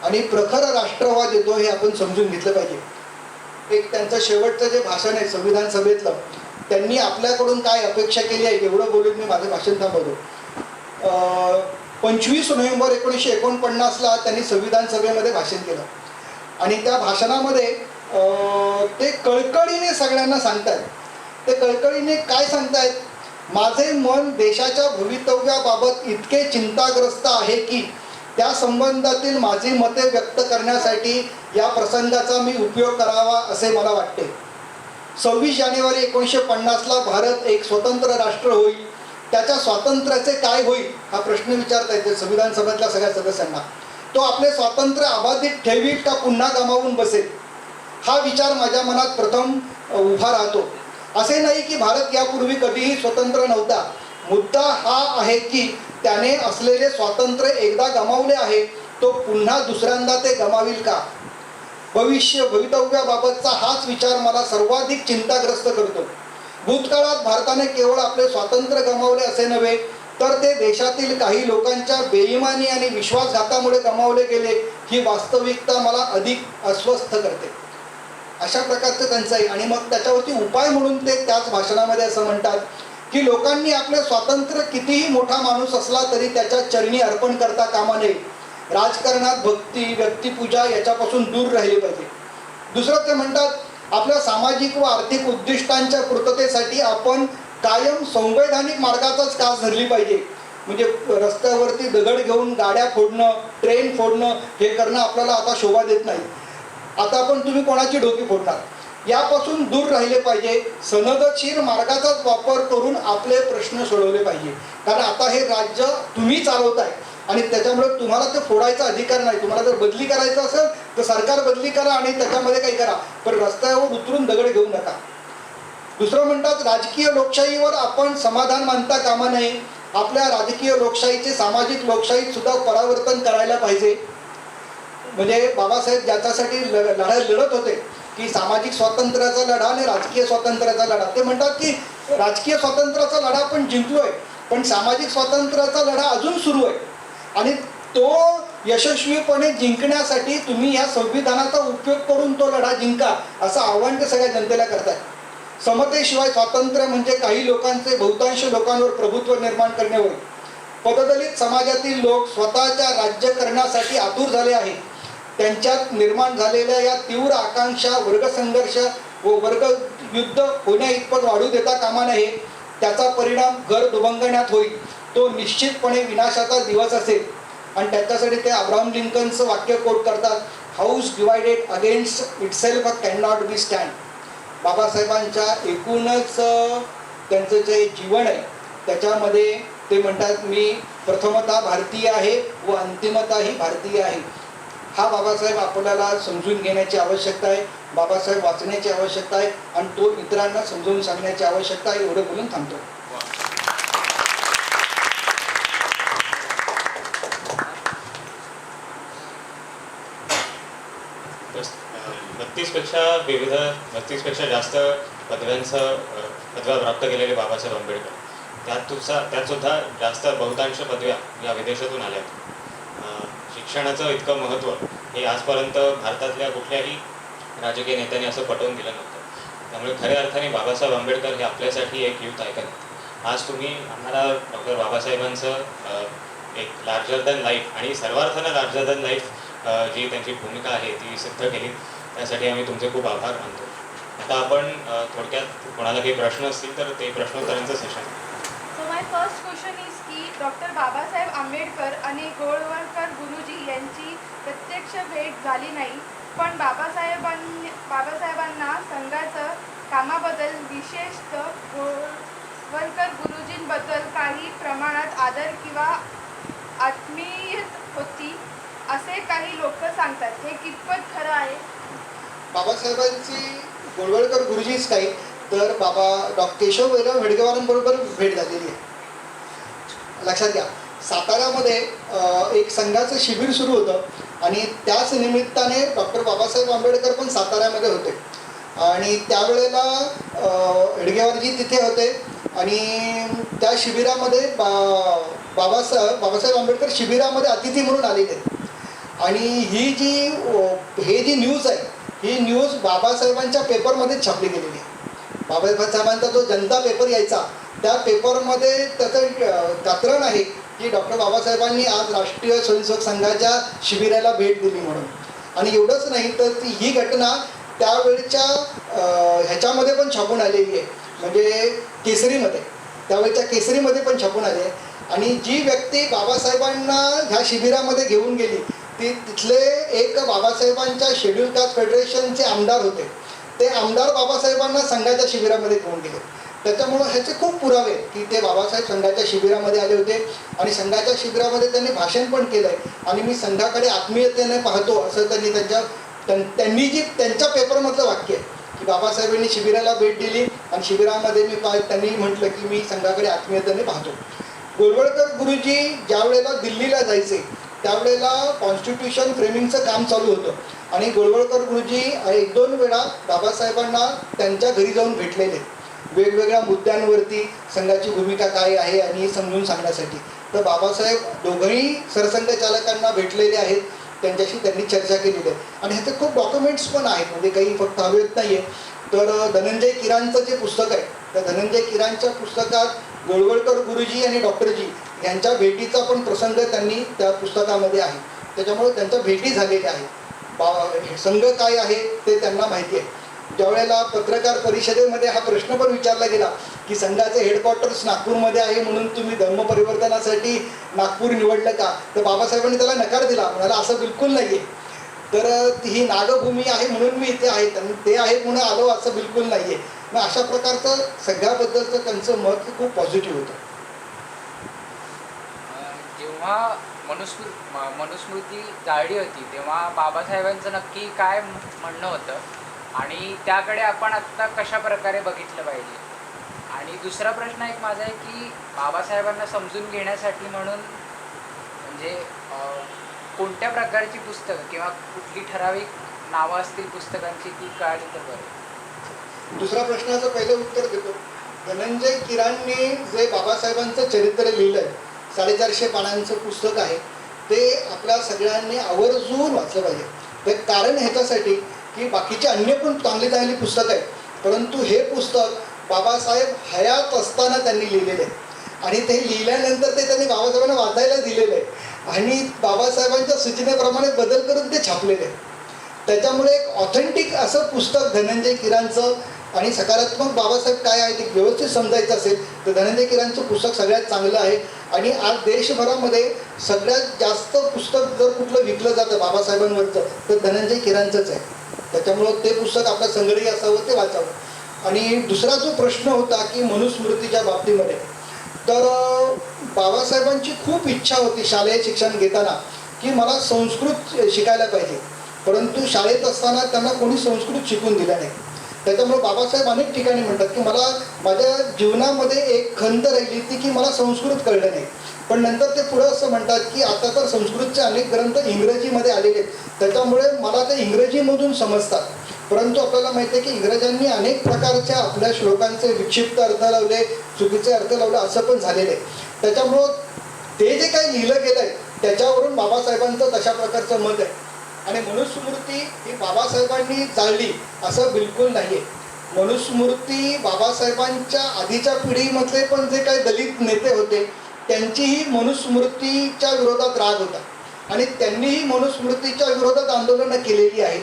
आणि प्रखर राष्ट्रवाद येतो, हे आपण समजून घेतलं पाहिजे. एक त्यांचं शेवटचं जे भाषण आहे संविधान सभेतलं, त्यांनी आपल्याकडून काय अपेक्षा केली आहे एवढं बोलून मी माझं भाषण थांबवतो. 25 नोव्हेंबर 1949ला त्यांनी संविधान सभेमध्ये भाषण केलं आणि त्या भाषणामध्ये ते कळकळीने सगळ्यांना सांगतात. ते कळकळीने काय सांगतायत? माझे मन देशाच्या भवितव्याबाबत इतके चिंताग्रस्त आहे की त्या संबंधातील माझी मते व्यक्त करण्यासाठी या प्रसंगाचा मी उपयोग करावा असे मला वाटते. 26 जानेवारी 1950ला भारत एक स्वतंत्र राष्ट्र होईल, त्याच्या स्वातंत्र्याचे काय होईल हा प्रश्न विचारता येते संविधान सभेतल्या सगळ्या सदस्यांना. तो आपले स्वातंत्र्य अबाधित ठेवील का पुन्हा गमावून बसेल, हा विचार माझ्या मनात प्रथम उभा राहतो. असे नाही की भारत यापूर्वी कधीही स्वतंत्र नव्हता. मुद्दा हा आहे की त्याने असलेले स्वातंत्र्य एकदा गमावले आहे, तो पुन्हा दुसऱ्यांदा ते गमावील का? भवितव्याबाबतचा हाच विचार मला सर्वाधिक चिंताग्रस्त करतो. भूतकाळात भारताने केवळ आपले स्वातंत्र्य गमावले असे नव्हे, तर ते देशातील काही लोकांच्या बेईमानी आणि विश्वासघातामुळे गमावले गेले, ही वास्तविकता मला अधिक अस्वस्थ करते. अशा प्रकारचं त्यांचं आहे. आणि मग त्याच्यावरती उपाय म्हणून ते त्याच भाषणामध्ये असं म्हणतात की लोकांनी आपले स्वातंत्र्य कितीही मोठा माणूस असला तरी त्याच्या चरणी अर्पण करता कामा नये. राजकारणात भक्ती, व्यक्तिपूजा याच्यापासून दूर राहिले पाहिजे. दुसरं ते म्हणतात, आपल्या सामाजिक व आर्थिक उद्दिष्टांच्या पूर्ततेसाठी आपण कायम संवैधानिक मार्गाचाच कास धरली पाहिजे. म्हणजे रस्त्यावरती दगड घेऊन गाड्या फोडणं, ट्रेन फोडणं हे करणं आपल्याला आता शोभा देत नाही. आता आपण तुम्ही कोणाची डोकी फोडणार, यापासून दूर राहिले पाहिजे. सनदशीर मार्गाचाच वापर करून आपले प्रश्न सोडवले पाहिजे. कारण आता हे राज्य तुम्ही चालवताय आणि त्याच्यामुळे तुम्हाला ते फोडायचा अधिकार नाही. तुम्हाला जर बदली करायचं असेल तर सरकार बदली करा आणि त्याच्यामध्ये काही करा, पण रस्त्यावर उतरून दगड घेऊ नका. दुसरं म्हणतात, राजकीय लोकशाहीवर आपण समाधान मानता कामा नये. आपल्या राजकीय लोकशाहीचे सामाजिक लोकशाहीत सुद्धा परावर्तन करायला पाहिजे. म्हणजे बाबासाहेब ज्याच्यासाठी लढा लढत होते की सामाजिक स्वातंत्र्याचा लढा आणि राजकीय स्वातंत्र्याचा लढा, ते म्हणतात की राजकीय स्वातंत्र्याचा लढा आपण जिंकलोय, पण सामाजिक स्वातंत्र्याचा लढा अजून सुरू आहे आणि तो यशस्वीपणे जिंकण्यासाठी तुम्ही या संविधानाचा उपयोग करून तो लढा जिंका, असं आव्हान ते सगळ्या जनतेला करतात. समतेशिवाय स्वातंत्र्य म्हणजे काही लोकांचे बहुतांश लोकांवर प्रभुत्व निर्माण करणे होय. पददलित समाजातील लोक स्वतःच्या राज्य करण्यासाठी आतुर झाले आहेत. त्यांच्यात निर्माण झालेल्या या तीव्र आकांक्षा वर्गसंघर्ष व वर्गयुद्ध होण्या इतपत वाढू देता कामा नये. त्याचा परिणाम घर दुभंगण्यात होईल. तो निश्चितपणे विनाशाचा दिवस असेल. आणि त्याच्यासाठी ते अब्राहम लिंकनचं वाक्य कोट करतात, house divided against itself can not be stand. बाबासाहेबांच्या एकूणच त्यांचं जे जीवन आहे त्याच्यामध्ये ते म्हणतात, मी प्रथमतः भारतीय आहे व अंतिमतःही भारतीय आहे. हा बाबासाहेब आपल्याला समजून घेण्याची आवश्यकता आहे. बाबासाहेब वाचण्याची आवश्यकता आहे आणि तो इतरांना समजून सांगण्याची आवश्यकता आहे. एवढं बोलून थांबतो. बत्तीसपेक्षा जास्त पदव्या प्राप्त केलेले बाबासाहेब आंबेडकर, त्यात सुद्धा जास्त बहुतांश पदव्या या विदेशातून आल्या आहेत. शिक्षणाचं इतकं महत्त्व हे आजपर्यंत भारतातल्या कुठल्याही राजकीय नेत्यांनी असं पटवून दिलं नव्हतं. त्यामुळे खऱ्या अर्थाने बाबासाहेब आंबेडकर हे आपल्यासाठी एक युथ आयकॉन आहेत. आज तुम्ही आम्हाला डॉक्टर बाबासाहेबांचं एक लार्जर दॅन लाईफ आणि सर्वार्थानं लार्जर दॅन लाईफ जी त्यांची भूमिका आहे ती सिद्ध केली, त्यासाठी आम्ही तुमचे खूप आभार मानतो. आता आपण थोडक्यात कोणाला काही प्रश्न असतील तर ते प्रश्नोत्तरांचं session. So my first question is की डॉक्टर बाबासाहेब आंबेडकर आणि गोळवळकर गुरुजी यांची प्रत्यक्ष भेट झाली नाही, पण बाबासाहेबांना संघाचं कामाबद्दल विशेषतः गोळवळकर गुरुजींबद्दल काही प्रमाणात आदर किंवा आत्मीयता होती असे काही लोक सांगतात. हे कितपत खरं आहे? बाबासाहेबांची गोळवळकर गुरुजीच काही तर केशव हेडगेवारांबरोबर भेट झालेली आहे. लक्षात घ्या, साताऱ्यामध्ये एक संघाचं शिबिर सुरू होतं आणि त्याच निमित्ताने डॉक्टर बाबासाहेब आंबेडकर पण साताऱ्यामध्ये होते आणि त्यावेळेला हेडगेवारजी तिथे होते आणि त्या शिबिरामध्ये बाबासाहेब आंबेडकर शिबिरामध्ये अतिथी म्हणून आलेले आहेत. आणि हे जी न्यूज आहे ही न्यूज बाबासाहेबांच्या पेपरमध्येच छापली गेलेली आहे. बाबासाहेबांचा जो जनता पेपर यायचा त्या पेपरमध्ये त्याचं कथन आहे की डॉक्टर बाबासाहेबांनी आज राष्ट्रीय स्वयंसेवक संघाच्या शिबिराला भेट दिली म्हणून. आणि एवढंच नाही तर ही घटना त्यावेळच्या ह्याच्यामध्ये पण छापून आलेली आहे, म्हणजे केसरीमध्ये, त्यावेळच्या केसरीमध्ये पण छापून आली आहे. आणि जी व्यक्ती बाबासाहेबांना ह्या शिबिरामध्ये घेऊन गेली ती तिथले एक बाबासाहेबांच्या शेड्यूल कास्ट फेडरेशनचे आमदार होते. ते आमदार बाबासाहेबांना संघाच्या शिबिरामध्ये घेऊन गेले. त्याच्यामुळं ह्याचे खूप पुरावे आहेत की ते बाबासाहेब संघाच्या शिबिरामध्ये आले होते आणि संघाच्या शिबिरामध्ये त्यांनी भाषण पण केलं आहे. आणि मी संघाकडे आत्मीयतेने पाहतो असं त्यांनी जी त्यांच्या पेपरमधलं वाक्य आहे की बाबासाहेबांनी शिबिराला भेट दिली आणि शिबिरामध्ये त्यांनी म्हटलं की मी संघाकडे आत्मीयतेने पाहतो. गोळवळकर गुरुजी ज्या वेळेला दिल्लीला जायचे त्यावेळेला कॉन्स्टिट्यूशन फ्रेमिंगचं काम चालू होतं आणि गोळवळकर गुरुजी 1-2 वेळा बाबासाहेबांना त्यांच्या घरी जाऊन भेटलेले वेगवेगळ्या मुद्द्यांवरती संघाची भूमिका काय आहे आणि समजून सांगण्यासाठी. तर बाबासाहेब दोघंही सरसंघचालकांना भेटलेले आहेत, त्यांच्याशी त्यांनी चर्चा केलेली आहे आणि ह्याचे खूप डॉक्युमेंट्स पण आहेत, म्हणजे काही फक्त हवेत नाही आहे. तर धनंजय किरांचं जे पुस्तक आहे त्या धनंजय किरांच्या पुस्तकात गोळवळकर गुरुजी आणि डॉक्टरजी यांच्या भेटीचा पण प्रसंग त्यांनी त्या पुस्तकामध्ये आहे. त्याच्यामुळे त्यांच्या भेटी झालेल्या आहेत. संघ काय आहे ते त्यांना माहिती आहे. ज्यावेळेला पत्रकार परिषदेमध्ये हा प्रश्न पण विचारला गेला की संघाचे हेडक्वार्टर्स नागपूरमध्ये आहे म्हणून तुम्ही धर्मपरिवर्तनासाठी नागपूर निवडलं का, तर बाबासाहेबांनी त्याला नकार दिला, म्हणाला असं बिलकुल नाही आहे. तर ही नागभूमी आहे म्हणून मी इथे आहे, ते आहेत म्हणून आलो असं बिलकुल नाही आहे. मग अशा प्रकारचं सगळ्याबद्दलचं त्यांचं मत खूप पॉझिटिव्ह होतं. जेव्हा मनुस्मृती जाळली होती तेव्हा बाबासाहेबांचं नक्की काय म्हणणं होतं आणि त्याकडे आपण आत्ता कशा प्रकारे बघितलं पाहिजे. आणि दुसरा प्रश्न एक माझा आहे की बाबासाहेबांना समजून घेण्यासाठी म्हणून म्हणजे कोणत्या प्रकारची पुस्तकं किंवा कुठली ठराविक नावं असतील पुस्तकांची ती कळली तर बरं. दुसऱ्या प्रश्नाचं पहिलं उत्तर देतो. धनंजय किरांनी जे बाबासाहेबांचं चरित्र लिहिलं आहे 450 पानांचं पुस्तक आहे ते आपल्या सगळ्यांनी आवर्जून वाचलं पाहिजे. ते कारण ह्याच्यासाठी की बाकीची अन्य पण चांगली पुस्तकं आहेत, परंतु हे पुस्तक बाबासाहेब हयात असताना त्यांनी लिहिलेले आहे. आणि ते लिहिल्यानंतर ते त्यांनी बाबासाहेबांना वाचायला दिलेलं आहे आणि बाबासाहेबांच्या सूचनेप्रमाणे बदल करून ते छापलेले आहे. त्याच्यामुळे एक ऑथेंटिक असं पुस्तक धनंजय कीरांचं आणि सकारात्मक बाबासाहेब काय आहे ते व्यवस्थित समजायचं असेल तर धनंजय कीरांचं पुस्तक सगळ्यात चांगलं आहे. आणि आज देशभरामध्ये सगळ्यात जास्त पुस्तक जर कुठलं विकलं जातं बाबासाहेबांवरचं तर धनंजय कीरांचंच आहे. त्याच्यामुळं ते पुस्तक आपल्या संग्रही असावं, ते वाचावं. आणि दुसरा जो प्रश्न होता की मनुस्मृतीच्या बाबतीमध्ये, तर बाबासाहेबांची खूप इच्छा होती शालेय शिक्षण घेताना की मला संस्कृत शिकायला पाहिजे, परंतु शाळेत असताना त्यांना कोणी संस्कृत शिकून दिलं नाही. त्याच्यामुळे बाबासाहेब अनेक ठिकाणी म्हणतात की मला माझ्या जीवनामध्ये एक खंत राहिली ती की मला संस्कृत कळलं नाही. पण नंतर ते पुढं असं म्हणतात की आता तर संस्कृतचे अनेक ग्रंथ इंग्रजीमध्ये आलेले आहेत, त्याच्यामुळे मला ते इंग्रजीमधून समजतात. परंतु आपल्याला माहिती आहे की इंग्रजांनी अनेक प्रकारच्या आपल्या श्लोकांचे विक्षिप्त अर्थ लावले, चुकीचे अर्थ लावले, असं पण झालेलं आहे. त्याच्यामुळं ते जे काही लिहिलं गेलं आहे त्याच्यावरून बाबासाहेबांचं तशा प्रकारचं मत आहे. आणि मनुस्मृती ही बाबासाहेबांनी जाळली असं बिलकुल नाही आहे. मनुस्मृती बाबासाहेबांच्या आधीच्या पिढीमधले पण जे काही दलित नेते होते त्यांचीही मनुस्मृतीच्या विरोधात राग होता आणि त्यांनीही मनुस्मृतीच्या विरोधात आंदोलनं केलेली आहेत.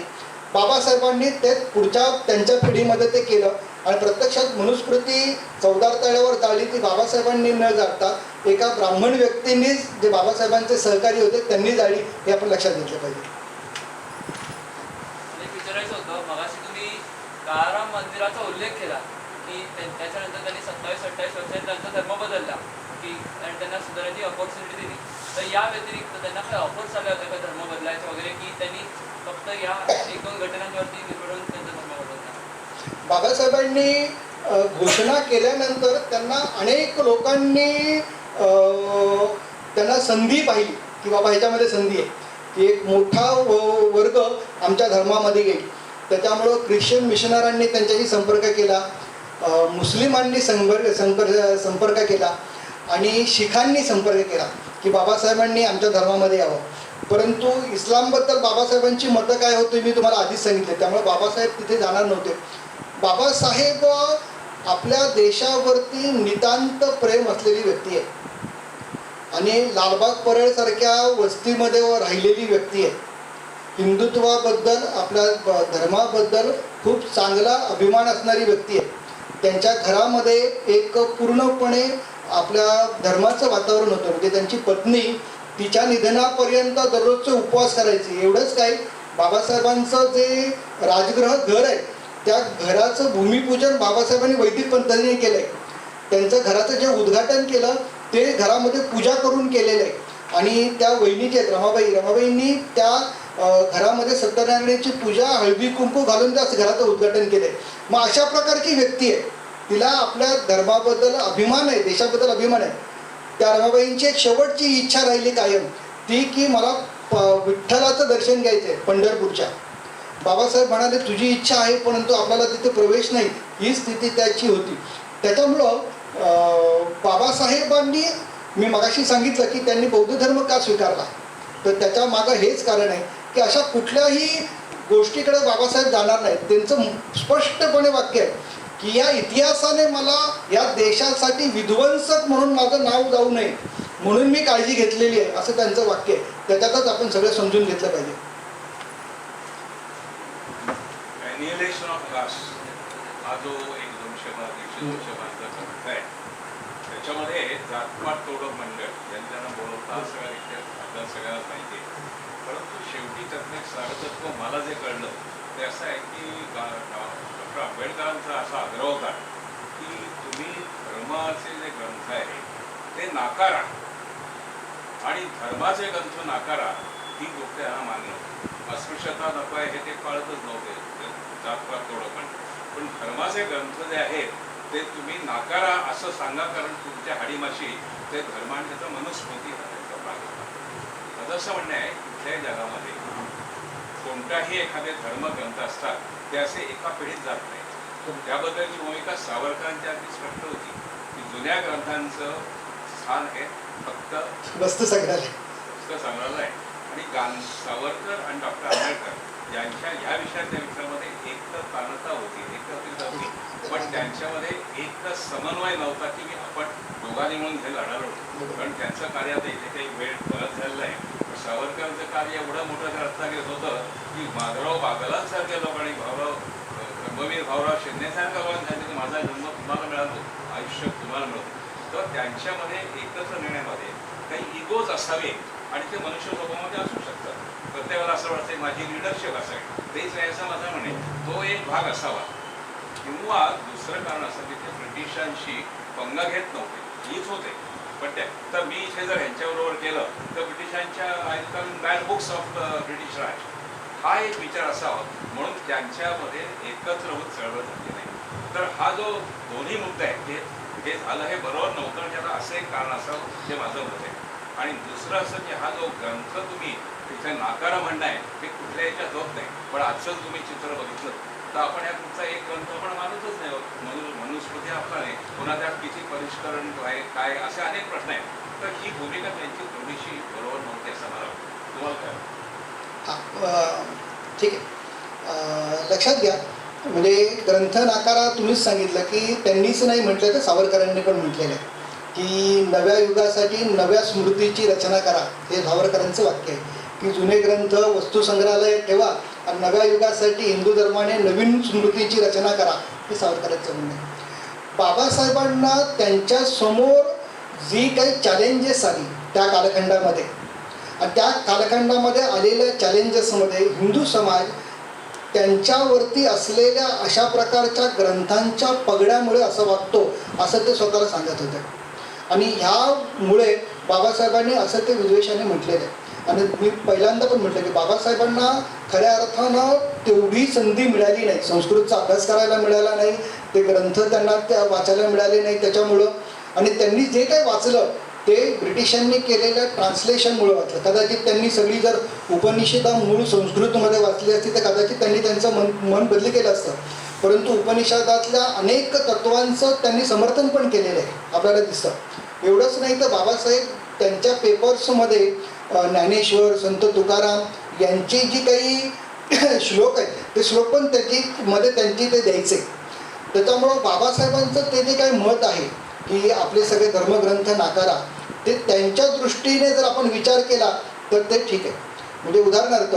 बाबासाहेबांनी ते पुढच्या त्यांच्या पिढीमध्ये ते केलं आणि प्रत्यक्षात मनुस्मृती चौदार तळ्यावर जाळली ती बाबासाहेबांनी न जाळता एका ब्राह्मण व्यक्तींनीच, जे बाबासाहेबांचे सहकारी होते, त्यांनी जाळली, हे आपण लक्षात घेतलं पाहिजे. विचारायचं होतं, मगाशी तुम्ही काळाराम मंदिराचा उल्लेख केला की त्याच्यानंतर त्यांनी 27-28 वर्षांनी त्यांचा धर्म बदलला की आणि त्यांना सुधारायची अपॉर्च्युनिटी दिली. तर या व्यतिरिक्त त्यांना काही ऑफर्स आल्या होत्या का धर्म बदलायचे वगैरे, की त्यांनी फक्त या 1-2 घटनांवरती निवडून त्यांचा धर्म बदलला? बाबासाहेबांनी घोषणा केल्यानंतर त्यांना अनेक लोकांनी त्यांना संधी पाहिली की बाबा ह्याच्यामध्ये संधी आहे, की एक मोठा वर्ग आमच्या धर्मामध्ये येईल. त्याच्यामुळं ख्रिश्चन मिशनरांनी त्यांच्याशी संपर्क केला, मुस्लिमांनी संपर्क केला आणि शिखांनी संपर्क केला की बाबासाहेबांनी आमच्या धर्मामध्ये यावं. परंतु इस्लामबद्दल बाबासाहेबांची मतं काय होती मी तुम्हाला आधीच सांगितले, त्यामुळे बाबासाहेब तिथे जाणार नव्हते. बाबासाहेब आपल्या देशावरती नितांत प्रेम असलेली व्यक्ती आहे आणि लालबाग परळसारख्या वस्तीमध्ये राहिलेली व्यक्ती आहे. हिंदुत्वाबद्दल, आपल्या धर्माबद्दल खूप चांगला अभिमान असणारी व्यक्ती आहे. त्यांच्या घरामध्ये एक पूर्णपणे आपल्या धर्माचं वातावरण होतं. म्हणजे त्यांची पत्नी तिच्या निधनापर्यंत दररोजचे उपवास करायचे. एवढंच काय, बाबासाहेबांचं जे राजगृह घर आहे त्या घराचं भूमिपूजन बाबासाहेबांनी वैदिक पद्धतीने केलं आहे. त्यांचं घराचं जे उद्घाटन केलं ते घरामध्ये पूजा करून केलेलं आहे. आणि त्या वहिनी जे आहेत रमाबाईंनी त्या घरामध्ये सत्यनारायणाची पूजा हळदी कुंकू घालून त्या घराचं उद्घाटन केलं आहे. मग अशा प्रकारची व्यक्ती आहे, तिला आपल्या धर्माबद्दल अभिमान आहे, देशाबद्दल अभिमान आहे. त्या रमाबाईंची एक शेवटची इच्छा राहिली कायम, ती की मला विठ्ठलाचं दर्शन घ्यायचं आहे पंढरपूरच्या. बाबासाहेब म्हणाले तुझी इच्छा आहे परंतु आपल्याला तिथे प्रवेश नाही, ही स्थिती त्याची होती. त्याच्यामुळं बाबासाहेबांनी, मी मगाशी सांगितलं की त्यांनी बौद्ध धर्म का स्वीकारला, तर त्याच्या मागं हेच कारण आहे की अशा कुठल्याही गोष्टीकडे बाबासाहेब जाणार नाहीत. त्यांचं स्पष्टपणे वाक्य आहे की या इतिहासाने मला या देशासाठी विध्वंसक म्हणून माझं नाव जाऊ नये म्हणून मी काळजी घेतलेली आहे, असं त्यांचं वाक्य आहे. त्याच्यातच आपण सगळं समजून घेतलं पाहिजे. एनिहिलेशन ऑफ कास्ट हा जो 100-200 ग्रंथ आहे त्याच्यामध्ये जातपात तोडक मंडळ यांना बोलवता हा सगळा इतिहास आपल्याला सगळ्याला माहिती आहे. परंतु शेवटी त्यातलं एक सारतत्व मला जे कळलं ते असं आहे की डॉक्टर आंबेडकरांचा असा आग्रह होता की तुम्ही धर्माचे जे ग्रंथ आहे ते नाकारा आणि धर्माचे ग्रंथ नाकारा ही गोष्ट यांना मान्य होती. अस्पृश्यता नको आहे हे ते पाळतच नव्हते जातपात तोडक पण धर्माचे ग्रंथ जे आहेत ते तुम्ही नाकारा असं सांगा, कारण तुमच्या हाडीमाशी ते धर्म आणि त्याचा मनुस्मृती हा त्यांचा भाग होता. माझं असं म्हणणं आहे कुठल्याही जगामध्ये कोणताही एखादे धर्मग्रंथ असतात ते असे एका पिढीत जात नाही. त्याबद्दलची भूमिका सावरकरांची अगदी स्पष्ट होती की जुन्या ग्रंथांचं स्थान हे फक्त वस्तू संग्रहालय आहे. आणि सावरकर आणि डॉक्टर आंबेडकर यांच्या ह्या विषयातल्या विचारामध्ये एक तर तानता होती, एकत्रित होती पण त्यांच्यामध्ये एक समन्वय नव्हता की आपण दोघांनी म्हणून हे लढालो. कारण त्यांचं कार्य आता इथे काही वेळ परत झालेलं आहे. सावरकरांचं कार्य एवढं मोठं रत्नागिरीत होतं की माधवराव बागलांसारख्या लोकांनी धर्मवीर भाऊराव शिंदेसारख्या लोकांनी सांगितलं की माझा जन्म तुम्हाला मिळालो, आयुष्य तुम्हाला मिळतो. तर त्यांच्यामध्ये एकत्र नेण्यामध्ये काही इगोज असावे आणि ते मनुष्य स्वभावामध्ये असू शकतात. प्रत्येकाला असं वाटतं माझी लिडरशिप असावी, तेच नाही असं माझं म्हणे. तो एक भाग असावा. किंवा दुसरं कारण असं की ते ब्रिटिशांशी पंगा घेत नव्हते, हीच होते. पण त्या तर मी इथे जर ह्यांच्याबरोबर केलं तर ब्रिटिशांच्या आजकाल बॅड बुक्स ऑफ ब्रिटिश राज हा एक विचार असावा. म्हणून त्यांच्यामध्ये एकत्र होत चळवळ झाली नाही. तर हा जो दोन्ही मुद्दे आहेत हे झालं हे बरोबर नव्हतं. त्याला असं एक कारण असावं हे माझं मत आहे. आणि दुसरं असं की हा जो ग्रंथ तुम्ही तिथे नाकारा म्हणणं आहे ते कुठल्या याच्यात होत नाही. पण आजचं तुम्ही चित्र बघितलं तर आपण या तुमचा एक ग्रंथ आपण मानतच नाही होत. मनुस्मृती आपला नाही, पुन्हा त्यात किती परिष्करण आहे काय असे अनेक प्रश्न आहेत. तर ही भूमिका त्यांची थोडीशी बरोबर नव्हती असं मला वाटतं. तुम्हाला काय वाटतं? ठीक आहे. लक्षात घ्या, म्हणजे ग्रंथ नाकारा तुम्हीच सांगितलं की त्यांनीच नाही म्हटलं तर सावरकरांनी पण म्हटलेलं आहे की नव्या युगासाठी नव्या स्मृतीची रचना करा. हे सावरकरांचं वाक्य आहे की जुने ग्रंथ वस्तुसंग्रहालय ठेवा आणि नव्या युगासाठी हिंदू धर्माने नवीन स्मृतीची रचना करा, हे सावरकरांचं म्हणणं आहे. बाबासाहेबांना त्यांच्यासमोर जी काही चॅलेंजेस आली त्या कालखंडामध्ये आणि त्या कालखंडामध्ये आलेल्या चॅलेंजेसमध्ये हिंदू समाज त्यांच्यावरती असलेल्या अशा प्रकारच्या ग्रंथांच्या पगड्यामुळे असं वागतो असं ते स्वतःला सांगत होते. आणि ह्यामुळे बाबासाहेबांनी असं ते विद्वेषाने म्हटलेलं आहे. आणि मी पहिल्यांदा पण म्हटलं की बाबासाहेबांना खऱ्या अर्थानं तेवढी संधी मिळाली नाही, संस्कृतचा अभ्यास करायला मिळाला नाही, ते ग्रंथ त्यांना त्या वाचायला मिळाले नाही त्याच्यामुळं. आणि त्यांनी जे काही वाचलं ते ब्रिटिशांनी केलेल्या ट्रान्सलेशनमुळे वाचलं. कदाचित त्यांनी सगळी जर उपनिषदा मूळ संस्कृतमध्ये वाचली असती तर कदाचित त्यांनी त्यांचं मन बदली केलं असतं. परंतु उपनिषदातल्या अनेक तत्वांचं त्यांनी समर्थन पण केलेलं आहे आपल्याला दिसतं. एवढंच नाही तर बाबासाहेब त्यांच्या पेपर्समध्ये ज्ञानेश्वर, संत तुकाराम यांची जी काही श्लोक आहेत ते श्लोक पण त्यांची ते द्यायचे. त्याच्यामुळं बाबासाहेबांचं ते जे काही मत आहे की आपले सगळे धर्मग्रंथ नाकारा, ते त्यांच्या दृष्टीने जर आपण विचार केला तर ते ठीक आहे. म्हणजे उदाहरणार्थ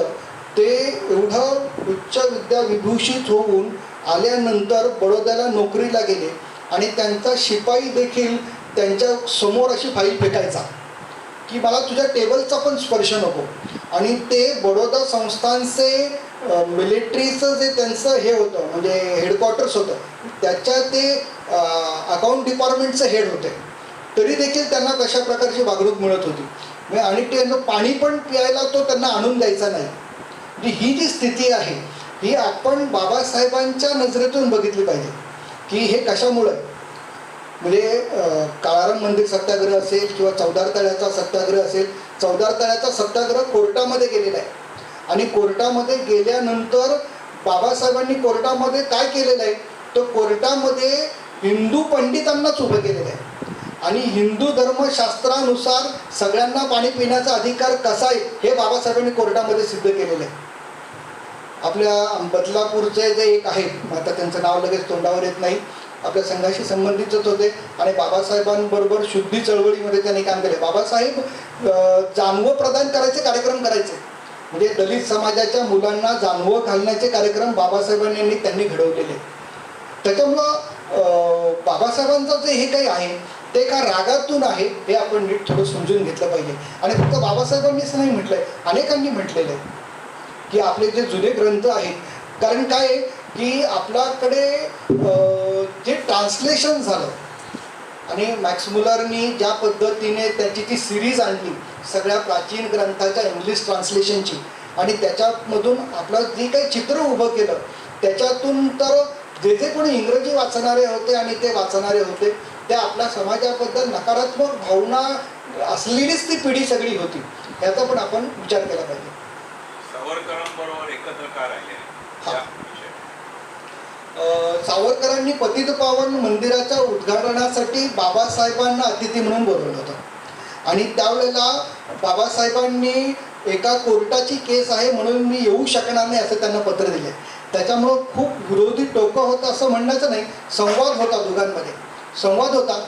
ते एवढं उच्च विद्या विभूषित होऊन आल्यानंतर बडोद्याला नोकरीला गेले आणि त्यांचा शिपाई देखील त्यांच्या समोर अशी फाईल फेकायचा की मला तुझ्या टेबलचा पण स्पर्श नको. आणि ते बडोदा संस्थानचे मिलिटरीचं जे त्यांचं हे होतं म्हणजे हेडक्वार्टर्स होतं त्याच्या ते अकाउंट डिपार्टमेंटचं हेड होते, तरी देखील त्यांना तशा प्रकारची वागणूक मिळत होती. आणि त्यांना पाणी पण प्यायला तो त्यांना आणून द्यायचा नाही. म्हणजे ही जी स्थिती आहे ही आपण बाबासाहेबांच्या नजरेतून बघितली पाहिजे की हे कशामुळं. म्हणजे काळाराम मंदिर सत्याग्रह असेल किंवा चौदार तळ्याचा सत्याग्रह असेल, चौदार तळ्याचा सत्याग्रह कोर्टामध्ये गेलेला आहे आणि कोर्टामध्ये गेल्यानंतर बाबासाहेबांनी कोर्टामध्ये काय केलेलं आहे तर कोर्टामध्ये हिंदू पंडितांनाच उभं केलेलं आहे आणि हिंदू धर्मशास्त्रानुसार सगळ्यांना पाणी पिण्याचा अधिकार कसा आहे हे बाबासाहेबांनी कोर्टामध्ये सिद्ध केलेलं आहे. आपल्या बदलापूरचे जे एक आहेत, आता त्यांचं नाव लगेच तोंडावर येत नाही, आपल्या संघाशी संबंधितच होते आणि बाबासाहेबांबरोबर शुद्धी चळवळीमध्ये त्यांनी काम केले. बाबासाहेब जानवं प्रदान करायचे कार्यक्रम करायचे, म्हणजे दलित समाजाच्या मुलांना जानवं घालण्याचे कार्यक्रम बाबासाहेबांनी त्यांनी घडवलेले. त्याच्यामुळं बाबासाहेबांचं जे हे काही आहे ते एका रागातून आहे हे आपण नीट थोडं समजून घेतलं पाहिजे. आणि फक्त बाबासाहेबांनीच नाही म्हटलं आहे, अनेकांनी म्हटलेलं आहे की आपले जे जुने ग्रंथ आहेत, कारण काय आहे की आपल्याकडे जे ट्रान्सलेशन झालं आणि मॅक्स मुलरनी ज्या पद्धतीने त्याची ती सिरीज आणली सगळ्या प्राचीन ग्रंथाच्या इंग्लिश ट्रान्सलेशनची आणि त्याच्यामधून आपलं जे काही चित्र उभं केलं त्याच्यातून तर जे जे कोणी इंग्रजी वाचणारे होते आणि ते वाचणारे होते ते आपल्या समाजाबद्दल नकारात्मक भावना असलेलीच ती पिढी सगळी होती. याचा पण आपण विचार केला पाहिजे. सावरकरांबरोबर एकत्र का राहिले? सावरकरांनी पतित पावन मंदिराच्या उद्घाटनासाठी बाबासाहेबांना अतिथी म्हणून बोलवलं होतं आणि त्यावेळेला बाबासाहेबांनी एका कोर्टाची केस आहे म्हणून मी येऊ शकणार नाही असं त्यांना पत्र दिले. त्याच्यामुळं खूप विरोधी टोकं होतं असं म्हणण्याचं नाही, संवाद होता दोघांमध्ये, संवाद होता.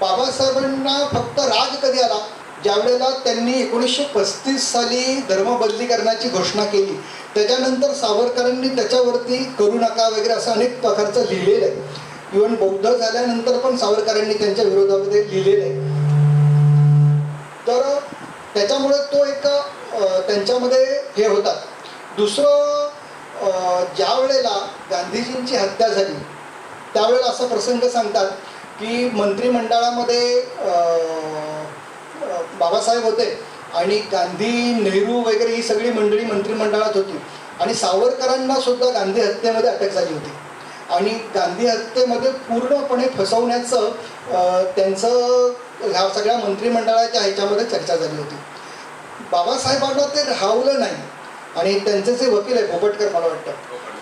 बाबासाहेबांना फक्त राग कधी आला, ज्यावेळेला त्यांनी 1935 साली धर्मबदली करण्याची घोषणा केली. त्याच्यानंतर सावरकरांनी त्याच्यावरती करू नका वगैरे असं अनेक प्रकारचं लिहिलेलं आहे. इव्हन बौद्ध झाल्यानंतर पण सावरकरांनी त्यांच्या विरोधामध्ये लिहिलेलं आहे. तर त्याच्यामुळे तो एक त्यांच्यामध्ये हे होता. दुसरं, ज्या वेळेला गांधीजींची हत्या झाली त्यावेळेला असा प्रसंग सांगतात की मंत्रिमंडळामध्ये बाबासाहेब होते आणि गांधी, नेहरू वगैरे ही सगळी मंडळी मंत्रिमंडळात होती आणि सावरकरांना सुद्धा गांधी हत्येमध्ये अटक झाली होती आणि गांधी हत्येमध्ये पूर्णपणे फसवण्याचं त्यांचं ह्या सगळ्या मंत्रिमंडळाच्या ह्याच्यामध्ये चर्चा झाली होती. बाबासाहेबांना ते राहवलं नाही आणि त्यांचे जे वकील आहे भोपटकर, मला वाटतं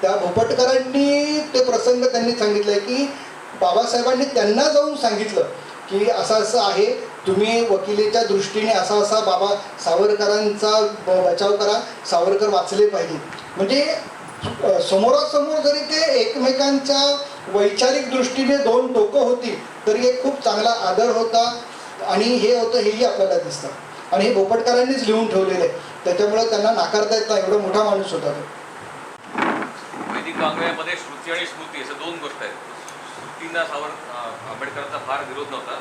त्या भोपटकरांनी ते प्रसंग त्यांनी सांगितलं की बाबासाहेबांनी त्यांना जाऊन सांगितलं की असं असं आहे, तुम्ही वकिलीच्या दृष्टीने असा असा बाबा सावरकरांचा बचाव करा, सावरकर वाचले पाहिजे. म्हणजे समोरासमोर जरी ते एकमेकांच्या वैचारिक दृष्टीने दोन टोकं होती तरी एक खूप चांगला आदर होता आणि हे होतं हेही आपल्याला दिसतं. आणि हे भोपटकरांनीच लिहून ठेवलेलं आहे, त्याच्यामुळे त्यांना नाकारता येत नाही, एवढा मोठा माणूस होता तो. वैदिक वाङ्मयामध्ये श्रुती आणि स्मृती अशा दोन गोष्टी आहेत. स्मृतींना आंबेडकरांचा फार विरोध नव्हता.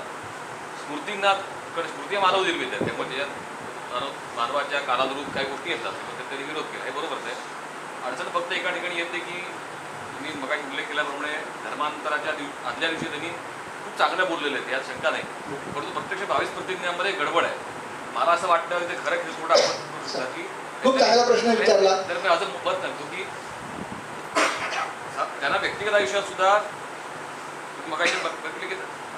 स्मृती मानव निर्मित आहेत, त्यामुळे त्याच्यात मानवाच्या कालानुरूप काही गोष्टी येतात, त्यांनी विरोध केला, हे बरोबरच आहे. अडचण फक्त एका ठिकाणी येते की तुम्ही मगाशी उल्लेख केल्याप्रमाणे धर्मांतराच्या आदल्या दिवशी त्यांनी खूप चांगलं बोललेले आहेत, यात शंका नाही. परंतु प्रत्यक्ष 22 प्रतिज्ञांमध्ये गडबड आहे. मला असं वाटतं ते खरं थोडं आपण की खूप चांगला प्रश्न विचारला. तर मी असं मत सांगतो की त्यांना व्यक्तिगत आयुष्यात सुद्धा मगाशी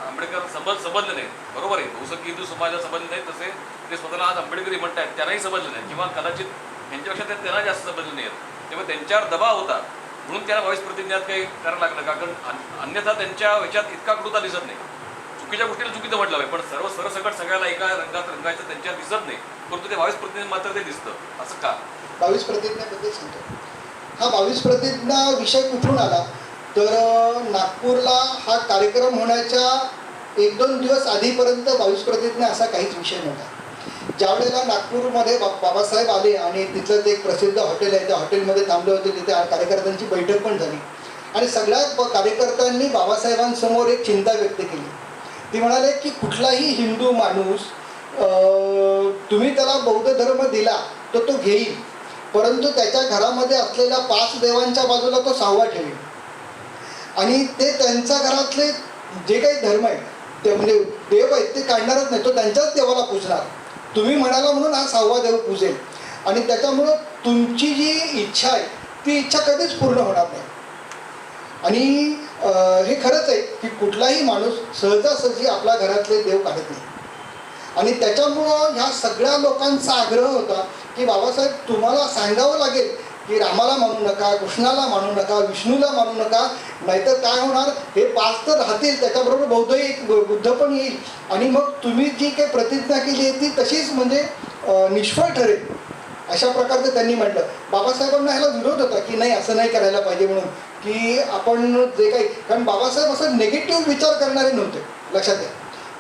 आंबेडकर समजले नाही, बरोबर आहे. बहुसंख्य हिंदू समाजाला समजले नाही, तसे ते स्वतःला आज आंबेडकरी म्हणतात त्यांनाही समजले नाही किंवा कदाचित यांच्यापेक्षा ते त्यांना जास्त समजले नाही आहेत. तेव्हा त्यांच्यावर दबाव होता म्हणून त्यांना 22 प्रतिज्ञात काही करायला लागलं, कारण अन्यथा त्यांच्या ह्याच्यात इतका क्रूरता दिसत नाही. चुकीच्या गोष्टीला चुकीचं म्हटलं आहे, पण सर्व सरसकट सगळ्याला एका रंगात रंगायचं त्यांच्यात दिसत नाही, परंतु ते 22 प्रतिज्ञा मात्र ते दिसतं. असं का? 22 प्रतिज्ञाबद्दल सांगतो. हा 22 प्रतिज्ञा विषय कुठून आला तर नागपूरला हा कार्यक्रम होण्याच्या 1-2 दिवस आधीपर्यंत 22 प्रतिज्ञा असा काहीच विषय नव्हता. ज्यावेळेला नागपूरमध्ये बाबासाहेब आले आणि तिथलं ते एक प्रसिद्ध हॉटेल आहे, त्या हॉटेलमध्ये थांबले होते, तिथे कार्यकर्त्यांची बैठक पण झाली आणि सगळ्या कार्यकर्त्यांनी बाबासाहेबांसमोर एक चिंता व्यक्त केली. ती म्हणाले की कुठलाही हिंदू माणूस तुम्ही त्याला बौद्ध धर्म दिला तर तो घेईल, परंतु त्याच्या घरामध्ये असलेल्या 5 देवांच्या बाजूला तो 6वा ठेवेल आणि ते त्यांच्या घरातले जे काही धर्म आहे ते म्हणजे देव आहेत ते काढणारच नाही, तो त्यांच्याच देवाला पूजणार. तुम्ही म्हणाला म्हणून हा 6वा देव पूजेल आणि त्याच्यामुळं तुमची जी इच्छा आहे ती इच्छा कधीच पूर्ण होणार नाही. आणि हे खरंच आहे की कुठलाही माणूस सहजासहजी आपल्या घरातले देव काढत नाही आणि त्याच्यामुळं ह्या सगळ्या लोकांचा आग्रह होता की बाबासाहेब तुम्हाला सांगावं लागेल की रामाला मानू नका, कृष्णाला मानू नका, विष्णूला मानू नका, नाहीतर काय होणार, हे 5 तर राहतील, त्याच्याबरोबर बुद्ध पण येईल आणि मग तुम्ही जी काही प्रतिज्ञा केली आहे ती तशीच म्हणजे निष्फळ ठरेल. अशा प्रकारचं त्यांनी म्हटलं. बाबासाहेबांना ह्याला विरोध होता की नाही असं नाही करायला पाहिजे म्हणून, की आपण जे काही, कारण बाबासाहेब असं निगेटिव्ह विचार करणारे नव्हते, लक्षात घ्या.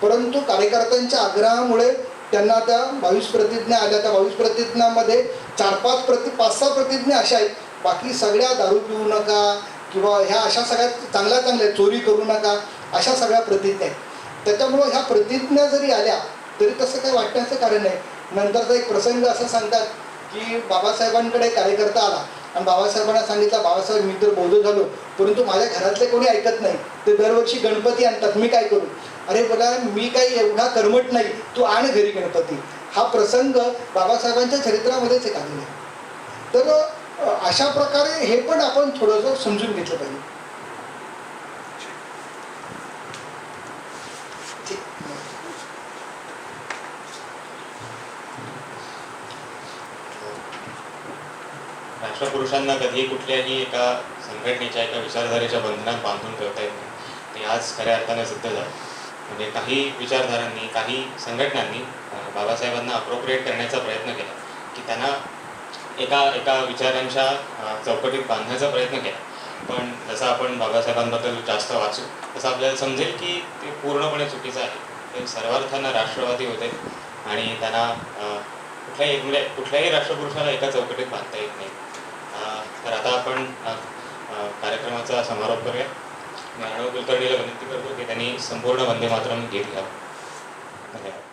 परंतु कार्यकर्त्यांच्या आग्रहामुळे त्यांना त्या 22 प्रतिज्ञा आल्या. त्या 22 प्रतिज्ञांमध्ये 5-6 प्रतिज्ञा अशा आहेत, बाकी सगळ्या दारू पिऊ नका किंवा ह्या अशा सगळ्या चांगल्या चोरी करू नका, अशा सगळ्या प्रतिज्ञा आहेत. त्याच्यामुळं ह्या प्रतिज्ञा जरी आल्या तरी तसं काही वाटण्याचं कारण नाही. नंतरचा एक प्रसंग असं सांगतात की बाबासाहेबांकडे कार्यकर्ता आला आणि बाबासाहेबांना सांगितलं, बाबासाहेब मी तर बौद्ध झालो परंतु माझ्या घरातले कोणी ऐकत नाही, ते दरवर्षी गणपती आणतात, मी काय करू? अरे बोला मी काही एवढा कर्मठ नाही, तू आण घरी गणपती. हा प्रसंग बाबासाहेबांच्या चरित्रामध्येच एक आलेला आहे. तर अशा प्रकारे हे पण आपण थोडंसं समजून घेतलं पाहिजे. राष्ट्रपुरुषांना कधी कुठल्याही एका संघटनेच्या एका विचारधारेच्या बंधनात बांधून ठेवता येत नाही. ते आज खऱ्या अर्थाने सिद्ध झालं. म्हणजे काही विचारधारांनी, काही संघटनांनी बाबासाहेबांना अप्रोप्रिएट करण्याचा प्रयत्न केला की त्यांना एका एका विचारांच्या चौकटीत बांधण्याचा प्रयत्न केला. पण जसं आपण बाबासाहेबांबद्दल जास्त वाचू तसं आपल्याला समजेल की ते पूर्णपणे चुकीचं आहे. ते सर्वार्थानं राष्ट्रवादी होते आणि त्यांना कुठल्याही राष्ट्रपुरुषाला एका चौकटीत बांधता येत नाही. तर आता आपण कार्यक्रमाचा समारोप करूया. मी अर्णव कुलकर्णीला विनंती करतो की त्यांनी संपूर्ण वंदे मातरम गीत घ्यावं. धन्यवाद.